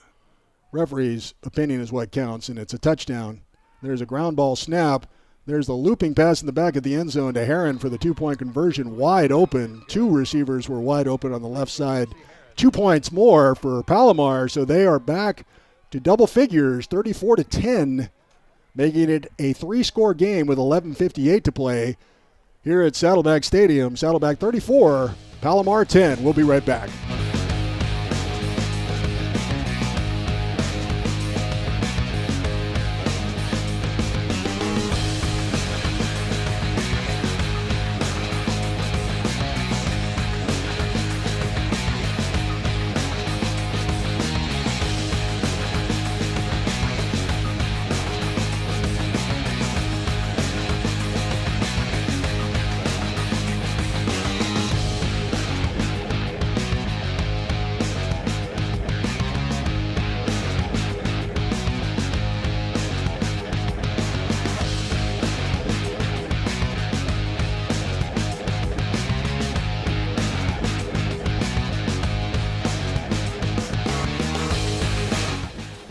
referee's opinion is what counts, and it's a touchdown. There's a ground ball snap. There's the looping pass in the back of the end zone to Herron for the 2-point conversion. Wide open. 2 receivers were wide open on the left side. 2 points more for Palomar, so they are back to double figures, 34-10, making it a 3-score game with 11:58 to play here at Saddleback Stadium. Saddleback 34, Palomar 10. We'll be right back.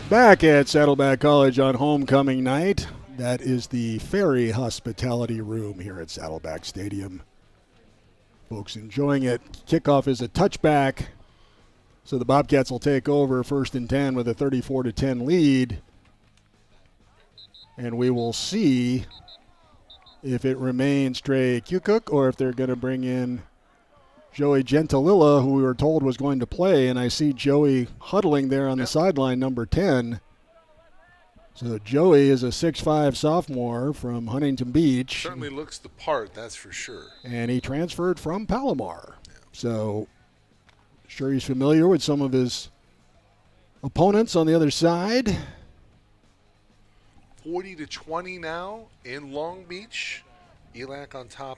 Back at Saddleback College on homecoming night. That is the Ferry Hospitality Room here at Saddleback Stadium. Folks enjoying it. Kickoff is a touchback. So the Bobcats will take over 1st and 10 with a 34-10 lead. And we will see if it remains Trey Kukuk or if they're going to bring in Joey Gentililla, who we were told was going to play. And I see Joey huddling there on the sideline, number 10. So Joey is a 6'5 sophomore from Huntington Beach. Certainly looks the part, that's for sure. And he transferred from Palomar. So sure he's familiar with some of his opponents on the other side. 40-20 now in Long Beach. ELAC on top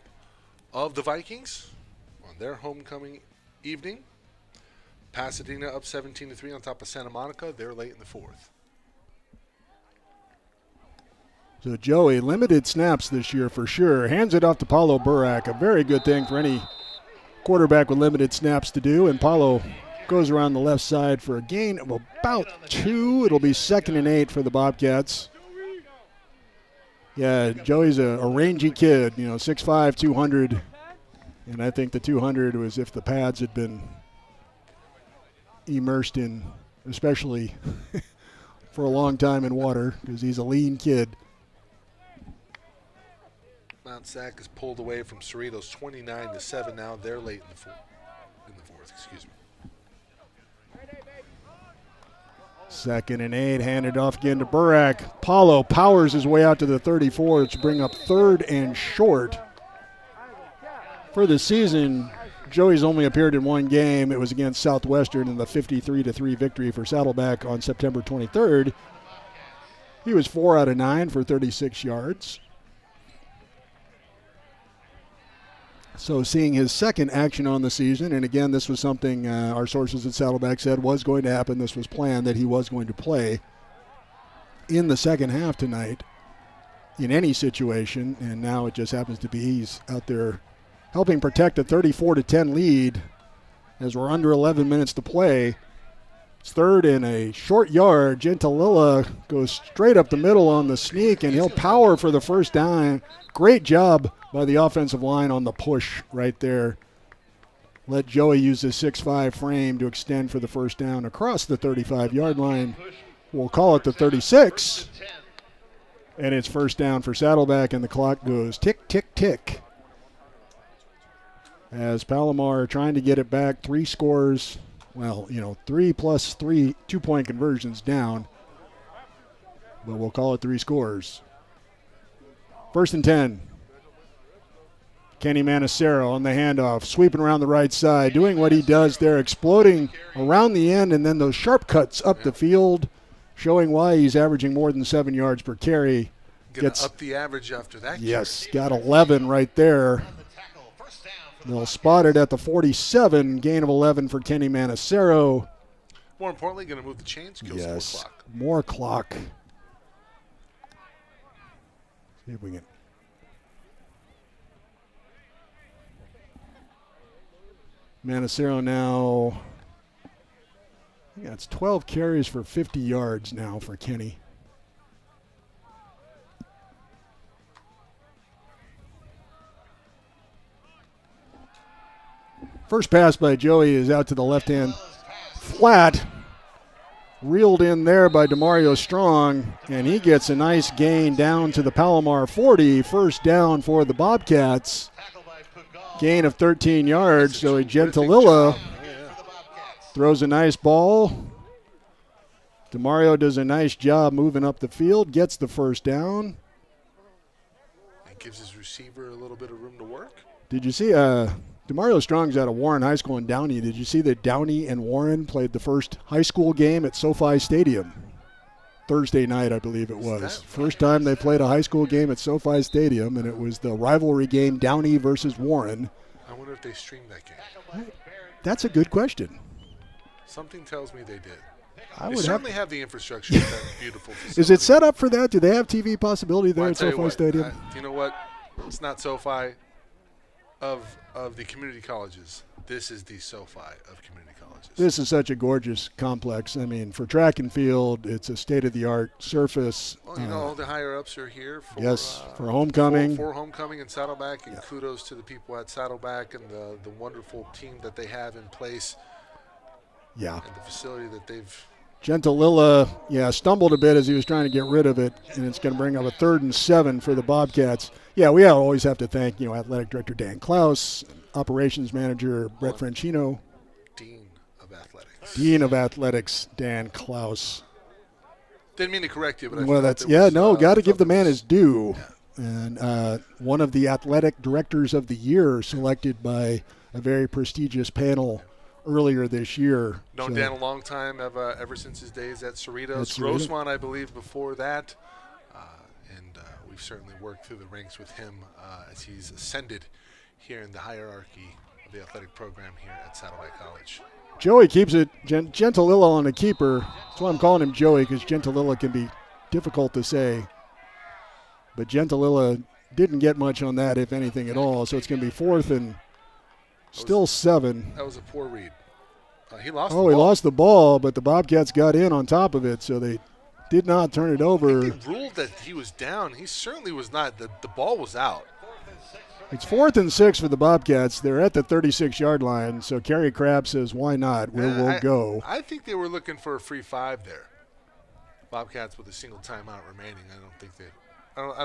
of the Vikings on their homecoming evening. Pasadena up 17-3 on top of Santa Monica. They're late in the fourth. So Joey, limited snaps this year for sure. Hands it off to Paulo Burak, a very good thing for any quarterback with limited snaps to do. And Paulo goes around the left side for a gain of about 2. It'll be 2nd and 8 for the Bobcats. Yeah, Joey's a rangy kid, 6'5", 200. And I think the 200 was if the pads had been immersed in, especially for a long time in water, because he's a lean kid. Mount Sac is pulled away from Cerritos 29-7 now. They're late in the fourth. Excuse me. 2nd and 8, handed off again to Burak. Paulo powers his way out to the 34 to bring up 3rd and short. For the season, Joey's only appeared in one game. It was against Southwestern in the 53-3 victory for Saddleback on September 23rd. He was 4 out of 9 for 36 yards. So seeing his second action on the season, and again, this was something our sources at Saddleback said was going to happen. This was planned that he was going to play in the second half tonight in any situation, and now it just happens to be he's out there helping protect a 34-10 lead as we're under 11 minutes to play. It's 3rd and a short yard. Gentililla goes straight up the middle on the sneak, and he'll power for the first down. Great job by the offensive line on the push right there. Let Joey use his 6'5 frame to extend for the first down across the 35-yard line. We'll call it the 36. And it's first down for Saddleback, and the clock goes tick, tick, tick. As Palomar trying to get it back, 3 scores. Well, 3 plus 3 2-point conversions down. But we'll call it 3 scores. 1st and 10. Kenny Manacero on the handoff, sweeping around the right side, doing what he does there, exploding around the end, and then those sharp cuts up the field, showing why he's averaging more than 7 yards per carry. Gets up the average after that. Yes, got 11 right there. They'll spot it at the 47, gain of 11 for Kenny Manacero. More importantly, going to move the chains, kill some more clock. See if we can. Manacero now, it's 12 carries for 50 yards now for Kenny. First pass by Joey is out to the left hand flat. Reeled in there by DeMario Strong, and he gets a nice gain down to the Palomar 40. First down for the Bobcats. Gain of 13 yards. So Gentililla throws a nice ball. DeMario does a nice job moving up the field, gets the first down. And gives his receiver a little bit of room to work. Did you see DeMario Strong's out of Warren High School in Downey. Did you see that Downey and Warren played the first high school game at SoFi Stadium? Thursday night, I believe it was. First time they played a high school game at SoFi Stadium, and it was the rivalry game Downey versus Warren. I wonder if they streamed that game. That's a good question. Something tells me they did. They certainly have the infrastructure at that beautiful facility. Is it set up for that? Do they have TV possibility there at SoFi Stadium? You know what? It's not SoFi of the community colleges. This is the SoFi of community colleges. This is such a gorgeous complex. I mean, for track and field, it's a state-of-the-art surface. Well, all the higher-ups are here for for homecoming. For homecoming and Saddleback, and kudos to the people at Saddleback and the wonderful team that they have in place. Yeah. And the facility that they've Gentililla, stumbled a bit as he was trying to get rid of it, and it's going to bring up a 3rd and 7 for the Bobcats. Yeah, we always have to thank, Athletic Director Dan Klaus, Operations Manager Brett Franchino, Dean of Athletics Dan Klaus. Didn't mean to correct you, but got to give the man his due. Yeah. And one of the Athletic Directors of the Year selected by a very prestigious panel earlier this year. Known Dan a long time, ever since his days at Cerritos. Grossman, I believe, before that. And we've certainly worked through the ranks with him as he's ascended here in the hierarchy of the athletic program here at Saddleback College. Joey keeps it. Gentililla on the keeper. That's why I'm calling him Joey, because Gentililla can be difficult to say. But Gentililla didn't get much on that, if anything at all. So it's going to be 4th and still 7. That was a poor read. He lost he lost the ball, but the Bobcats got in on top of it, so they did not turn it over. I think they ruled that he was down. He certainly was not. The ball was out. It's 4th and 6 for the Bobcats. They're at the 36-yard line, so Kerry Crabb says, why not? We'll go. I think they were looking for a free 5 there. Bobcats with a single timeout remaining. I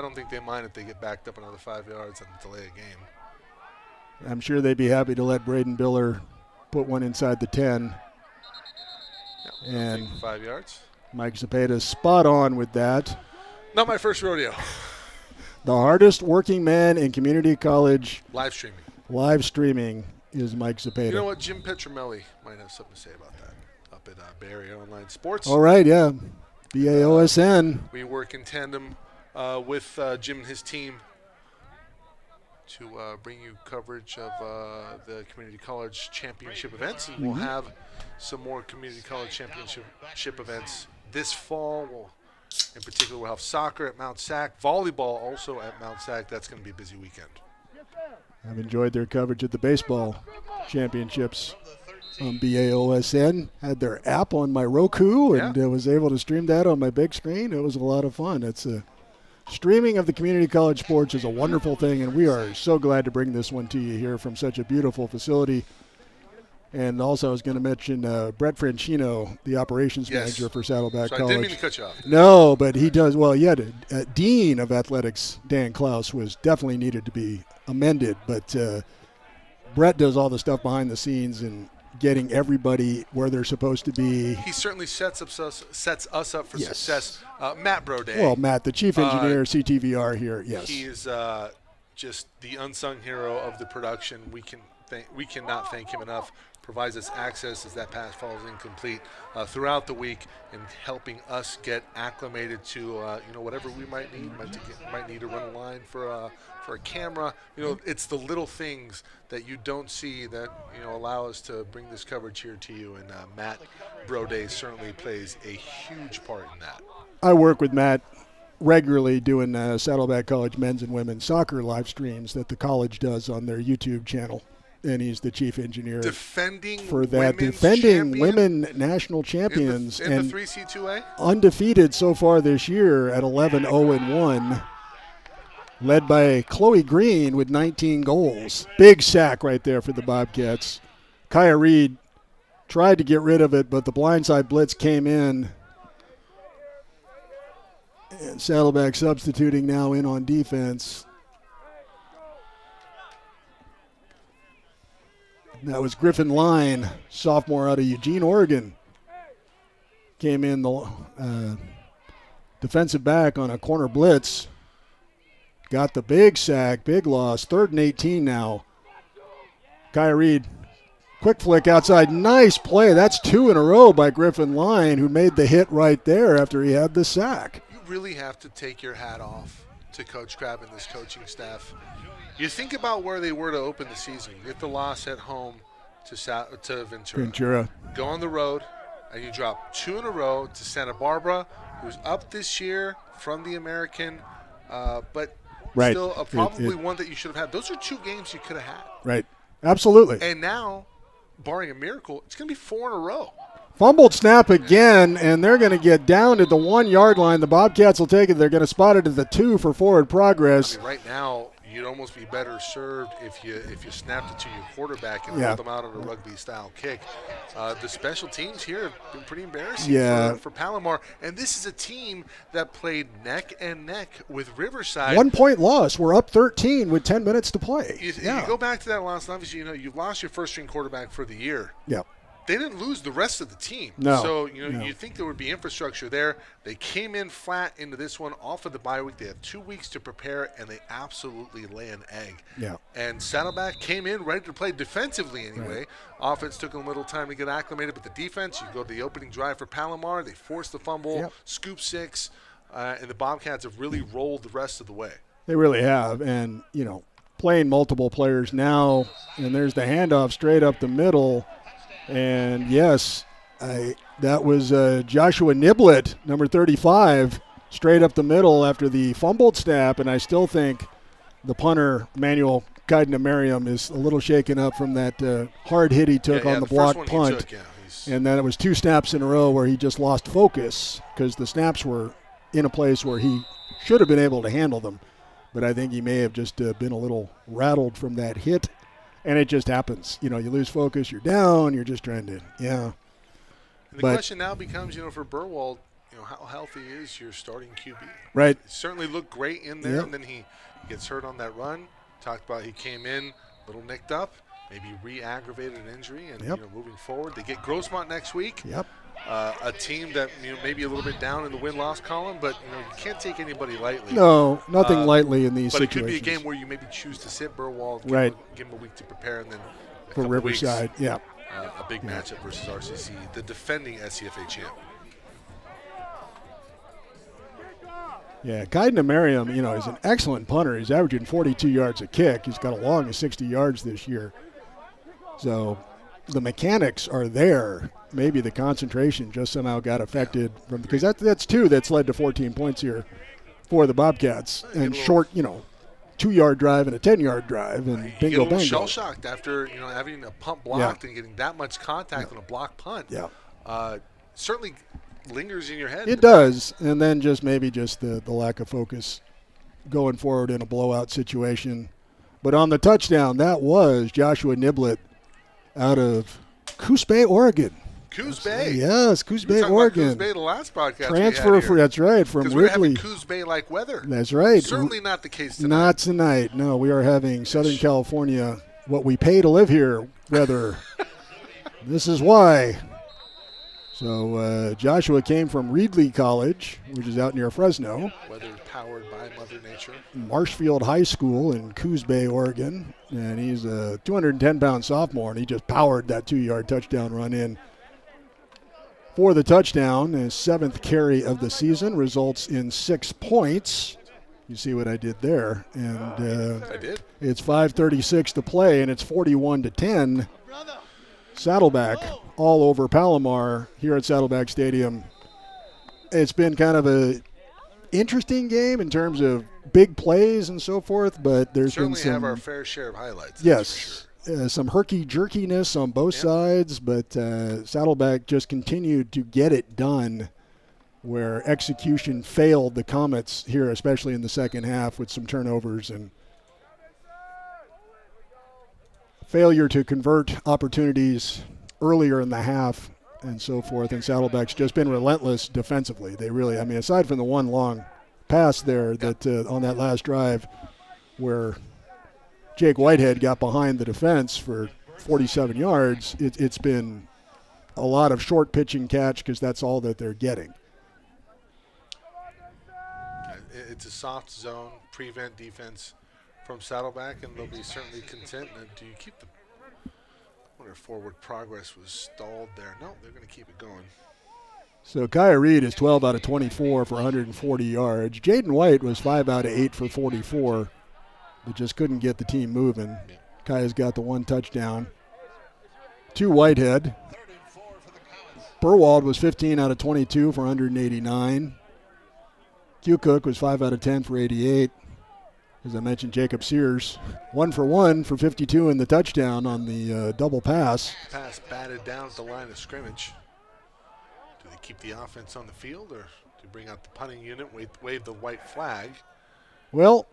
don't think they mind if they get backed up another 5 yards and delay a game. I'm sure they'd be happy to let Braden Biller put one inside the 10. And 5 yards. Mike Zepeda's spot on with that. Not my first rodeo. The hardest working man in community college live streaming is Mike Zepeda. You know what? Jim Petromelli might have something to say about that up at Bay Area Online Sports. All right, yeah. BAOSN. We work in tandem with Jim and his team to bring you coverage of the community college championship events. And we'll have some more community college championship events this fall. In particular, we'll have soccer at Mount Sac, volleyball also at Mount Sac. That's going to be a busy weekend. I've enjoyed their coverage at the baseball championships on BAOSN. Had their app on my Roku and was able to stream that on my big screen. It was a lot of fun. Streaming of the community college sports is a wonderful thing, and we are so glad to bring this one to you here from such a beautiful facility. And also I was going to mention Brett Franchino, the operations manager for Saddleback College. I didn't mean to cut you off. No, but he does. Well, Dean of Athletics, Dan Klaus, was definitely needed to be amended. But Brett does all the stuff behind the scenes and getting everybody where they're supposed to be. He certainly sets us up for success. Matt Brode. Well, Matt, the chief engineer, CTVR here, yes. He is just the unsung hero of the production. We cannot thank him enough. Provides us access as that pass falls incomplete throughout the week and helping us get acclimated to whatever we might need. Might need to run a line for a camera. It's the little things that you don't see that allow us to bring this coverage here to you. And Matt Brode certainly plays a huge part in that. I work with Matt regularly doing Saddleback College men's and women's soccer live streams that the college does on their YouTube channel. And he's the chief engineer defending women national champions in the 3C2A, undefeated so far this year at 11-0-1, led by Chloe Green with 19 goals. Big sack right there for the Bobcats. Kaya Reed tried to get rid of it, but the blindside blitz came in. And Saddleback substituting now in on defense. That was Griffin Line, sophomore out of Eugene, Oregon. Came in the defensive back on a corner blitz. Got the big sack, big loss. 3rd and 18 now. Kaya Reed, quick flick outside. Nice play. That's 2 in a row by Griffin Line, who made the hit right there after he had the sack. You really have to take your hat off to Coach Crabb and this coaching staff. You think about where they were to open the season. You get the loss at home to Ventura. Go on the road, and you drop 2 in a row to Santa Barbara, who's up this year from the American, but still probably one that you should have had. Those are 2 games you could have had. Right. Absolutely. And now, barring a miracle, it's going to be 4 in a row. Fumbled snap again, and they're going to get down at the 1-yard line. The Bobcats will take it. They're going to spot it at the 2 for forward progress. Right now, you'd almost be better served if you snapped it to your quarterback and Yeah. rolled them out on a rugby-style kick. The special teams here have been pretty embarrassing for Palomar, and this is a team that played neck and neck with Riverside. 1 point loss. We're up 13 with 10 minutes to play. You go back to that loss, and obviously, you've lost your first-string quarterback for the year. Yeah. They didn't lose the rest of the team. No. So, you think there would be infrastructure there. They came in flat into this one off of the bye week. They have 2 weeks to prepare, and they absolutely lay an egg. Yeah. And Saddleback came in ready to play defensively anyway. Right. Offense took a little time to get acclimated, but the defense, you go to the opening drive for Palomar. They forced the fumble, scoop 6, and the Bobcats have really rolled the rest of the way. They really have. And, playing multiple players now, and there's the handoff straight up the middle. And, yes, that was Joshua Niblett, number 35, straight up the middle after the fumbled snap. And I still think the punter, Manuel Kaidna-Merriam, is a little shaken up from that hard hit he took on the block punt. And then it was 2 snaps in a row where he just lost focus because the snaps were in a place where he should have been able to handle them. But I think he may have just been a little rattled from that hit. And it just happens. You lose focus, you're down, you're just trying to, And the question now becomes, for Burwald, how healthy is your starting QB? Right. He certainly looked great in there, and then he gets hurt on that run. Talked about he came in a little nicked up, maybe re-aggravated an injury, and moving forward. They get Grossmont next week. Yep. A team that maybe a little bit down in the win-loss column, but you can't take anybody lightly. No, nothing lightly in these situations. But it could be a game where you maybe choose to sit Burwald, give him a week to prepare, and then for Riverside, weeks, a big matchup versus RCC, the defending SCFA champ. Yeah, Kaidna-Merriam, is an excellent punter. He's averaging 42 yards a kick. He's got a long of 60 yards this year. So the mechanics are there. Maybe the concentration just somehow got affected from because that's 2 that's led to 14 points here for the Bobcats. And short, 2-yard drive and a 10-yard drive, and bingo, you get a little bango. Shell-shocked after having a punt blocked and getting that much contact on a block punt. Yeah, certainly lingers in your head. It does, and then maybe the lack of focus going forward in a blowout situation. But on the touchdown, that was Joshua Niblett out of Coos Bay, Oregon. Coos Bay. Yes, Coos Bay, Oregon. Coos Bay, the last broadcast. Transfer that's right, from we're Wrigley. having Coos Bay-like weather. That's right. Certainly not the case tonight. Not tonight. No, we are having Southern California, what we pay to live here, weather. This is why. So Joshua came from Reedley College, which is out near Fresno. Weather powered by Mother Nature. Marshfield High School in Coos Bay, Oregon. And he's a 210-pound sophomore, and he just powered that 2-yard touchdown run in. For the touchdown, his 7th carry of the season results in 6 points. You see what I did there. And I did. It's 5:36 to play, and it's 41-10. Saddleback all over Palomar here at Saddleback Stadium. It's been kind of a interesting game in terms of big plays and so forth, but there's been some. Certainly have our fair share of highlights. Yes. Some herky-jerkiness on both sides, but Saddleback just continued to get it done where execution failed the Comets here, especially in the second half with some turnovers and failure to convert opportunities earlier in the half and so forth. And Saddleback's just been relentless defensively. They really, aside from the one long pass there that on that last drive where Jake Whitehead got behind the defense for 47 yards, it's been a lot of short pitch and catch because that's all that they're getting. It's a soft zone prevent defense from Saddleback, and they'll be certainly content. Do you keep the – I wonder if forward progress was stalled there. No, they're going to keep it going. So Kaya Reed is 12 out of 24 for 140 yards. Jaden White was 5 out of 8 for 44. But just couldn't get the team moving. Yeah. Kaya's got the 1 touchdown. 2 Whitehead. Burwald was 15 out of 22 for 189. Q Cook was 5 out of 10 for 88. As I mentioned, Jacob Sears, 1 for 1 for 52 in the touchdown on the double pass. Pass batted down at the line of scrimmage. Do they keep the offense on the field, or do you bring out the punting unit, wave the white flag? Well,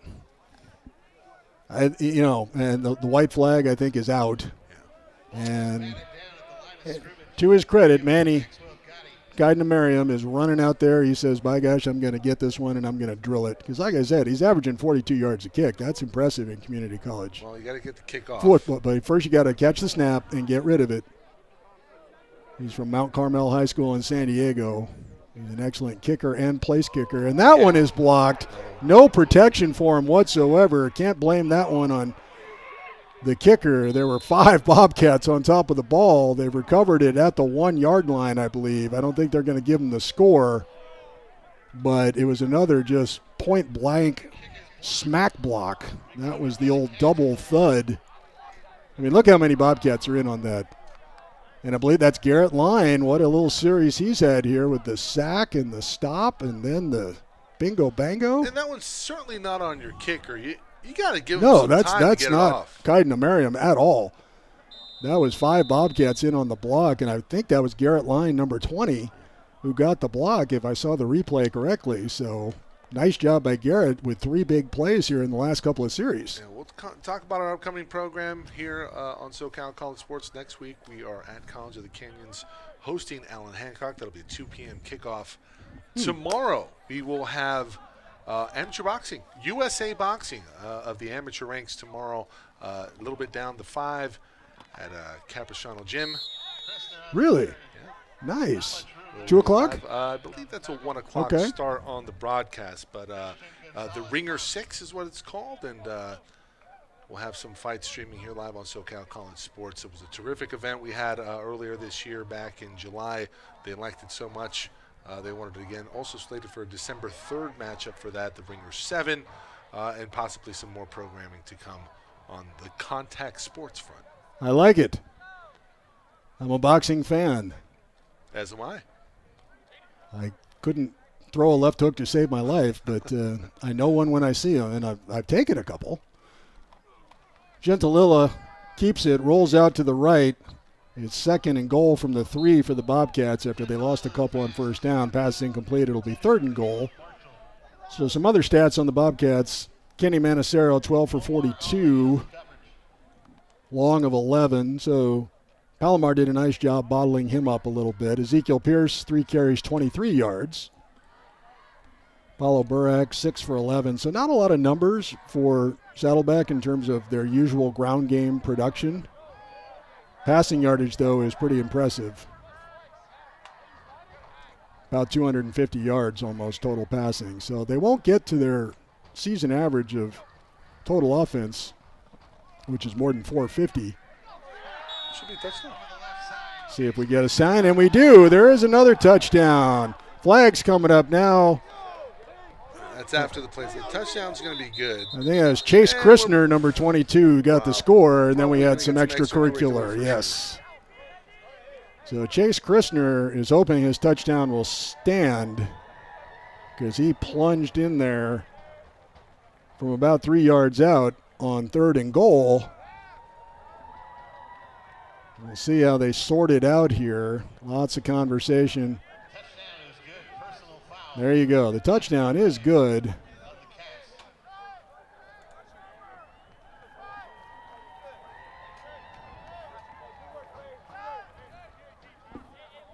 And the white flag, I think, is out. And to his credit, Manny Guidon-Merriam is running out there. He says, by gosh, I'm going to get this one and I'm going to drill it. Because like I said, he's averaging 42 yards a kick. That's impressive in community college. Well, you got to get the kick off. Football, but first you got to catch the snap and get rid of it. He's from Mount Carmel High School in San Diego. He's an excellent kicker and place kicker. And that one is blocked. No protection for him whatsoever. Can't blame that one on the kicker. There were 5 Bobcats on top of the ball. They've recovered it at the 1-yard line, I believe. I don't think they're going to give him the score. But it was another just point-blank smack block. That was the old double thud. I mean, look how many Bobcats are in on that. And I believe that's Garrett Line. What a little series he's had here with the sack and the stop and then the bingo bango. And that one's certainly not on your kicker. You got to give him No, some that's time to that's get not it off. Guidon-Merriam at all. That was 5 Bobcats in on the block, and I think that was Garrett Line, number 20, who got the block, if I saw the replay correctly. So nice job by Garrett with 3 big plays here in the last couple of series. Yeah, we'll talk about our upcoming program here on SoCal College Sports next week. We are at College of the Canyons hosting Allen Hancock. That'll be a 2 p.m. kickoff. Tomorrow we will have amateur boxing, USA Boxing of the amateur ranks tomorrow, a little bit down to 5 at Capistrano Gym. Really? Nice. 2 o'clock? I believe that's a 1 o'clock Okay. start on the broadcast, but the Ringer 6 is what it's called, and we'll have some fights streaming here live on SoCal College Sports. It was a terrific event we had earlier this year back in July. They liked it so much. They wanted it again. Also slated for a December 3rd matchup for that, the Ringer 7, and possibly some more programming to come on the contact sports front. I like it. I'm a boxing fan. As am I. I couldn't throw a left hook to save my life, but I know one when I see them, and I've taken a couple. Gentililla keeps it, rolls out to the right. It's 2nd and goal from the 3 for the Bobcats after they lost a couple on first down. Pass incomplete. It'll be 3rd and goal. So some other stats on the Bobcats. Kenny Manacero, 12 for 42. Long of 11. So Palomar did a nice job bottling him up a little bit. Ezekiel Pierce, 3 carries, 23 yards. Paulo Burak, 6 for 11. So not a lot of numbers for Saddleback in terms of their usual ground game production. Passing yardage, though, is pretty impressive. About 250 yards almost total passing. So they won't get to their season average of total offense, which is more than 450. Should be a touchdown. See if we get a sign, and we do. There is another touchdown. Flags coming up now. That's after the play. The touchdown's going to be good. I think that was Chase And Christner, number 22, who got the score, and then we had some Probably gonna get some extracurricular. extracurricular for Yes. So Chase Christner is hoping his touchdown will stand because he plunged in there from about 3 yards out on 3rd and goal. We'll see how they sort it out here. Lots of conversation. There you go. The touchdown is good.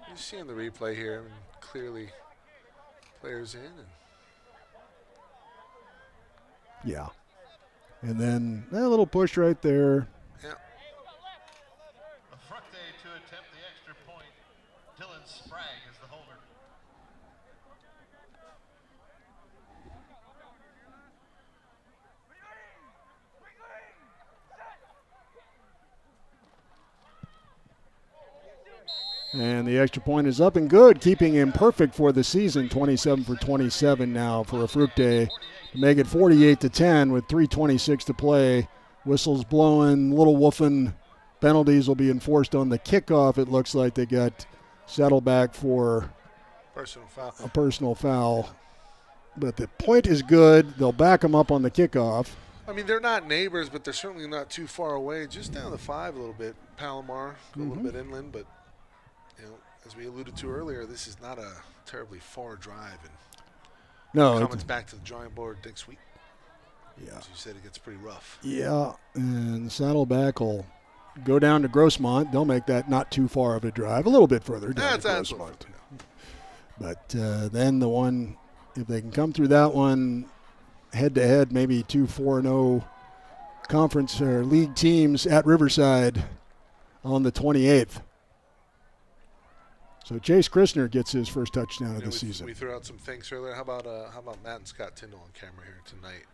You see in the replay here, I mean, clearly players in. And Yeah. And then a little push right there. yeah. Fructe to attempt the extra point. Dylan Sprague is the holder. And the extra point is up and good, keeping him perfect for the season. 27 for 27 now for a Fructe to make it 48-10 with 3:26 to play. Whistles blowing, little woofing. Penalties will be enforced on the kickoff. It looks like they got Saddleback for Personal foul. a personal foul. But the point is good. They'll back him up on the kickoff. I mean, they're not neighbors, but they're certainly not too far away. Just down the 5 a little bit. Palomar, a little bit inland, but you know, as we alluded to earlier, this is not a terribly far drive. And No, comments back to the drawing board next week. Yeah. As you said, it gets pretty rough. Yeah, and Saddleback will go down to Grossmont. They'll make that not too far of a drive, a little bit further down to That's Grossmont. But then the one, if they can come through that one head-to-head, maybe 2 4-0 conference or league teams at Riverside on the 28th. So Chase Christner gets his first touchdown of the season. We threw out some things earlier. How about Matt and Scott Tyndall on camera here tonight?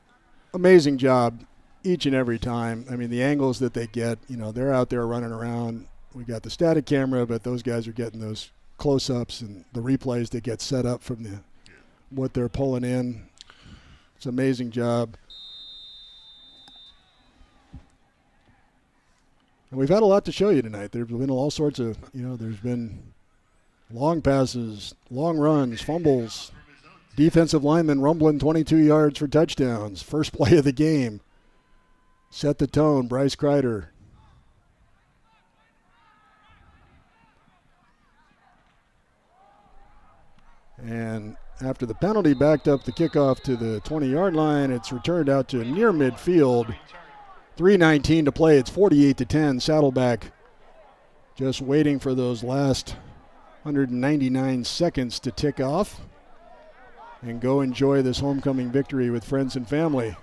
Amazing job each and every time. I mean, the angles that they get, they're out there running around. We got the static camera, but those guys are getting those close-ups and the replays that get set up from what they're pulling in. It's an amazing job. And we've had a lot to show you tonight. There's been all sorts of, there's been long passes, long runs, fumbles, defensive linemen rumbling 22 yards for touchdowns. First play of the game. Set the tone, Bryce Kreider. And after the penalty backed up the kickoff to the 20-yard line, it's returned out to near midfield. 3:19 to play. It's 48-10. Saddleback just waiting for those last 199 seconds to tick off and go enjoy this homecoming victory with friends and family.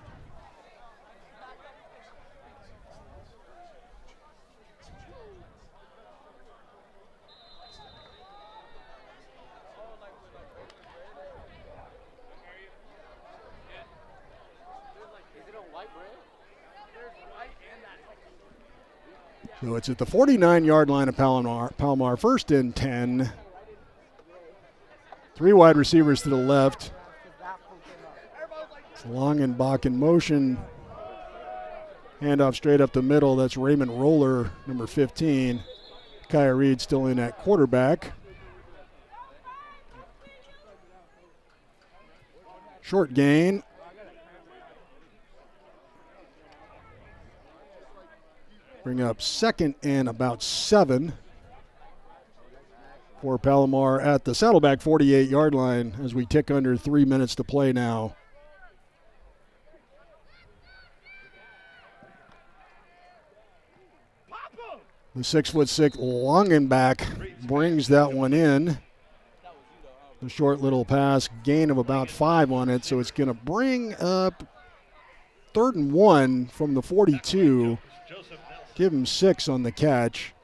So it's at the 49-yard line of Palomar. First and 10. 3 wide receivers to the left. It's Longenbach in motion. Handoff straight up the middle. That's Raymond Roller, number 15. Kaya Reed still in at quarterback. Short gain. Bring up second and about 7 for Palomar at the Saddleback 48-yard line as we tick under 3 minutes to play now. The 6'6" Longenbach brings that one in. The short little pass, gain of about 5 on it, so it's going to bring up 3rd and 1 from the 42. Give him 6 on the catch.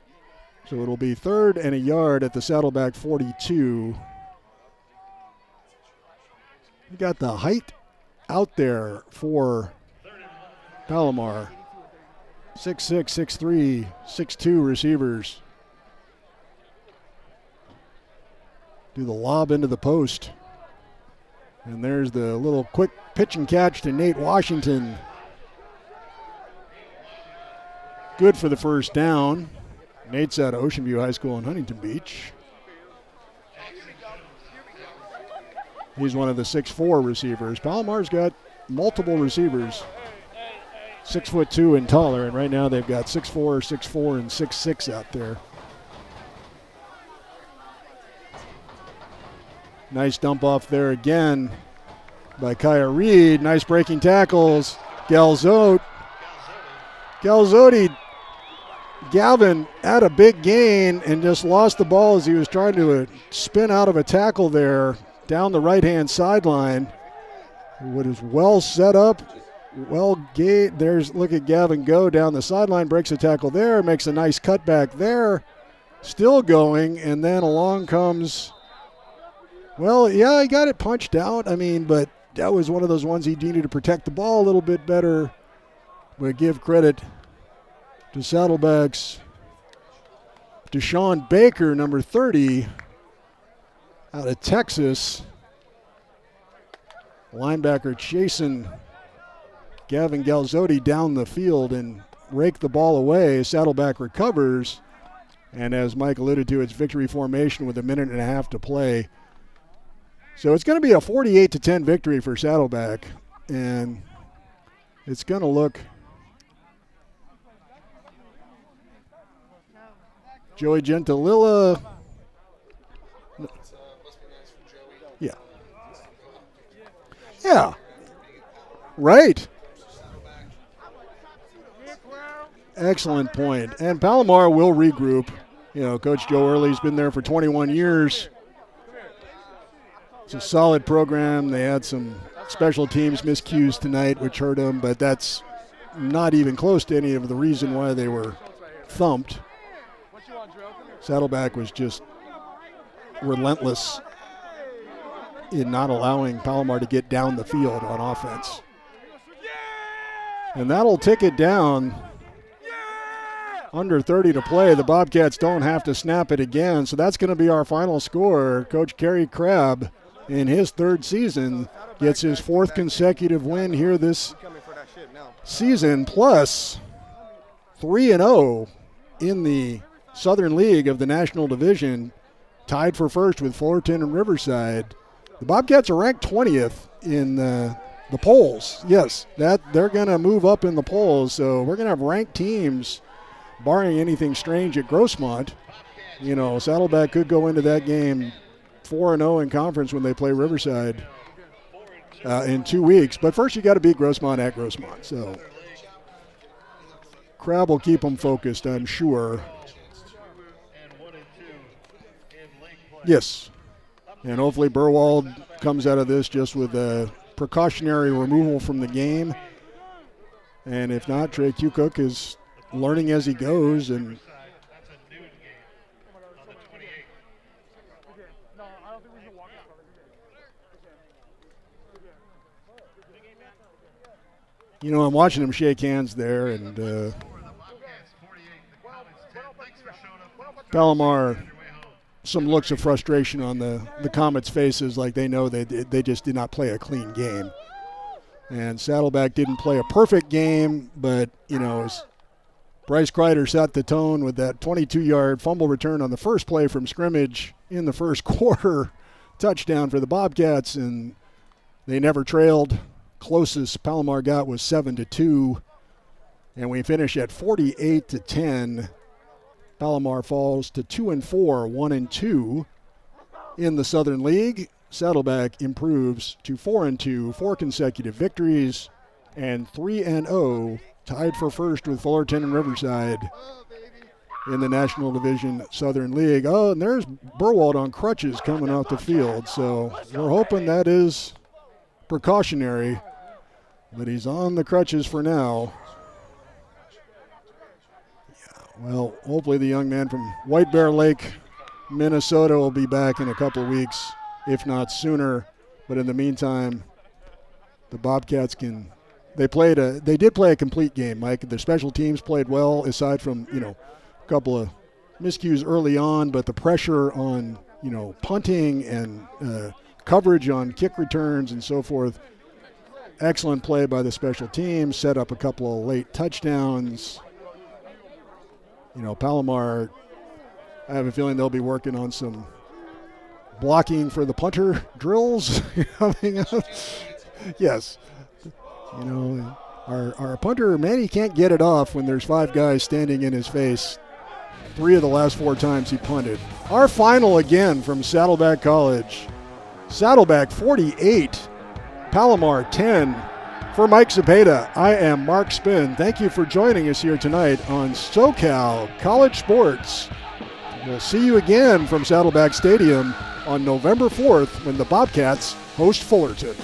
So it'll be 3rd and a yard at the Saddleback 42. You got the height out there for Palomar. 6'6", 6'3", 6'2" receivers. Do the lob into the post. And there's the little quick pitch and catch to Nate Washington. Good for the first down. Nate's out of Ocean View High School in Huntington Beach. He's one of the 6'4" receivers. Palomar's got multiple receivers, 6'2" and taller, and right now they've got 6'4", 6'4", and 6'6" out there. Nice dump off there again by Kaya Reed. Nice breaking tackles. Galzotti. Galvin had a big gain and just lost the ball as he was trying to spin out of a tackle there down the right-hand sideline. It was well set up, well gate. Look at Gavin go down the sideline, breaks a tackle there, makes a nice cutback there, still going, and then along comes, well, yeah, he got it punched out. But that was one of those ones he needed to protect the ball a little bit better. But give credit to Saddleback's Deshaun Baker, number 30, out of Texas. Linebacker chasing Gavin Galzotti down the field and rake the ball away. Saddleback recovers. And as Mike alluded to, it's victory formation with 1.5 minutes to play. So it's going to be a 48-10 victory for Saddleback. And it's going to look... Joey Gentililla. Yeah. Yeah. Right. Excellent point. And Palomar will regroup. You know, Coach Joe Early's been there for 21 years. It's a solid program. They had some special teams miscues tonight, which hurt them, but that's not even close to any of the reason why they were thumped. Saddleback was just relentless in not allowing Palomar to get down the field on offense. And that'll tick it down. Under 30 to play. The Bobcats don't have to snap it again, so that's going to be our final score. Coach Kerry Crabb, in his third season, gets his fourth consecutive win here this season, plus 3-0 in the Southern League of the National Division, tied for first with Fullerton and Riverside. The Bobcats are ranked 20th in the polls. Yes, that they're going to move up in the polls, so we're going to have ranked teams, barring anything strange at Grossmont. You know, Saddleback could go into that game 4-0 in conference when they play Riverside in 2 weeks. But first you got to beat Grossmont at Grossmont. So Crabb will keep them focused, I'm sure. Yes. And hopefully Burwald comes out of this just with a precautionary removal from the game. And if not, Trey Kukoc is learning as he goes. And you know, I'm watching them shake hands there, and Palomar, some looks of frustration on the Comets' faces, like they know they just did not play a clean game. And Saddleback didn't play a perfect game, but, you know, Bryce Kreider set the tone with that 22-yard fumble return on the first play from scrimmage in the first quarter, touchdown for the Bobcats, and they never trailed. Closest Palomar got was 7-2, and we finish at 48-10. Palomar falls to 2-4, 1-2 in the Southern League. Saddleback improves to 4-2, 4 consecutive victories, and 3-0, tied for first with Fullerton and Riverside in the National Division Southern League. Oh, and there's Burwald on crutches coming out the field, so we're hoping that is precautionary, but he's on the crutches for now. Well, hopefully the young man from White Bear Lake, Minnesota will be back in a couple of weeks, if not sooner. But in the meantime, the Bobcats they did play a complete game, Mike. Their special teams played well, aside from, you know, a couple of miscues early on, but the pressure on, you know, punting and coverage on kick returns and so forth. Excellent play by the special teams, set up a couple of late touchdowns. You know, Palomar, I have a feeling they'll be working on some blocking for the punter drills coming up. Yes. You know, our punter, man, he can't get it off when there's 5 guys standing in his face 3 of the last 4 times he punted. Our final again from Saddleback College. Saddleback 48, Palomar 10. For Mike Zepeda, I am Mark Spin. Thank you for joining us here tonight on SoCal College Sports. We'll see you again from Saddleback Stadium on November 4th when the Bobcats host Fullerton.